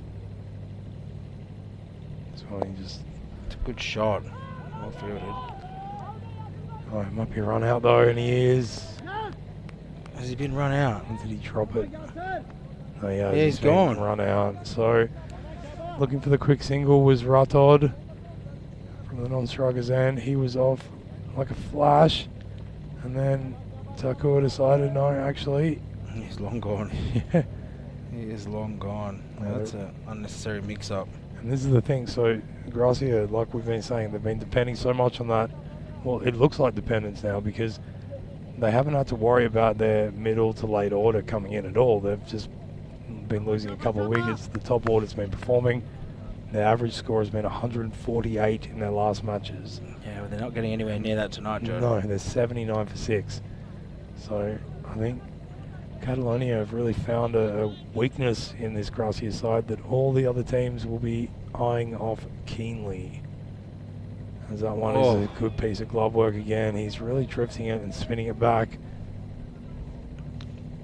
It's a good shot. Well fielded. Oh, he might be run out though, and he is. Has he been run out? Or did he drop it? Oh yeah, Yeah, he's gone. Run out. So looking for the quick single was Ratod from the non-striker's end. He was off like a flash, and then Takua decided no, actually. He's long gone. Yeah. He is long gone. Yeah, That's an unnecessary mix-up. And this is the thing. So Gracia, like we've been saying, they've been depending so much on that. Well, it looks like dependence now because they haven't had to worry about their middle to late order coming in at all. They've just been losing a couple of wickets. The top order's been performing. Their average score has been 148 in their last matches. Yeah, well, they're not getting anywhere near that tonight, Joe. No, they're 79 for 6. So I think Catalonia have really found a weakness in this Gracia side that all the other teams will be eyeing off keenly. As that one is a good piece of glove work again. He's really drifting it and spinning it back.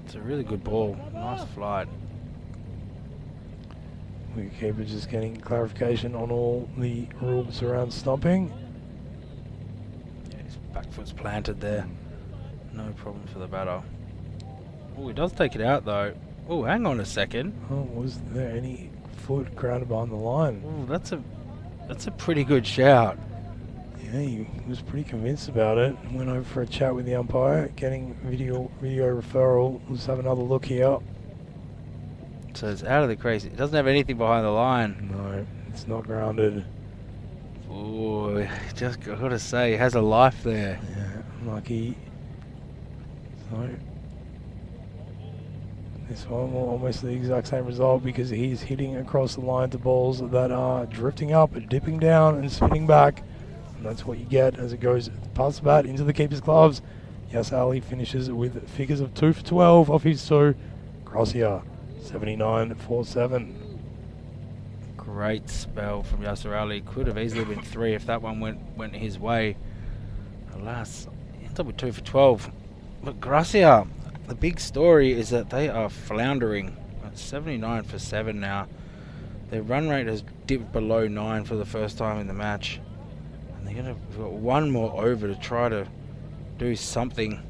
It's a really good ball. Nice flight. Wicketkeeper just getting clarification on all the rules around stumping. Yeah, his back foot's planted there. No problem for the batter. Oh, he does take it out though. Oh, hang on a second. Oh, was there any foot grounded behind the line? Oh, that's a pretty good shout. Yeah, he was pretty convinced about it. Went over for a chat with the umpire, getting video referral. Let's have another look here. So it's out of the crease. It doesn't have anything behind the line. No, it's not grounded. Oh, just gotta say, he has a life there. Yeah, lucky. So this one will almost the exact same result because he's hitting across the line to balls that are drifting up, dipping down and spinning back. And that's what you get as it goes past the bat into the keeper's gloves. Yes, Ali finishes with figures of 2 for 12 off his 2. Gracia, 79 for 7. Great spell from Yasser Ali. Could have easily been 3 if that one went his way. Alas, he ends up with 2 for 12. But Gracia, the big story is that they are floundering. At 79 for 7 now. Their run rate has dipped below 9 for the first time in the match. And they're going to got one more over to try to do something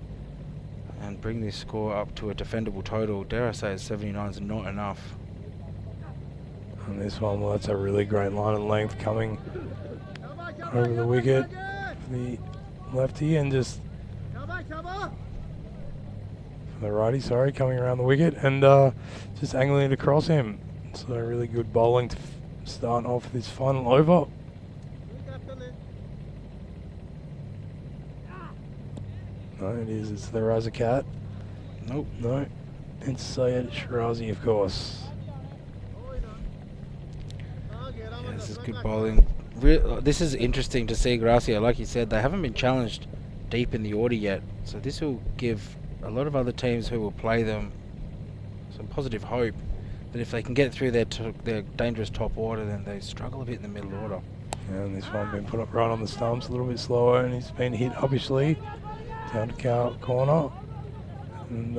and bring this score up to a defendable total. Dare I say 79 is not enough. And this one, well, that's a really great line and length coming over the wicket. The lefty and just the righty, sorry, coming around the wicket and just angling it across him. So really good bowling to start off this final over. No, it is. It's the Razzakat. Nope. No. It's Syed Shirazi, of course. Yeah, this is good bowling. This is interesting to see Gracia. Like you said, they haven't been challenged deep in the order yet. So this will give a lot of other teams who will play them some positive hope that if they can get through their dangerous top order, then they struggle a bit in the middle order. Yeah, and this one been put up right on the stumps, a little bit slower, and he's been hit obviously down to cow corner. And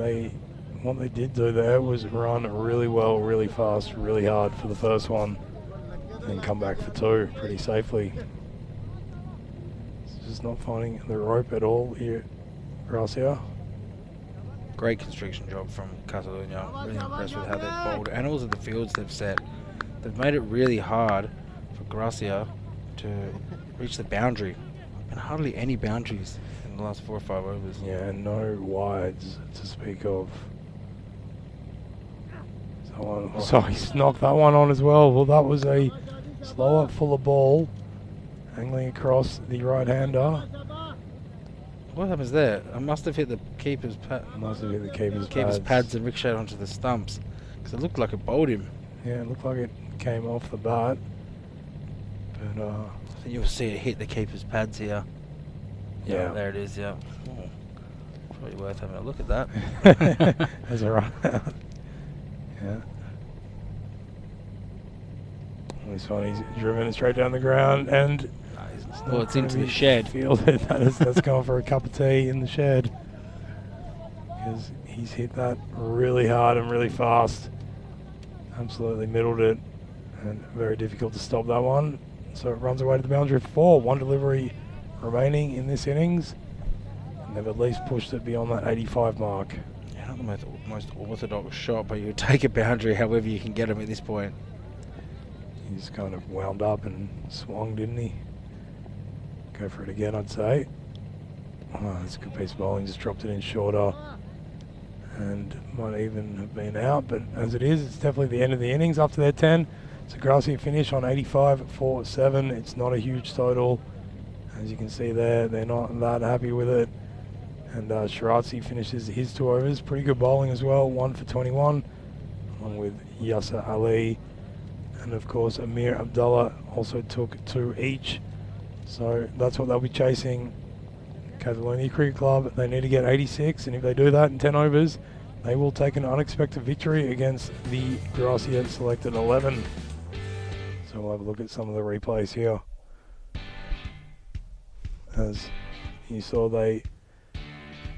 what they did do there was run really well, really fast, really hard for the first one, and come back for 2 pretty safely. It's just not finding the rope at all here, Gracia. Great constriction job from Catalonia. Really impressed with how they've bowled and also the fields they've set. They've made it really hard for Gracia to reach the boundary. And hardly any boundaries in the last 4 or 5 overs. Yeah, and no wides to speak of. So he's knocked that one on as well. Well, that was a slower, fuller ball, angling across the right-hander. What happens there? I must have hit the keeper's pad. Must have hit the keeper's pads and ricocheted onto the stumps. Because it looked like it bowled him. Yeah, it looked like it came off the bat. But I think you'll see it hit the keeper's pads here. Yeah, there it is, yeah. Oh, probably worth having a look at that. As a run out. Yeah. This one, he's driven it straight down the ground, and well, it's into the shed. Fielded. That's going for a cup of tea in the shed. Because he's hit that really hard and really fast. Absolutely middled it, and very difficult to stop that one. So it runs away to the boundary for 4. 1 delivery remaining in this innings. And they've at least pushed it beyond that 85 mark. Yeah, not the most orthodox shot, but you take a boundary however you can get him at this point. He's kind of wound up and swung, didn't he? Go for it again, I'd say. Oh, that's a good piece of bowling. Just dropped it in shorter. And might even have been out, but as it is, it's definitely the end of the innings after their 10. So Gracia finish on 85 for 7. It's not a huge total. As you can see there, they're not that happy with it. And Shirazi finishes his 2 overs. Pretty good bowling as well, 1 for 21, along with Yasser Ali. And of course, Amir Abdullah also took 2 each. So that's what they'll be chasing. Catalonia Cricket Club, they need to get 86, and if they do that in 10 overs, they will take an unexpected victory against the Gracia selected 11. So we'll have a look at some of the replays here. As you saw, they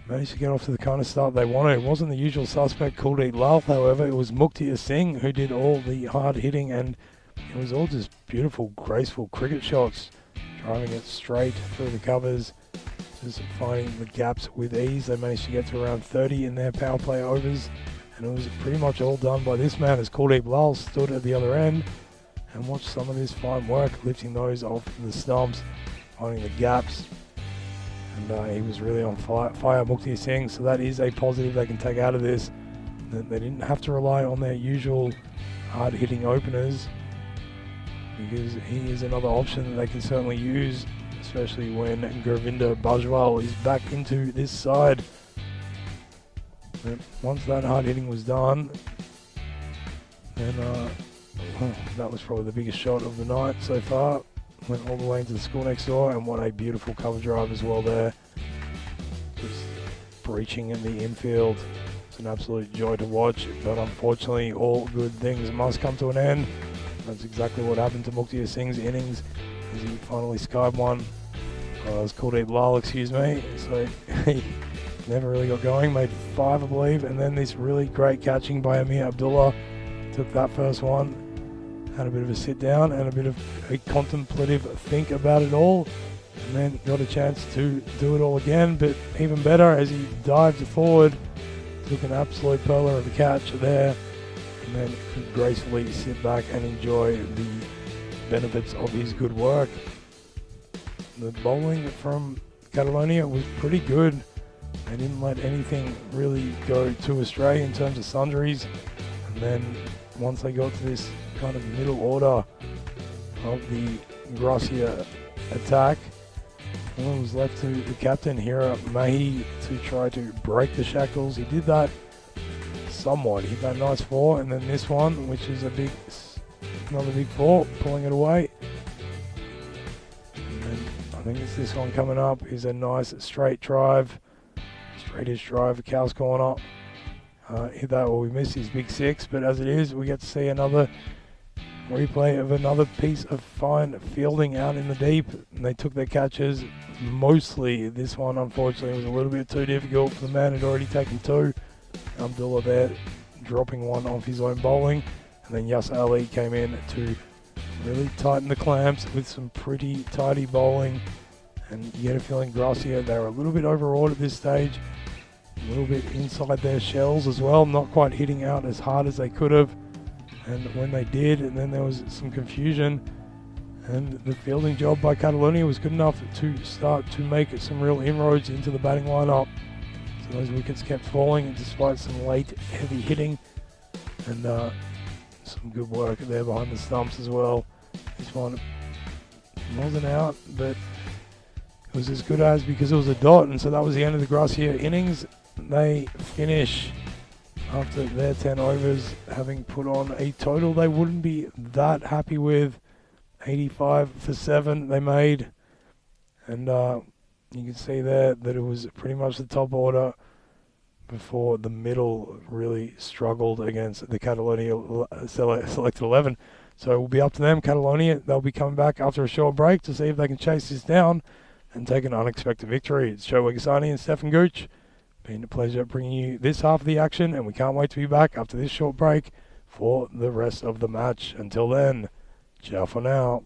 managed to get off to the kind of start they wanted. It wasn't the usual suspect, Kuldeep Lal, however. It was Mukti Singh who did all the hard hitting, and it was all just beautiful, graceful cricket shots, driving it straight through the covers, just finding the gaps with ease. They managed to get to around 30 in their power play overs, and it was pretty much all done by this man as Kuldeep Lal stood at the other end and watched some of this fine work, lifting those off the stumps, finding the gaps, and he was really on fire, Mukti Singh. So that is a positive they can take out of this, that they didn't have to rely on their usual hard-hitting openers, because he is another option that they can certainly use, especially when Gurvinder Bajwal is back into this side. But once that hard hitting was done, then that was probably the biggest shot of the night so far. Went all the way into the school next door, and what a beautiful cover drive as well there. Just breaching in the infield. It's an absolute joy to watch, but unfortunately all good things must come to an end. That's exactly what happened to Mukti Singh's innings as he finally skied one. It was Kuldeep Lal, excuse me. So he never really got going, made 5 I believe, and then this really great catching by Amir Abdullah. Took that first one, had a bit of a sit down and a bit of a contemplative think about it all, and then got a chance to do it all again, but even better as he dived forward, took an absolute pearler of a catch there, and then could gracefully sit back and enjoy the benefits of his good work. The bowling from Catalonia was pretty good. They didn't let anything really go too astray in terms of sundries, and then once they got to this kind of middle order of the Gracia attack, all was left to the captain here, Mahi, to try to break the shackles. He did that somewhat. He got a nice 4, and then this one, which is another big 4, pulling it away. And then I think it's this one coming up, is a nice straight drive, straightish drive, a cow's corner. Hit that, well, we missed his big 6, but as it is, we get to see another replay of another piece of fine fielding out in the deep, and they took their catches mostly. This one, unfortunately, was a little bit too difficult for the man who'd already taken 2. Abdullah there dropping one off his own bowling, and then Yasser Ali came in to really tighten the clamps with some pretty tidy bowling, and you get a feeling Gracia, they were a little bit overawed at this stage, a little bit inside their shells as well, not quite hitting out as hard as they could have. And when they did, and then there was some confusion, and the fielding job by Catalonia was good enough to start to make some real inroads into the batting lineup. So those wickets kept falling despite some late heavy hitting, and some good work there behind the stumps as well. This one wasn't out, but it was as good as, because it was a dot, and so that was the end of the Gracia innings. They finish after their 10 overs, having put on a total they wouldn't be that happy with. 85 for 7 they made, and you can see there that it was pretty much the top order before the middle really struggled against the Catalonia selected 11. So it will be up to them, Catalonia. They'll be coming back after a short break to see if they can chase this down and take an unexpected victory. It's Joe Wegasani and Stefan Gooch. Been a pleasure bringing you this half of the action, and we can't wait to be back after this short break for the rest of the match. Until then, ciao for now.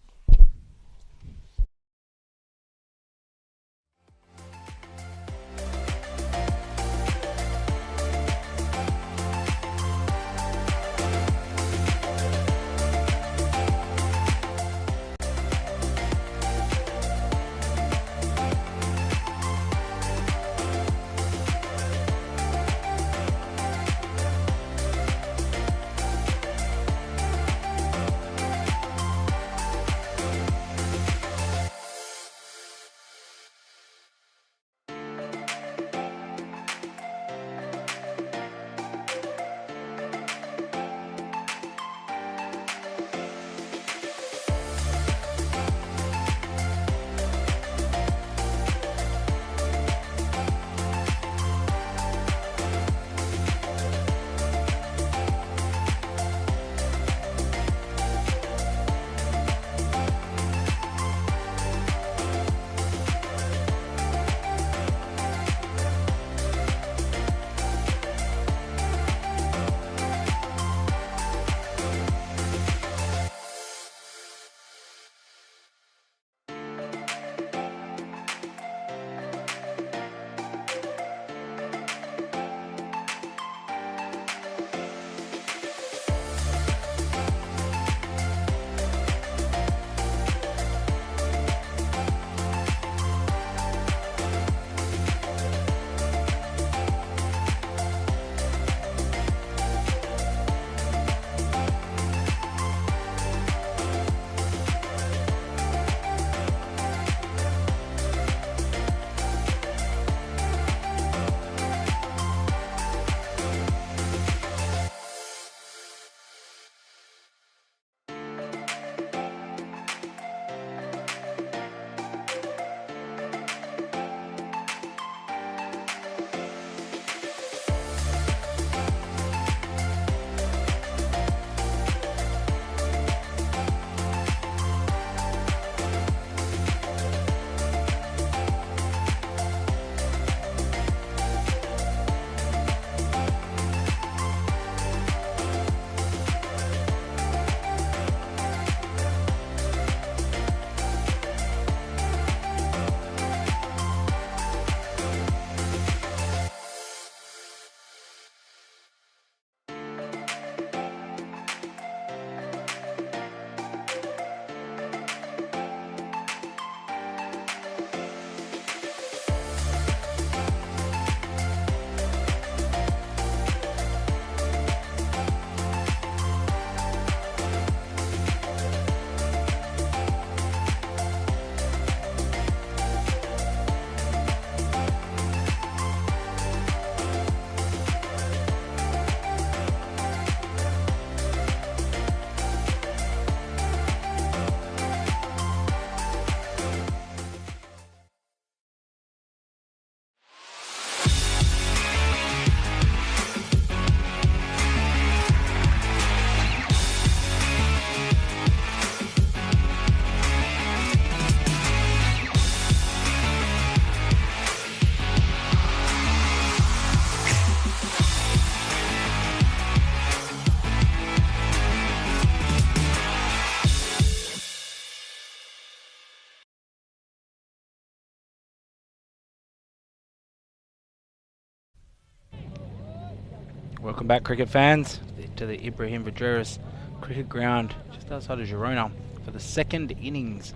Welcome back, cricket fans, to the Ibrahim Vidreras cricket ground just outside of Girona for the second innings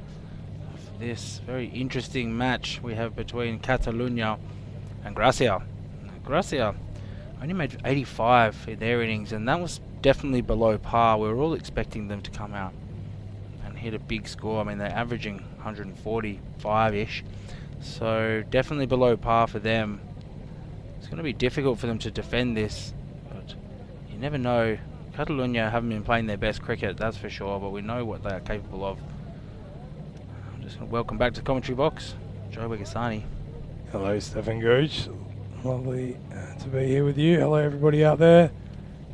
of this very interesting match we have between Catalunya and Gracia. Gracia only made 85 in their innings, and that was definitely below par. We were all expecting them to come out and hit a big score. I mean, they're averaging 145-ish, so definitely below par for them. It's going to be difficult for them to defend this, but you never know. Catalunya haven't been playing their best cricket, that's for sure, but we know what they are capable of. I'm just going to welcome back to the commentary box, Joe Wigasani. Hello, Stefan Gooch. Lovely to be here with you. Hello, everybody out there,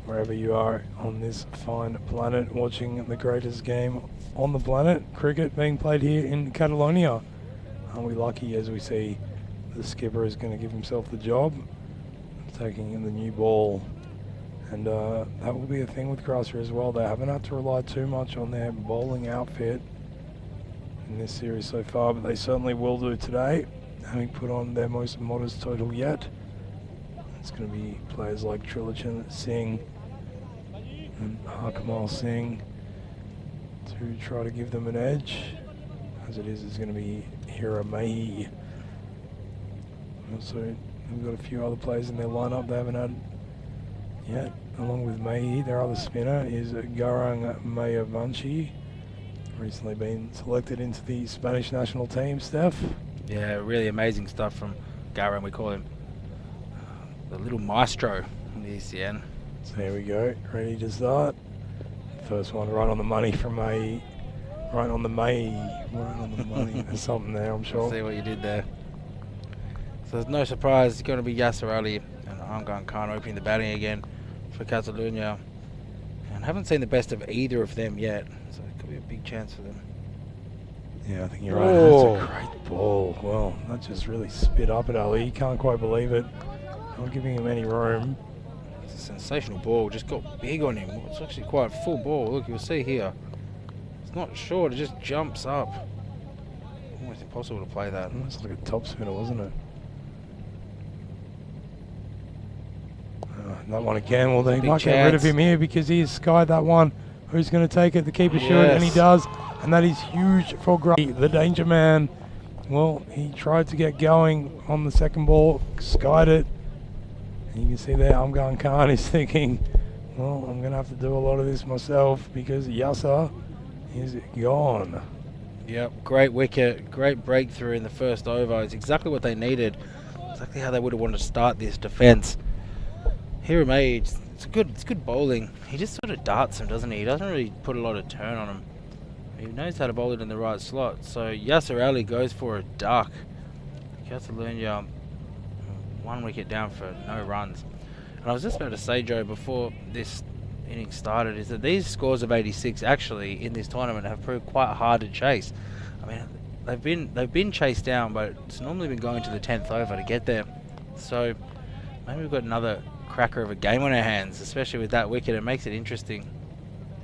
wherever you are on this fine planet, watching the greatest game on the planet, cricket, being played here in Catalonia. Aren't we lucky as we see the skipper is going to give himself the job, taking in the new ball. And that will be a thing with Gracia as well. They haven't had to rely too much on their bowling outfit in this series so far, but they certainly will do today, having put on their most modest total yet. It's going to be players like Trilochan Singh and Harkamal Singh to try to give them an edge. As it is, it's going to be Hira Mehi. Also, we've got a few other players in their lineup they haven't had yet. Along with Mehi, their other spinner is Garang Mayavanchi, recently been selected into the Spanish national team. Steph? Yeah, really amazing stuff from Garang. We call him the little maestro in the ECN. So there we go, ready to start. First one right on the money from Mehi. Right on the money. There's something there, I'm sure. See what you did there. So there's no surprise, it's going to be Yasser Ali and Amgan Khan opening the batting again for Catalunya. And haven't seen the best of either of them yet, so it could be a big chance for them. Yeah, I think you're right. That's a great ball. Well, that just really spit up at Ali. You can't quite believe it. Not giving him any room. It's a sensational ball, just got big on him. It's actually quite a full ball. Look, you'll see here. It's not short, it just jumps up. Almost impossible to play that. Almost like a top spinner, wasn't it? That one again. Well, they might get rid of him here because he has skied that one. Who's going to take it? The keeper should, and he does. And that is huge for Gray, the danger man. Well, he tried to get going on the second ball, skied it. And you can see there, Amgan Khan is thinking, well, I'm going to have to do a lot of this myself because Yasser is gone. Yep, great wicket, great breakthrough in the first over. It's exactly what they needed. Exactly how they would have wanted to start this defence. Hiramei, it's good bowling. He just sort of darts him, doesn't he? He doesn't really put a lot of turn on him. He knows how to bowl it in the right slot. So Yasser Ali goes for a duck. Catalunya, 1 wicket down for no runs. And I was just about to say, Joe, before this inning started, is that these scores of 86 actually in this tournament have proved quite hard to chase. I mean, they've been chased down, but it's normally been going to the 10th over to get there. So maybe we've got another cracker of a game on our hands, especially with that wicket. It makes it interesting.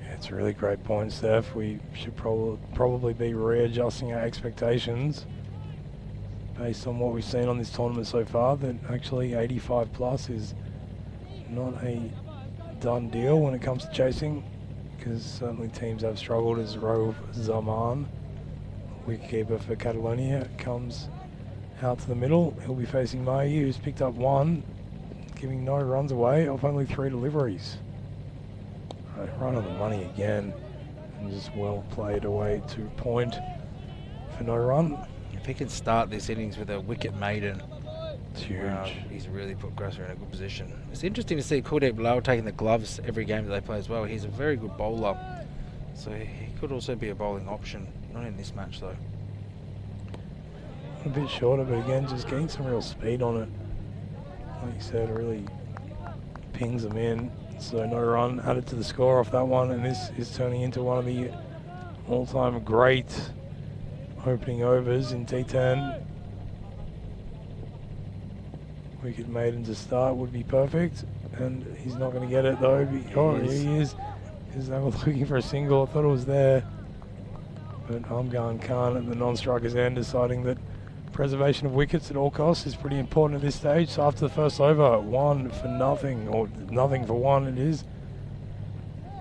Yeah, it's a really great point, Steph. We should probably be readjusting our expectations based on what we've seen on this tournament so far, that actually 85 plus is not a done deal when it comes to chasing, because certainly teams have struggled. As Rove Zaman, wicketkeeper for Catalonia, comes out to the middle. He'll be facing Mehi, who's picked up 1, giving no runs away off only 3 deliveries. Right on the money again, and just well played away to point for no run. If he can start this innings with a wicket maiden, it's huge. He's really put Gracia in a good position. It's interesting to see Kuldeep Lal taking the gloves every game that they play as well. He's a very good bowler, so he could also be a bowling option. Not in this match though. A bit shorter, but again, just getting some real speed on it. Like you said, it really pings them in. So no run added to the score off that one, and this is turning into one of the all-time great opening overs in T10. Wicket maiden to start would be perfect, and he's not going to get it though. He is. Because they were looking for a single. I thought it was there. But Amgan Khan at the non-striker's end deciding that preservation of wickets at all costs is pretty important at this stage. So after the first over, 1 for nothing, or nothing for 1 it is.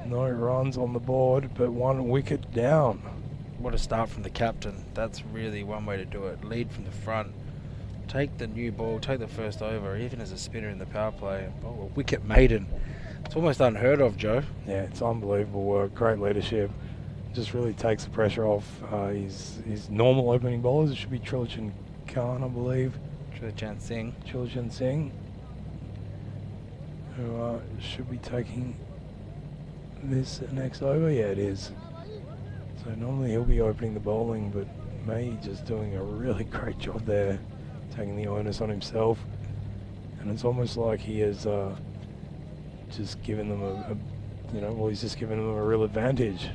No runs on the board, but 1 wicket down. What a start from the captain. That's really one way to do it. Lead from the front. Take the new ball, take the first over, even as a spinner in the power play. Oh, a wicket maiden. It's almost unheard of, Joe. Yeah, it's unbelievable work. Great leadership. Just really takes the pressure off his normal opening bowlers. It should be Trilogy Khan, I believe. Trilogy Singh. Who should be taking this next over. Yeah, it is. So normally he'll be opening the bowling, but May just doing a really great job there, taking the onus on himself. And it's almost like he has just given them he's just given them a real advantage.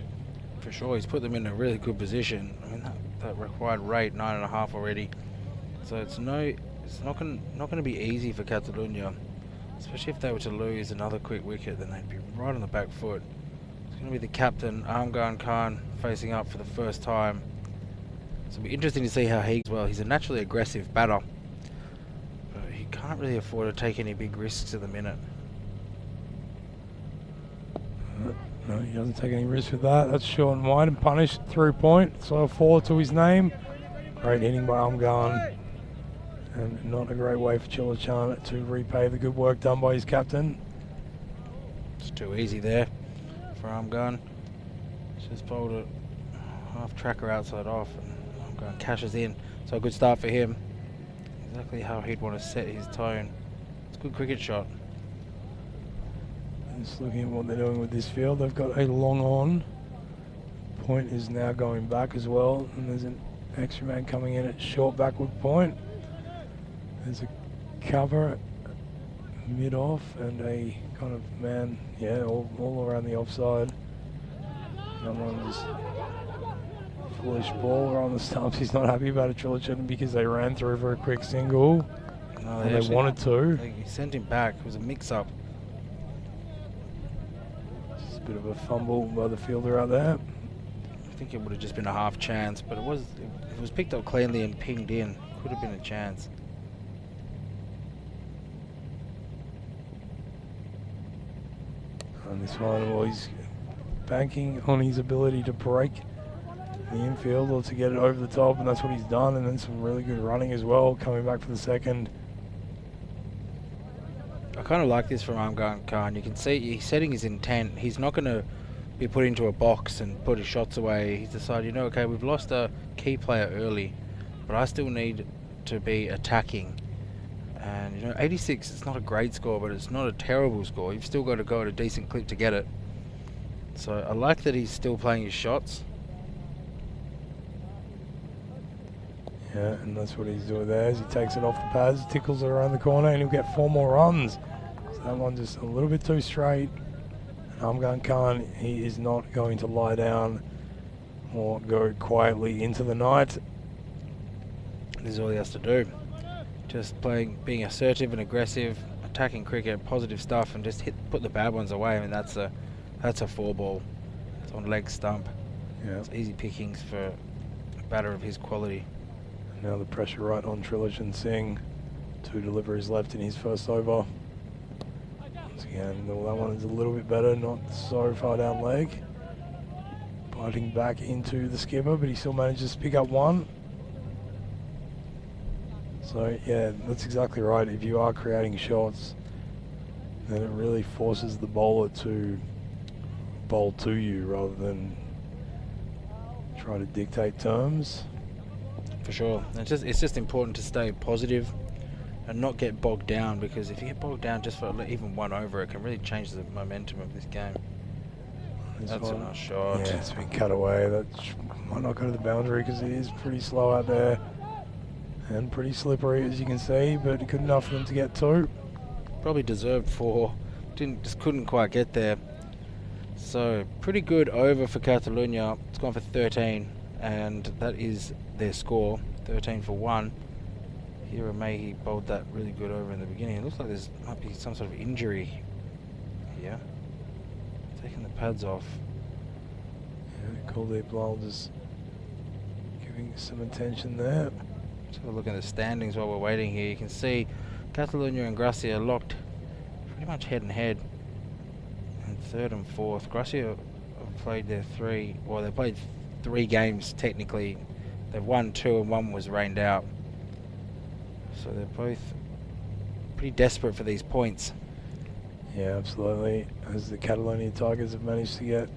For sure, he's put them in a really good position. I mean, that required rate 9.5 already. So it's not going to be easy for Catalunya, especially if they were to lose another quick wicket. Then they'd be right on the back foot. It's going to be the captain, Amgan Khan, facing up for the first time. So it'll be interesting to see how he as well. He's a naturally aggressive batter, but he can't really afford to take any big risks at the minute. No, he doesn't take any risk with that. That's short and wide and punished through point. So 4 to his name. Great hitting by Amgan. And not a great way for Chilachan to repay the good work done by his captain. It's too easy there for Amgan. Just bowled a half tracker outside off, and Amgan cashes in. So a good start for him. Exactly how he'd want to set his tone. It's a good cricket shot. Just looking at what they're doing with this field, they've got a long on. Point is now going back as well, and there's an extra man coming in at short backward point. There's a cover mid off and a kind of man, yeah, all around the offside. That one just foolish ball around the stumps. He's not happy about it, Trilogen, because they ran through for a quick single. No, and they wanted to. He sent him back. It was a mix-up. Just a bit of a fumble by the fielder out there. I think it would have just been a half chance, but it was picked up cleanly and pinged in. Could have been a chance. And this one, well, he's banking on his ability to break the infield or to get it over the top, and that's what he's done. And then some really good running as well, coming back for the second. I kind of like this from Amgan Khan. You can see he's setting his intent. He's not going to be put into a box and put his shots away. He's decided, you know, okay, we've lost a key player early, but I still need to be attacking. And, you know, 86, it's not a great score, but it's not a terrible score. You've still got to go at a decent clip to get it. So I like that he's still playing his shots. Yeah, and that's what he's doing there as he takes it off the pads, tickles it around the corner, and he'll get 4 more runs. So that one just a little bit too straight. And Amgan Khan, he is not going to lie down or go quietly into the night. This is all he has to do. Just being assertive and aggressive, attacking cricket, positive stuff, and just put the bad ones away. I mean, that's a 4-ball. It's on leg stump. Yeah. It's easy pickings for a batter of his quality. Now the pressure right on Trilogy Singh to deliver his left in his first over. Once again, well, that one is a little bit better, not so far down leg. Biting back into the skipper, but he still manages to pick up one. So yeah, that's exactly right. If you are creating shots, then it really forces the bowler to bowl to you rather than try to dictate terms. For sure. It's just important to stay positive and not get bogged down, because if you get bogged down just for even one over, it can really change the momentum of this game. That's a nice shot. Yeah, it's been cut away. That might not go to the boundary because it is pretty slow out there and pretty slippery, as you can see, but good enough for them to get 2. Probably deserved 4. Just couldn't quite get there. So pretty good over for Catalunya. It's gone for 13, and that is their score, 13 for 1. Hira Mehi bowled that really good over in the beginning. It looks like there might be some sort of injury here. Taking the pads off. Yeah, Kuldeep Lal just giving some attention there. Let's have a look at the standings while we're waiting here. You can see Catalonia and Gracia locked pretty much head and head in third and fourth. Gracia have played their they played 3 games technically. They've won 2 and 1 was rained out. So they're both pretty desperate for these points. Yeah, absolutely. As the Catalonia Tigers have managed to get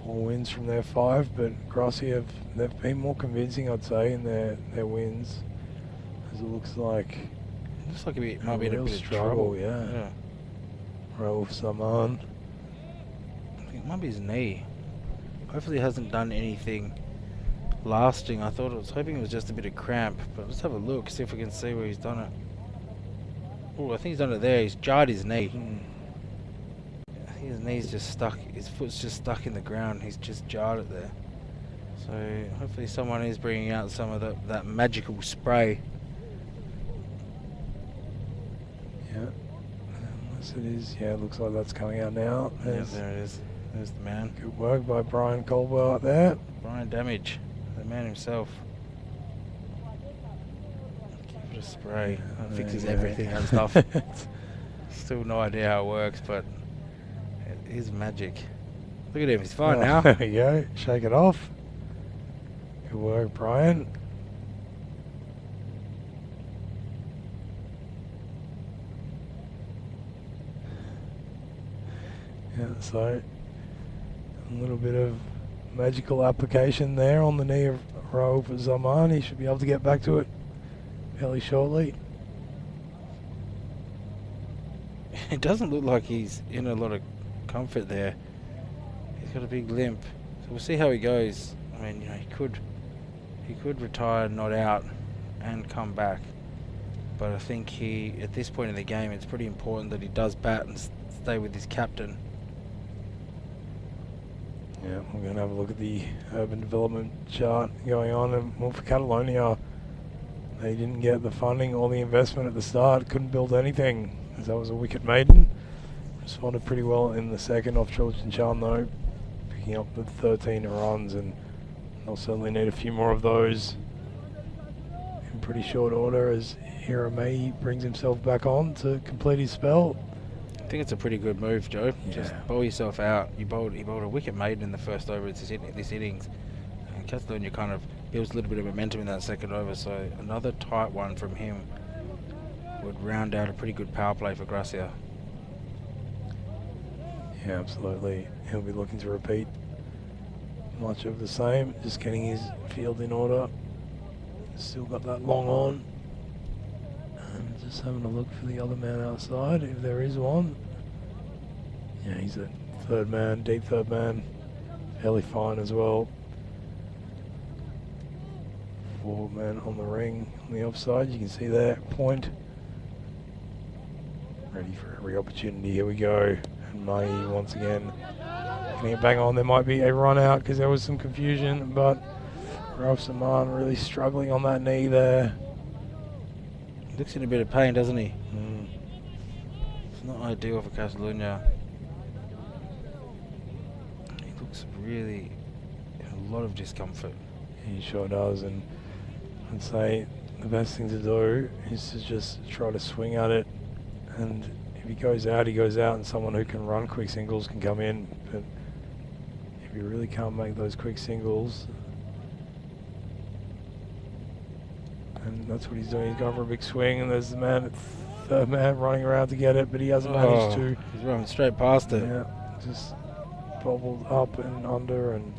4 wins from their 5, but Gracia they've been more convincing, I'd say, in their wins. As it looks like It might be in a real bit of struggle, trouble. yeah. Raoul Saman. I think it might be his knee. Hopefully he hasn't done anything lasting. I was hoping it was just a bit of cramp, but let's have a look, see if we can see where he's done it. Oh, I think he's done it there. He's jarred his knee. I think his knee's just stuck. His foot's just stuck in the ground. He's just jarred it there. So hopefully someone is bringing out some of that magical spray. Yeah. Unless it is, yeah, it looks like that's coming out now. Yeah, there it is. There's the man. Good work by Brian Caldwell up there. Brian Damage, the man himself. Give it a spray. That fixes everything and stuff. Still no idea how it works, but it is magic. Look at him, he's fine now. There we go. Shake it off. Good work, Brian. Yeah, so a little bit of magical application there on the knee of Raoul Zaman. He should be able to get back to it fairly shortly. It doesn't look like he's in a lot of comfort there. He's got a big limp. So we'll see how he goes. I mean, you know, he could retire not out and come back. But I think at this point in the game, it's pretty important that he does bat and stay with his captain. Yeah, we're going to have a look at the urban development chart going on. And well, for Catalonia, they didn't get the funding or the investment at the start. Couldn't build anything, as that was a wicket maiden. Responded pretty well in the second off Trilogy Chan though, picking up the 13 runs, and they'll certainly need a few more of those in pretty short order as Hira May brings himself back on to complete his spell. I think it's a pretty good move, Joe. Yeah. Just bowl yourself out. He bowled a wicket maiden in the first over of this innings. And Catalonia kind of builds a little bit of momentum in that second over, so another tight one from him would round out a pretty good power play for Gracia. Yeah, absolutely. He'll be looking to repeat much of the same, just getting his field in order. Still got that long on. And just having a look for the other man outside, if there is one. Yeah, he's a third man, deep third man. Fairly fine as well. 4 men on the ring on the offside, you can see there, point. Ready for every opportunity, here we go. And Mahi once again getting it bang on. There might be a run out because there was some confusion, but Raoul Saman really struggling on that knee there. He looks in a bit of pain, doesn't he? It's not ideal for Catalonia. He looks really in a lot of discomfort. He sure does, and I'd say the best thing to do is to just try to swing at it, and if he goes out, and someone who can run quick singles can come in, but if you really can't make those quick singles, and that's what he's doing, he's going for a big swing, and there's the man, third man running around to get it, but he hasn't managed to. He's running straight past it. Yeah, just bobbled up and under and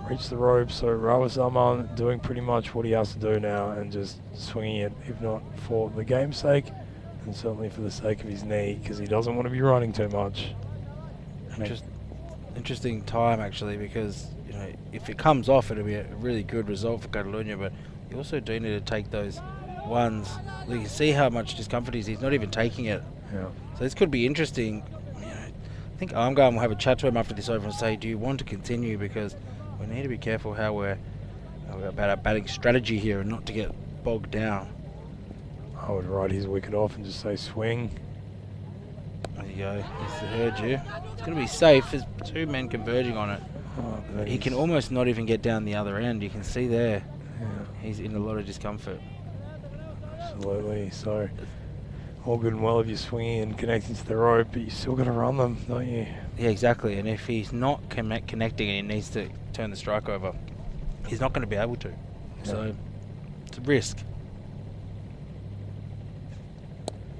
reached the ropes. So Raoul Zaman doing pretty much what he has to do now and just swinging it, if not for the game's sake, and certainly for the sake of his knee, because he doesn't want to be running too much. Interesting time actually, because you know if it comes off, it'll be a really good result for Catalonia. But you also do need to take those ones. You can see how much discomfort he's not even taking it. Yeah. So this could be interesting. You know, I think Armgarden will have a chat to him after this over and say, do you want to continue? Because we need to be careful how we're about our batting strategy here and not to get bogged down. I would write his wicket off and just say swing. There you go. He's heard you. It's going to be safe. There's 2 men converging on it. Oh, He can almost not even get down the other end. You can see there. Yeah. He's in a lot of discomfort. Absolutely. So, all good and well if you're swinging and connecting to the rope, but you still got to run them, don't you? Yeah, exactly. And if he's not connecting and he needs to turn the strike over, he's not going to be able to. Yeah. So, it's a risk.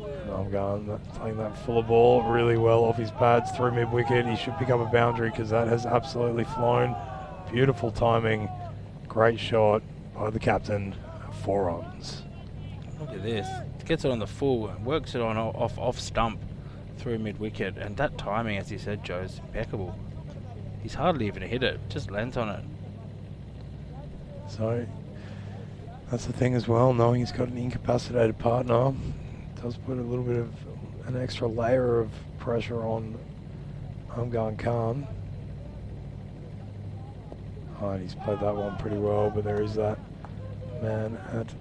I'm going, playing that fuller ball really well off his pads through mid-wicket. He should pick up a boundary because that has absolutely flown. Beautiful timing. Great shot by the captain. 4 runs. Look at this. Gets it on the full, works it on off stump through mid-wicket. And that timing, as you said, Joe, is impeccable. He's hardly even hit it. Just lands on it. So, that's the thing as well, knowing he's got an incapacitated partner. Does put a little bit of an extra layer of pressure on Amgan Khan. Alright, he's played that one pretty well, but there is that man at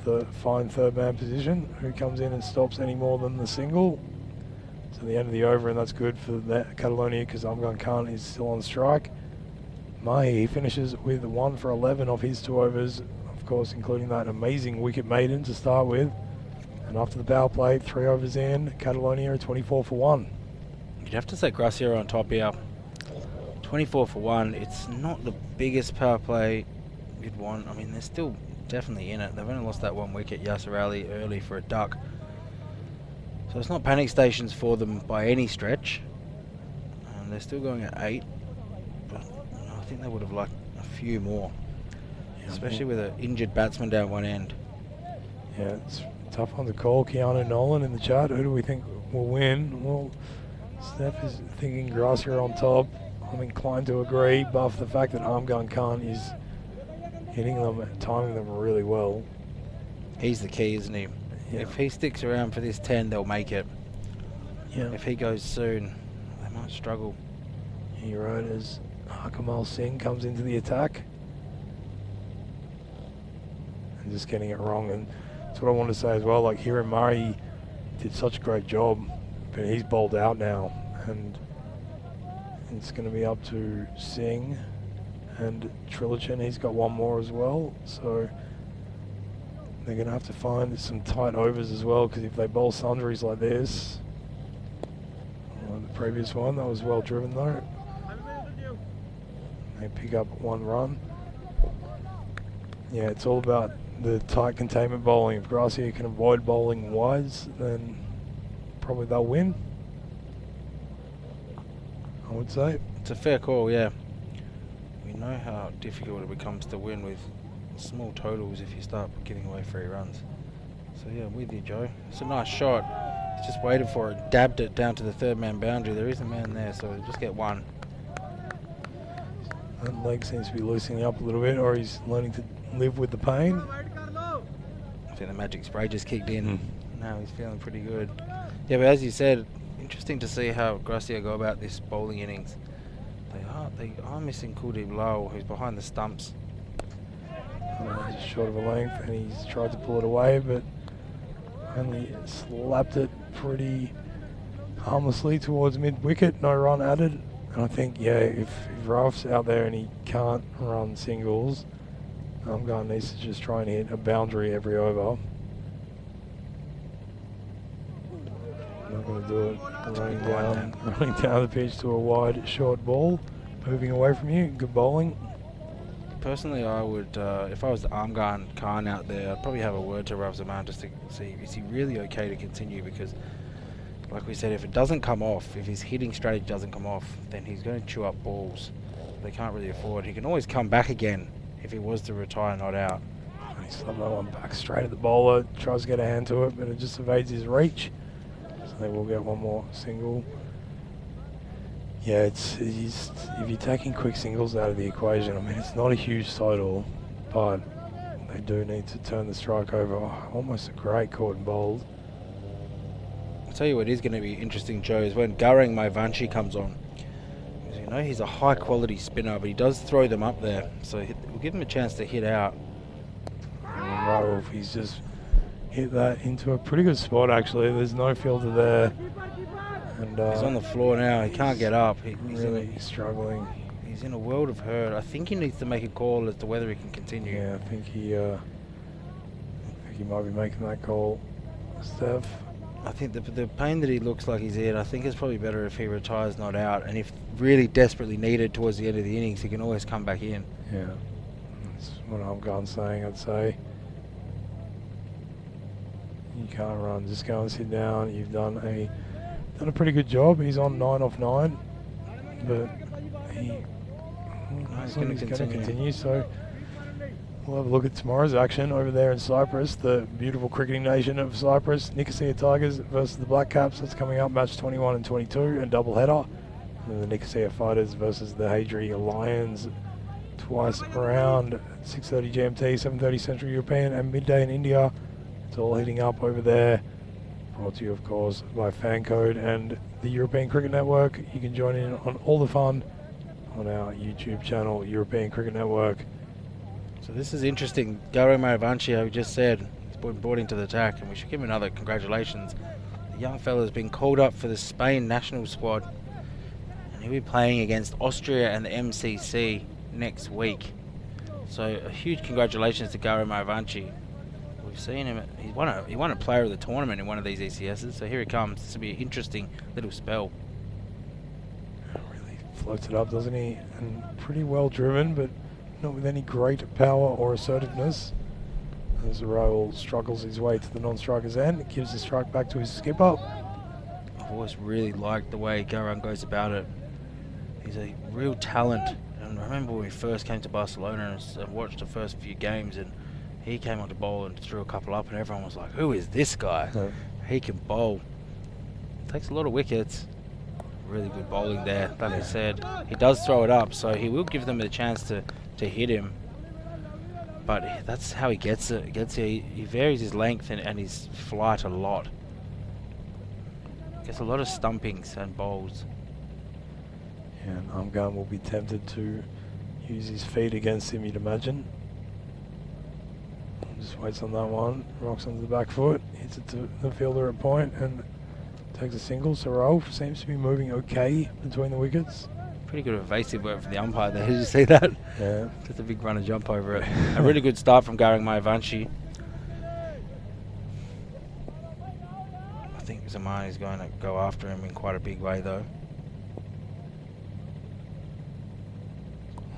the fine third man position who comes in and stops any more than the single. To the end of the over, and that's good for Catalonia because Amgan Khan is still on strike. Mahi finishes with 1 for 11 off his 2 overs, of course, including that amazing wicket maiden to start with. And after the power play, 3 overs in, Catalonia are 24 for 1. You'd have to say Gracia on top here. 24 for 1. It's not the biggest power play you'd want. I mean, they're still definitely in it. They've only lost that 1 wicket, Yasser Ali, early for a duck. So it's not panic stations for them by any stretch. And they're still going at 8. But I think they would have liked a few more. Yeah, especially with an injured batsman down one end. Yeah, it's tough one to call. Keanu Nolan in the chat. Who do we think will win? Well, Steph is thinking Gracia on top. I'm inclined to agree, but for the fact that Amgan Khan is hitting them, timing them really well. He's the key, isn't he? Yeah. If he sticks around for this 10, they'll make it. Yeah. If he goes soon, they might struggle. You're right, as Harkamal Singh comes into the attack. And just getting it wrong. And that's what I want to say as well. Like, Hiram Murray did such a great job, but he's bowled out now. And it's going to be up to Singh and Trilichin. He's got 1 more as well. So they're going to have to find some tight overs as well, because if they bowl sundries like this, the previous one, that was well driven though. They pick up 1 run. Yeah, it's all about the tight containment bowling. If Gracia can avoid bowling wides, then probably they'll win, I would say. It's a fair call, yeah. We know how difficult it becomes to win with small totals if you start giving away 3 runs. So yeah, I'm with you, Joe. It's a nice shot. He's just waited for it, dabbed it down to the 3rd man boundary. There is a man there, so just get 1. That leg seems to be loosening up a little bit, or he's learning to live with the pain. I think the magic spray just kicked in. Now he's feeling pretty good. Yeah, but as you said, interesting to see how Gracia go about this bowling innings. They are missing Kuldeep Lal, who's behind the stumps. He's short of a length, and he's tried to pull it away, but only slapped it pretty harmlessly towards mid-wicket. No run added. And I think, yeah, if Ralph's out there and he can't run singles, Amgan needs to just try and hit a boundary every over. Not going to do it. Running down the pitch to a wide, short ball. Moving away from you. Good bowling. Personally, I would, if I was the Amgan Khan out there, I'd probably have a word to Rav Zaman just to see, is he really okay to continue? Because, like we said, if it doesn't come off, if his hitting strategy doesn't come off, then he's going to chew up balls. They can't really afford. He can always come back again if he was to retire not out. He slapped that one back straight at the bowler. Tries to get a hand to it, but it just evades his reach. So they will get 1 more single. Yeah, if you're taking quick singles out of the equation, I mean, it's not a huge total, but they do need to turn the strike over. Almost a great caught and bowled. I'll tell you what is going to be interesting, Joe, is when Garang Maivanshi comes on. Because, you know, he's a high quality spinner, but he does throw them up there. So we'll give him a chance to hit out. And Raouf, he's just hit that into a pretty good spot, actually. There's no fielder there. And he's on the floor now. He can't get up. He's really struggling. He's He's in a world of hurt. I think he needs to make a call as to whether he can continue. Yeah, I think he might be making that call, Steph. I think the pain that he looks like he's in, I think it's probably better if he retires not out, and if really desperately needed towards the end of the innings, he can always come back in. Yeah, that's what I'm going saying. I'd say you can't run. Just go and sit down. You've done a pretty good job. He's on 9 off 9, but he's going to continue. So we'll have a look at tomorrow's action over there in Cyprus, the beautiful cricketing nation of Cyprus. Nicosia Tigers versus the Black Caps. That's coming up, match 21 and 22, and double header. And then the Nicosia Fighters versus the Hadri Lions twice around, 6:30 GMT, 7:30 Central European, and midday in India. It's all heating up over there. Brought to you, of course, by FanCode and the European Cricket Network. You can join in on all the fun on our YouTube channel, European Cricket Network. So this is interesting. Gaurav Maravanchi, who just said he's been brought into the attack, and we should give him another congratulations. The young fella has been called up for the Spain national squad, and he'll be playing against Austria and the MCC next week. So a huge congratulations to Gaurav Maravanchi. We've seen him. He won a player of the tournament in one of these ECSs. So here he comes. This will be an interesting little spell. Really floats it up, doesn't he? And pretty well driven, but not with any great power or assertiveness. As Raul struggles his way to the non-striker's end, gives the strike back to his skipper. I've always really liked the way Gaurav goes about it. He's a real talent. And I remember when we first came to Barcelona and watched the first few games, and he came on to bowl and threw a couple up, and everyone was like, who is this guy? Yeah. He can bowl. Takes a lot of wickets. Really good bowling there. Like I said, he does throw it up, so he will give them a chance to hit him. But that's how he gets it. He varies his length and his flight a lot. Gets a lot of stumpings and bowls. Yeah, and Umgarn will be tempted to use his feet against him, you'd imagine. Just waits on that one, rocks onto the back foot, hits it to the fielder at point, and takes a single. So Raul seems to be moving okay between the wickets. Pretty good evasive work from the umpire there. Did you see that? Yeah. Just a big runner jump over it. A really good start from Gaurav Maravanchi. I think Zamani's going to go after him in quite a big way, though.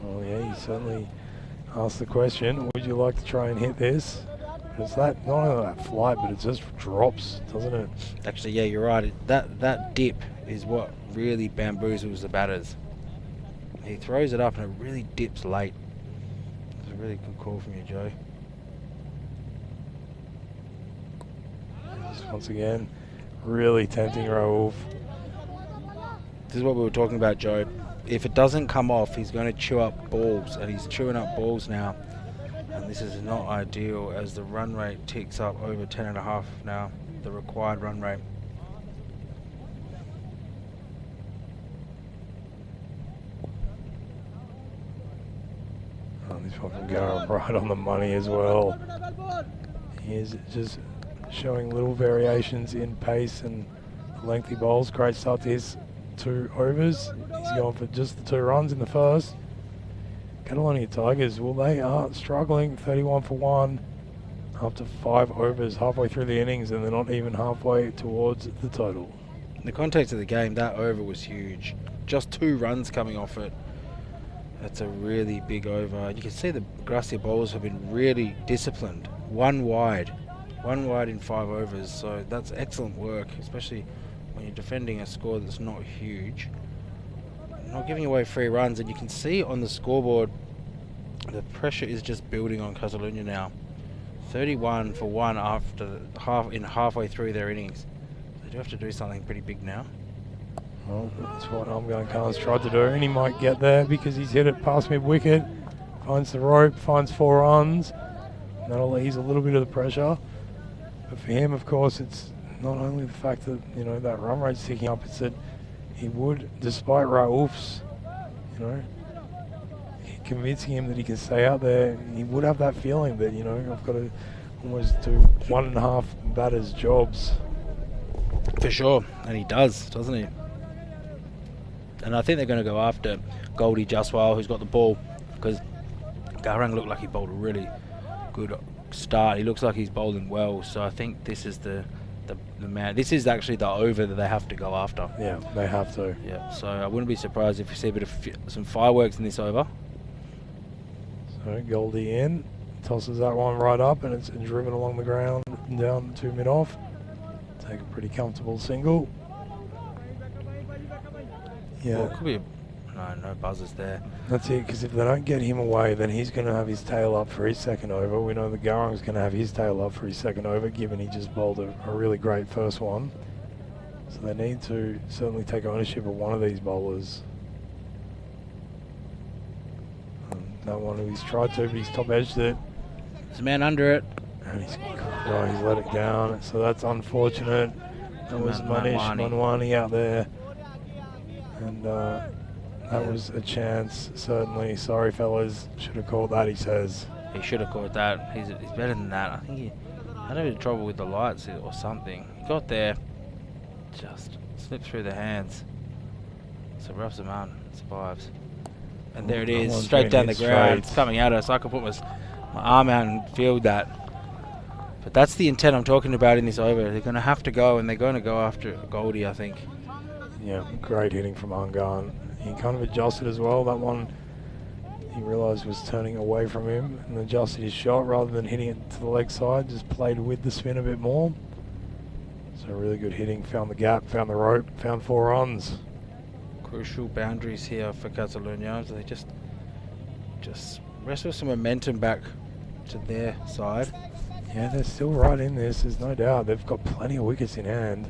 Oh yeah, he certainly asked the question, would you like to try and hit this? It's that, not only that flight, but it just drops, doesn't it? Actually, yeah, you're right. That dip is what really bamboozles the batters. He throws it up and it really dips late. It's a really good call from you, Joe. Just once again, really tempting Raouf. This is what we were talking about, Joe. If it doesn't come off, he's going to chew up balls, and he's chewing up balls now. And this is not ideal as the run rate ticks up over 10.5 now, the required run rate. Oh, this one from Gaurav right on the money as well. He is just showing little variations in pace and lengthy bowls. Great start to his 2 overs. He's going for just the 2 runs in the first. Catalonia Tigers, well, they are struggling. 31 for 1 after 5 overs, halfway through the innings, and they're not even halfway towards the total. In the context of the game, that over was huge. Just 2 runs coming off it. That's a really big over. You can see the Gracia bowlers have been really disciplined. One wide in 5 overs, so that's excellent work, especially when you're defending a score that's not huge. Not giving away 3 runs, and you can see on the scoreboard the pressure is just building on Catalonia now. 31 for 1 after halfway through their innings. They do have to do something pretty big now. Well, that's what Umgarn Khan's tried to do, and he might get there because he's hit it past mid-wicket, finds the rope, finds 4 runs. And that'll ease a little bit of the pressure. But for him, of course, it's not only the fact that, you know, that run rate's ticking up, it's that he would, despite Raouf's, you know, convincing him that he can stay out there, he would have that feeling that, you know, I've got to almost do 1.5 batters' jobs. For sure, and he does, doesn't he? And I think they're going to go after Goldie Justwell, who's got the ball, because Garang looked like he bowled a really good start. He looks like he's bowling well, so I think this is the man. This is actually the over that they have to go after. Yeah, they have to. Yeah, so I wouldn't be surprised if you see a bit of some fireworks in this over. So Goldie in, tosses that one right up, and it's driven along the ground down to mid-off. Take a pretty comfortable single. Yeah. Well, it could be no buzzers there. That's it, because if they don't get him away, then he's going to have his tail up for his second over. We know that Garang's going to have his tail up for his second over, given he just bowled a really great first one. So they need to certainly take ownership of one of these bowlers. That one he's tried to, but he's top edged it. There's a man under it. And he's let it down, so that's unfortunate. That was Manish Manwani out there. And that was a chance, certainly. Sorry, fellas. Should have called that, he says. He should have caught that. He's better than that. I think he had a bit of trouble with the lights or something. He got there, just slipped through the hands. So Raf Zaman survives. And there it is, straight down the ground. It's coming at us. I could put my arm out and field that. But that's the intent I'm talking about in this over. They're going to have to go, and they're going to go after Goldie, I think. Yeah, great hitting from Angan. He kind of adjusted as well. That one, he realised was turning away from him and adjusted his shot rather than hitting it to the leg side. Just played with the spin a bit more. So really good hitting. Found the gap, found the rope, found 4 runs. Crucial boundaries here for Catalonia. So they just wrestle some momentum back to their side. Yeah, they're still right in this. There's no doubt. They've got plenty of wickets in hand.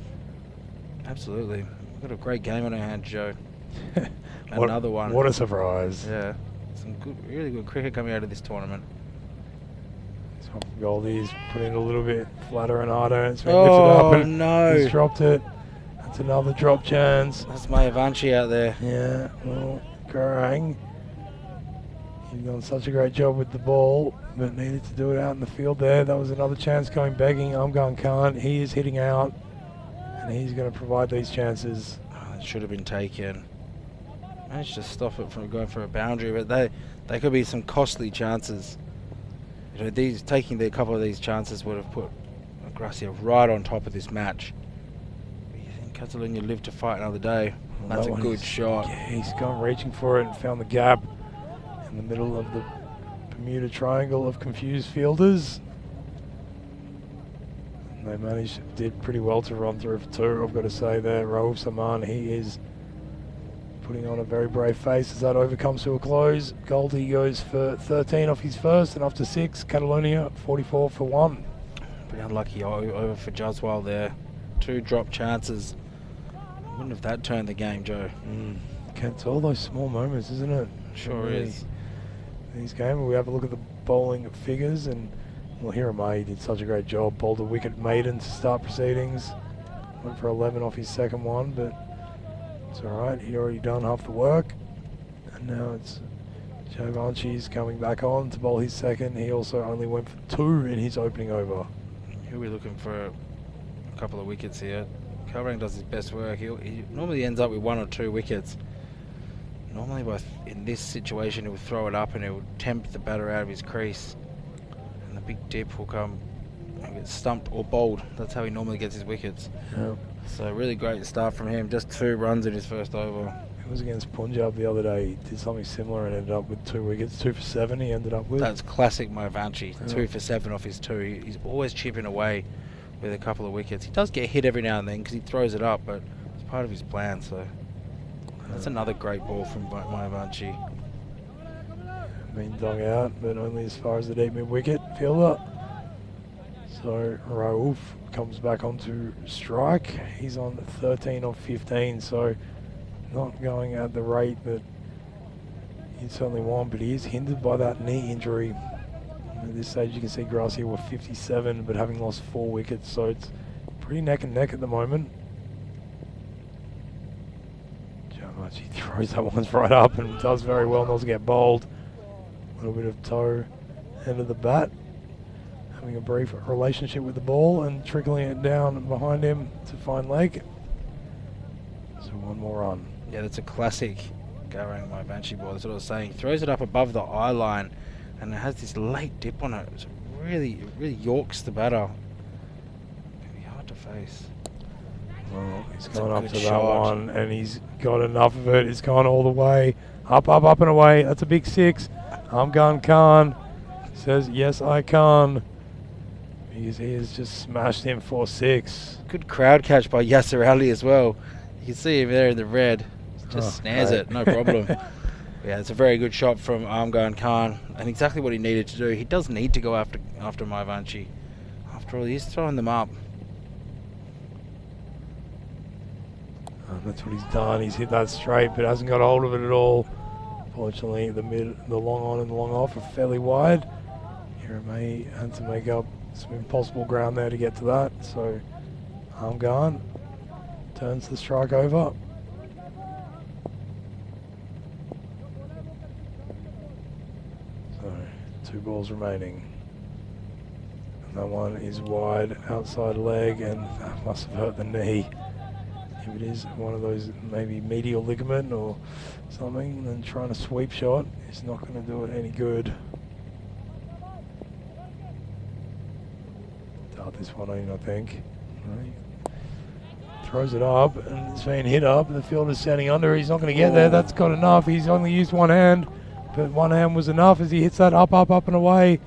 Absolutely. We've got a great game on our hands, Joe. Another one. What a surprise. Yeah. Some good, really good cricket coming out of this tournament. So Goldie's put in a little bit flatter and harder. It's been lifted up and no. He's dropped it. That's another drop chance. That's my Avanchi out there. Yeah, well, Garang, you've done such a great job with the ball, but needed to do it out in the field there. That was another chance going begging. Amgan Khan, he is hitting out, and he's going to provide these chances. Oh, it should have been taken. Managed to stop it from going for a boundary, but they could be some costly chances. You know, taking a couple of these chances would have put Gracia right on top of this match. You think Catalonia lived to fight another day? Well, that's a good shot. Yeah, he's gone reaching for it and found the gap in the middle of the Bermuda Triangle of confused fielders. And they did pretty well to run through for 2. I've got to say there, Raouf Saman, he is putting on a very brave face as that over comes to a close. Goldie goes for 13 off his first and after 6. Catalonia 44 for 1. Pretty unlucky over for Juswell there. 2 drop chances. Wouldn't have that turned the game, Joe. It's all those small moments, isn't it? Sure is. These games, we have a look at the bowling figures, and well, Hiramai did such a great job. Bowled a wicket maiden to start proceedings. Went for 11 off his second one, but it's all right. He'd already done half the work, and now it's Joe Vanchi's coming back on to bowl his second. He also only went for 2 in his opening over. He'll be looking for a couple of wickets here. Kalrang does his best work. He normally ends up with 1 or 2 wickets. Normally in this situation he would throw it up and it would tempt the batter out of his crease. And the big dip will come and get stumped or bowled. That's how he normally gets his wickets. Yeah. So really great start from him. Just 2 runs in his first over. It was against Punjab the other day. He did something similar and ended up with 2 wickets. 2 for 7 he ended up with. That's classic Movanchi. Yeah. 2 for 7 off his 2. He's always chipping away with a couple of wickets. He does get hit every now and then because he throws it up, but it's part of his plan. So that's another great ball from Movanchi. Been dug out, but only as far as the deep mid wicket fielder. So Raouf comes back onto strike. He's on 13 of 15, so not going at the rate that he'd certainly want, but he is hindered by that knee injury. At this stage you can see Gracia were 57, but having lost 4 wickets, so it's pretty neck and neck at the moment. He throws that one right up and does very well, not to get bowled. A little bit of toe end of the bat. Having a brief relationship with the ball and trickling it down behind him to find leg. So 1 more run. Yeah, that's a classic Garang my Banshee ball. That's what I was saying. Throws it up above the eye line, and it has this late dip on it. It's really yorks the batter. Can be hard to face. Well, he's That's a gone up good to that shot. one, and he's got enough of it. It's gone all the way. Up, up, up and away. That's a big 6. Armgan Khan says, yes, I can. Because he has just smashed him for 6. Good crowd catch by Yasser Ali as well. You can see him there in the red. Just snares great. it, no problem. Yeah, it's a very good shot from Armgan Khan, and exactly what he needed to do. He does need to go after my Banshee. After all, he's throwing them up. And that's what he's done. He's hit that straight, but hasn't got hold of it at all. Fortunately, the long on and the long off are fairly wide. May had to make up some impossible ground there to get to that. So Armgan turns the strike over. So 2 balls remaining. And that one is wide outside leg, and that must have hurt the knee. If it is one of those maybe medial ligament or something, then trying a sweep shot is not going to do it any good. Dart this one in, I think. Right. Throws it up, and it's being hit up. The fielder's standing under. He's not going to get there. That's got enough. He's only used one hand, but one hand was enough as he hits that up, up, up and away.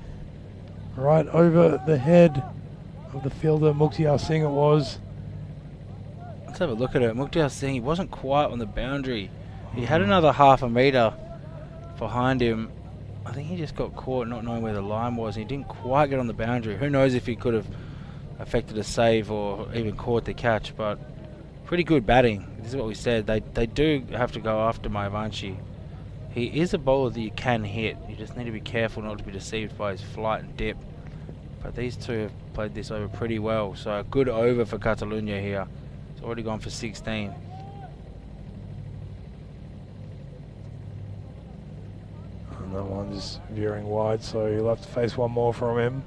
Right over the head of the fielder, Mukhtar Singh it was. Let's have a look at it. Mukhtar Singh, he wasn't quite on the boundary. He had another half a metre behind him. I think he just got caught not knowing where the line was. He didn't quite get on the boundary. Who knows if he could have affected a save or even caught the catch, but pretty good batting. This is what we said. They do have to go after my Banshee. He is a bowler that you can hit. You just need to be careful not to be deceived by his flight and dip. But these two have played this over pretty well. So a good over for Catalunya here. It's already gone for 16. And that one just veering wide, so you'll have to face one more from him.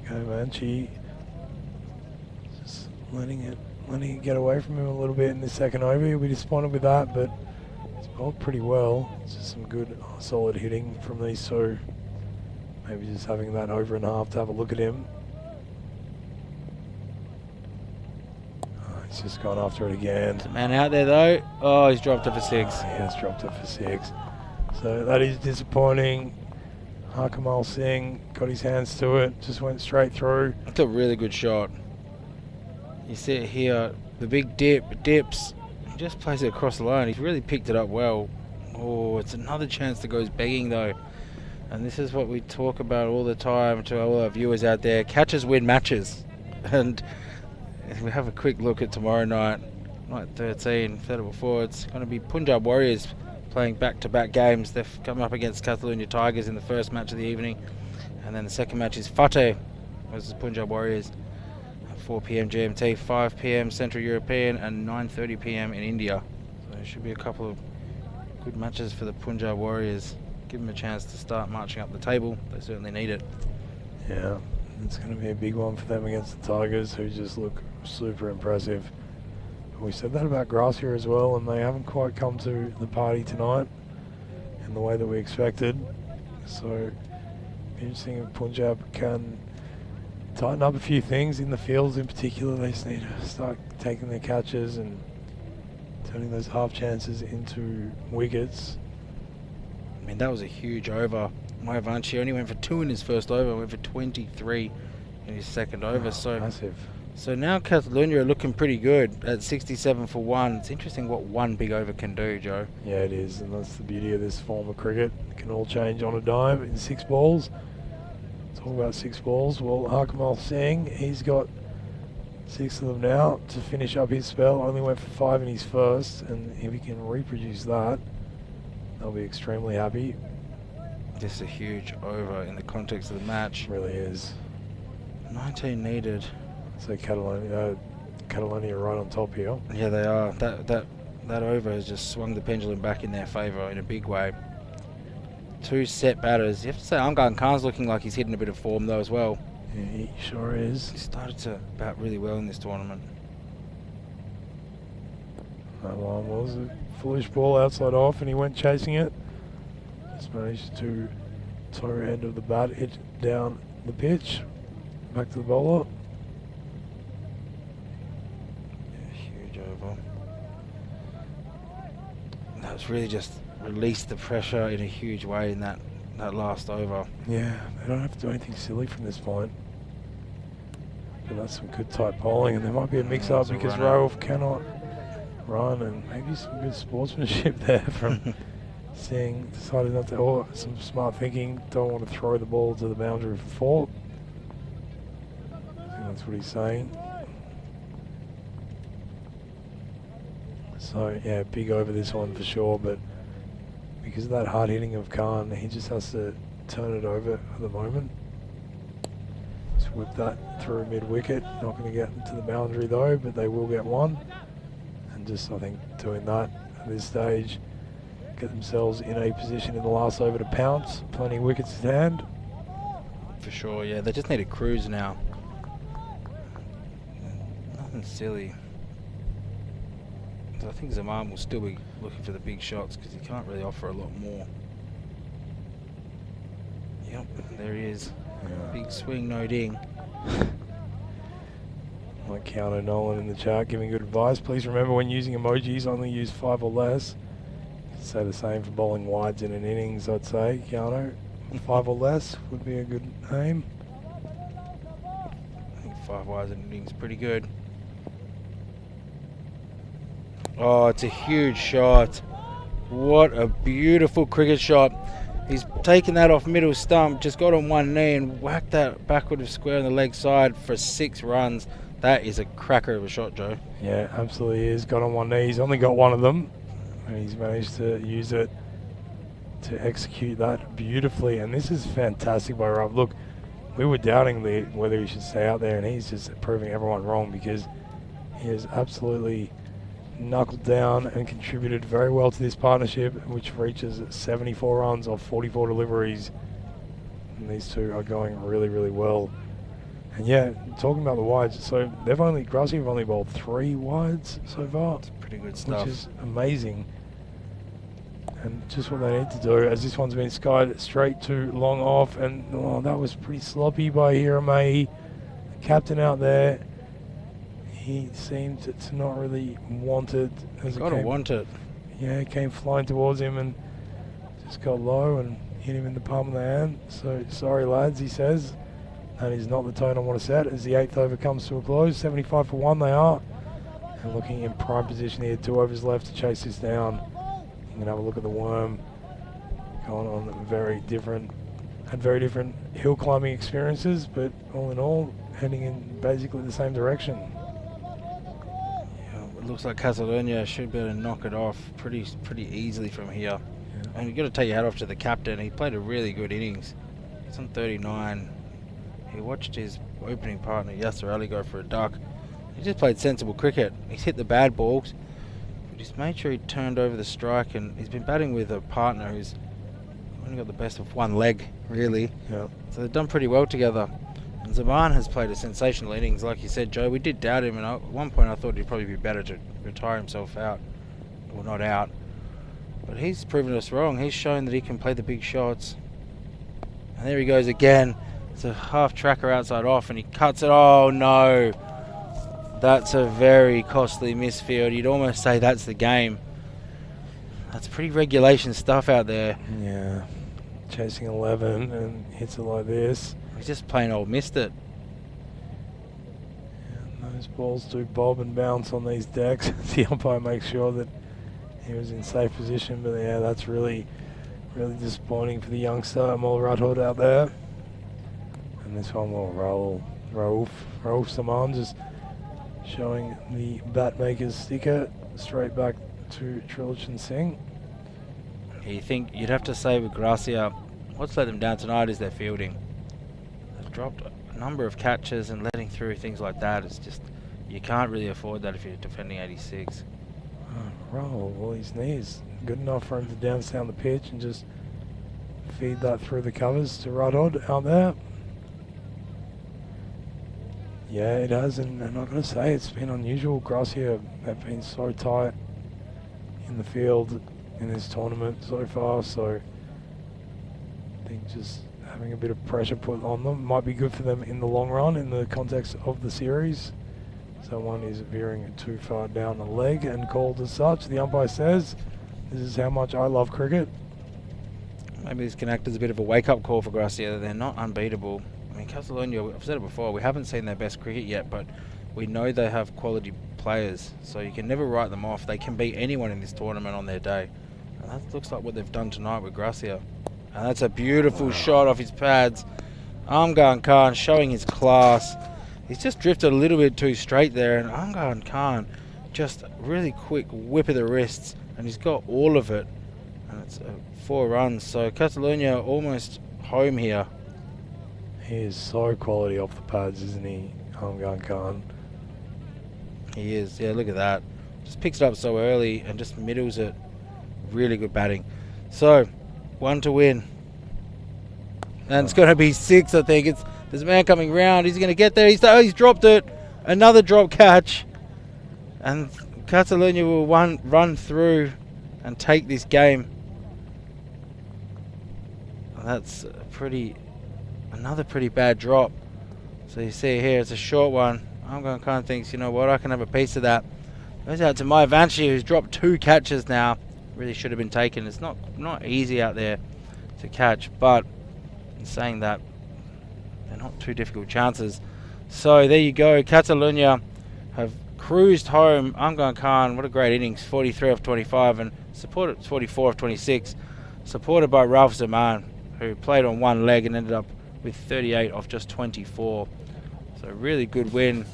Okay, Banshee just letting it get away from him a little bit in the second over. He'll be disappointed with that, but he's bowled pretty well. It's just some good solid hitting from these two. Maybe just having that over and a half to have a look at him. He's just gone after it again. There's a man out there though. Oh, he's dropped it for 6. He has dropped it for 6. So that is disappointing. Harkamal Singh got his hands to it, just went straight through. That's a really good shot. You see it here, the big dips. He just plays it across the line. He's really picked it up well. Oh, it's another chance that goes begging though. And this is what we talk about all the time to all our viewers out there. Catches win matches. And if we have a quick look at tomorrow night 13, said it before, it's going to be Punjab Warriors playing back-to-back games. They've come up against Catalunya Tigers in the first match of the evening. And then the second match is Fateh versus Punjab Warriors at 4 PM GMT, 5 PM Central European, and 9:30 PM in India. So there should be a couple of good matches for the Punjab Warriors. Give them a chance to start marching up the table. They certainly need it. Yeah, it's going to be a big one for them against the Tigers, who just look super impressive. We said that about Gracia as well, and they haven't quite come to the party tonight in the way that we expected. So, interesting if Punjab can tighten up a few things in the fields in particular. They just need to start taking their catches and turning those half chances into wickets. I mean, that was a huge over. My Banshee only went for 2 in his first over, went for 23 in his second over. So massive. So now Catalunya are looking pretty good at 67 for 1. It's interesting what one big over can do, Joe. Yeah, it is, and that's the beauty of this form of cricket. It can all change on a dime in 6 balls. It's all about 6 balls. Well, Harkamal Singh, he's got 6 of them now to finish up his spell. Only went for 5 in his first, and if he can reproduce that, they'll be extremely happy. This is a huge over in the context of the match. It really is. 19 needed. So Catalonia are right on top here. Yeah, they are. That over has just swung the pendulum back in their favour in a big way. 2 set batters. You have to say Armgan Khan's looking like he's hitting a bit of form though as well. Yeah, he sure is. He started to bat really well in this tournament. That one was foolish ball outside off, and he went chasing it. Just managed to toe end of the bat hit down the pitch. Back to the bowler. Yeah, huge over. That's really just released the pressure in a huge way in that last over. Yeah, they don't have to do anything silly from this point. But that's some good tight bowling, and there might be a mix-up because Rauf cannot run, and maybe some good sportsmanship there from Singh. Decided not to, or some smart thinking, don't want to throw the ball to the boundary for 4. I think that's what he's saying. So yeah, big over this one for sure, but because of that hard hitting of Khan, he just has to turn it over at the moment. Just whip that through mid-wicket. Not going to get to the boundary though, but they will get one. And just, I think, doing that at this stage, get themselves in a position in the last over to pounce. Plenty of wickets in hand. For sure, yeah. They just need a cruise now. Nothing silly. So I think Zaman will still be looking for the big shots because he can't really offer a lot more. Yep, there he is. Yeah. Big swing, no ding. Like Counter Nolan in the chat giving good advice. Please remember when using emojis, only use 5 or less. Say the same for bowling wides in an innings, I'd say. Counter, 5 or less would be a good aim. I think 5 wides in an innings pretty good. Oh, it's a huge shot. What a beautiful cricket shot. He's taken that off middle stump, just got on one knee and whacked that backward of square on the leg side for 6 runs. That is a cracker of a shot, Joe. Yeah, absolutely is. Got on one knee. He's only got one of them, and he's managed to use it to execute that beautifully. And this is fantastic by Rob. Look, we were doubting whether he should stay out there, and he's just proving everyone wrong because he has absolutely knuckled down and contributed very well to this partnership, which reaches 74 runs off 44 deliveries. And these two are going really, really well. And yeah, talking about the wides, so Grassy have only bowled 3 wides so far. That's pretty good stuff. Which is amazing. And just what they need to do, as this one's been skied straight to long off, and oh, that was pretty sloppy by Hiramahi, the captain out there. He seemed to not really want it. He's got to want it. Yeah, it came flying towards him and just got low and hit him in the palm of the hand. So, sorry lads, he says. That is not the tone I want to set as the 8th over comes to a close. 75 for 1 they are. And looking in prime position here, 2 overs left to chase this down. You can have a look at the worm. Going on very different hill climbing experiences, but all in all, heading in basically the same direction. It looks like Catalonia should be able to knock it off pretty easily from here. Yeah. And you've got to take your hat off to the captain. He played a really good innings. He's on 39. He watched his opening partner, Yasser Ali, go for a duck. He just played sensible cricket. He's hit the bad balls, but he's made sure he turned over the strike, and he's been batting with a partner who's only got the best of one leg, really. Yeah. So they've done pretty well together. And Zaman has played a sensational innings, like you said, Joe. We did doubt him, and at one point I thought he'd probably be better to retire himself out, or not out. But he's proven us wrong. He's shown that he can play the big shots. And there he goes again. It's a half tracker outside off, and he cuts it. Oh no! That's a very costly misfield. You'd almost say that's the game. That's pretty regulation stuff out there. Yeah, chasing 11 and hits it like this. He's just plain old missed it. Yeah, those balls do bob and bounce on these decks. The umpire makes sure that he was in safe position, but yeah, that's really disappointing for the youngster Amol Radhod out there. And this one will roll. Rauf Saman just showing the bat maker's sticker straight back to Trilich and Singh. You think you'd have to say with Gracia, what's let them down tonight is their fielding. They've dropped a number of catches, and letting through things like that is just, you can't really afford that if you're defending 86. Roll all his knees. Good enough for him to dance down the pitch and just feed that through the covers to Radhod out there. Yeah, it has, and I'm not going to say it's been unusual. Gracia have been so tight in the field in this tournament so far, so I think just having a bit of pressure put on them might be good for them in the long run in the context of the series. Someone is veering too far down the leg and called as such. The umpire says, this is how much I love cricket. Maybe this can act as a bit of a wake-up call for Gracia. They're not unbeatable. I mean, Catalonia, I've said it before, we haven't seen their best cricket yet, but we know they have quality players, so you can never write them off. They can beat anyone in this tournament on their day. And that looks like what they've done tonight with Gracia. And that's a beautiful shot off his pads. Amgan Khan showing his class. He's just drifted a little bit too straight there, and Amgan Khan just really quick whip of the wrists, and he's got all of it. And it's 4 runs, so Catalonia almost home here. He is so quality off the pads, isn't he, Amgan Khan? He is, yeah, look at that. Just picks it up so early and just middles it. Really good batting. So, 1 to win. And it's going to be 6, I think. There's a man coming round. He's going to get there. He's dropped it. Another drop catch. And Catalonia will run through and take this game. That's another pretty bad drop. So you see here, it's a short one. I'm going to kind of think, you know what, I can have a piece of that. Goes out to Mai Vanchi, who's dropped 2 catches now. Really should have been taken. It's not easy out there to catch, but in saying that, they're not too difficult chances. So there you go. Catalonia have cruised home. Amgan Khan, what a great innings. 43 off 25 and supported 44 off 26. Supported by Ralph Zaman, who played on one leg and ended up with 38 off just 24. So really good win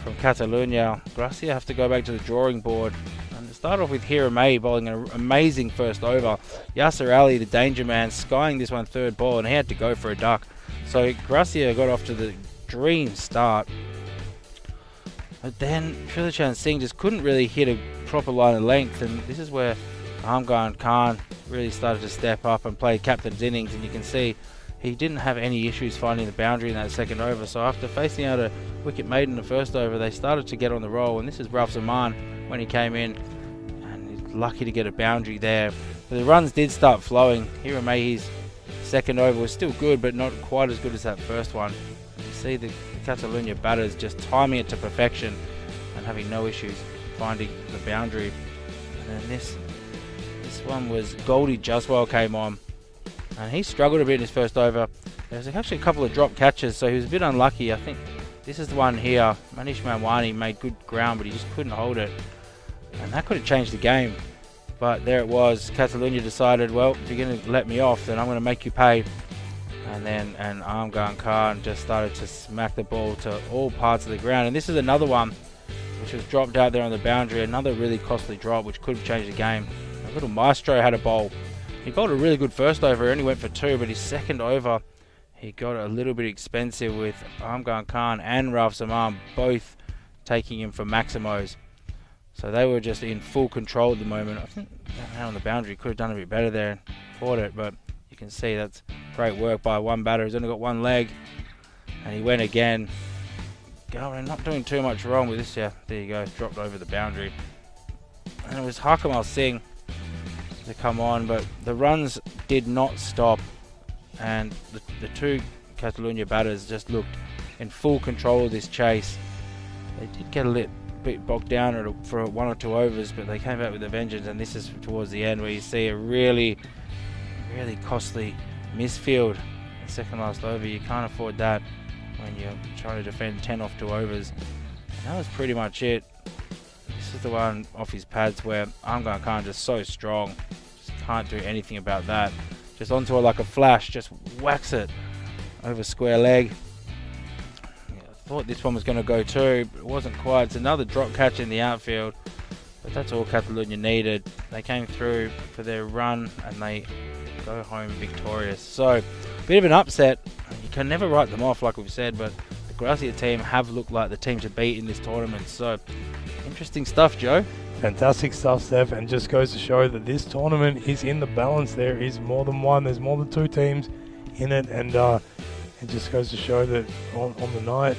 from Catalonia. Gracia have to go back to the drawing board. And start off with Hiramei bowling an amazing first over. Yasser Ali, the danger man, skying this one third ball, and he had to go for a duck. So Gracia got off to the dream start. But then Trilochan Singh just couldn't really hit a proper line of length, and this is where Amgan Khan really started to step up and play captain's innings, and you can see he didn't have any issues finding the boundary in that second over. So after facing out a wicket made in the first over, they started to get on the roll, and this is Ralph Zaman when he came in, and he's lucky to get a boundary there. But the runs did start flowing. Hiramei's second over was still good, but not quite as good as that first one. You see the Catalonia batters just timing it to perfection and having no issues finding the boundary. And then this one was Goldie Jaswal came on, and he struggled a bit in his first over. There was actually a couple of drop catches, so he was a bit unlucky. I think this is the one here. Manish Manwani made good ground, but he just couldn't hold it, and that could have changed the game. But there it was. Catalonia decided, well, if you're going to let me off, then I'm going to make you pay. And Amgan Khan just started to smack the ball to all parts of the ground. And this is another one which was dropped out there on the boundary. Another really costly drop which could have changed the game. A little Maestro had a bowl. He bowled a really good first over. He only went for 2, but his second over, he got a little bit expensive with Amgan Khan and Ralph Zaman both taking him for Maximos. So they were just in full control at the moment. I think that man on the boundary could have done a bit better there and caught it, but you can see that's great work by one batter. He's only got one leg, and he went again. Going, not doing too much wrong with this. Yeah, there you go, dropped over the boundary. And it was Hakamal Singh to come on, but the runs did not stop, and the 2 Catalonia batters just looked in full control of this chase. They did get a bit bogged down for 1 or 2 overs, but they came back with a vengeance, and this is towards the end where you see a really costly misfield. The second last over, you can't afford that when you're trying to defend 10 off 2 overs. And that was pretty much it. This is the one off his pads where Amgan Khan just so strong, just can't do anything about that. Just onto it like a flash, just whacks it over square leg. I thought this one was going to go too, but it wasn't quite. It's another drop catch in the outfield, but that's all Catalonia needed. They came through for their run and they go home victorious. So, bit of an upset. You can never write them off, like we've said, but the Gracia team have looked like the team to beat in this tournament. So, interesting stuff, Joe. Fantastic stuff, Steph, and just goes to show that this tournament is in the balance. There is more than one. There's more than 2 teams in it, and it just goes to show that on the night,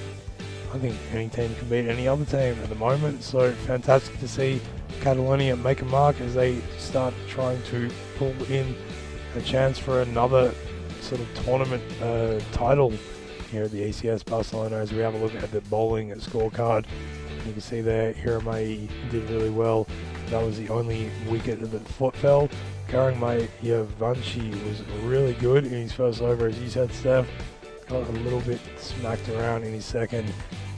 I think any team can beat any other team at the moment. So fantastic to see Catalonia make a mark as they start trying to pull in a chance for another sort of tournament title here at the ECS Barcelona. As we have a look at the bowling scorecard, you can see there Hiramei did really well. That was the only wicket that fell. Karangmai Yavanshi was really good in his first over, as you said, Steph. Got a little bit smacked around in his second.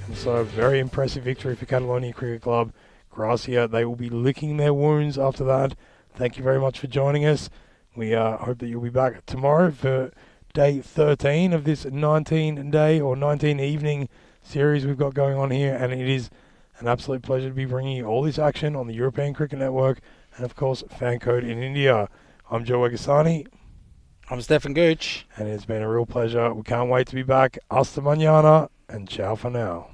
And so a very impressive victory for Catalonia Cricket Club. Gracia, they will be licking their wounds after that. Thank you very much for joining us. We hope that you'll be back tomorrow for day 13 of this 19-day or 19-evening series we've got going on here. And it is an absolute pleasure to be bringing you all this action on the European Cricket Network and, of course, FanCode in India. I'm Joe Egasani. I'm Stefan Gooch. And it's been a real pleasure. We can't wait to be back. Hasta mañana and ciao for now.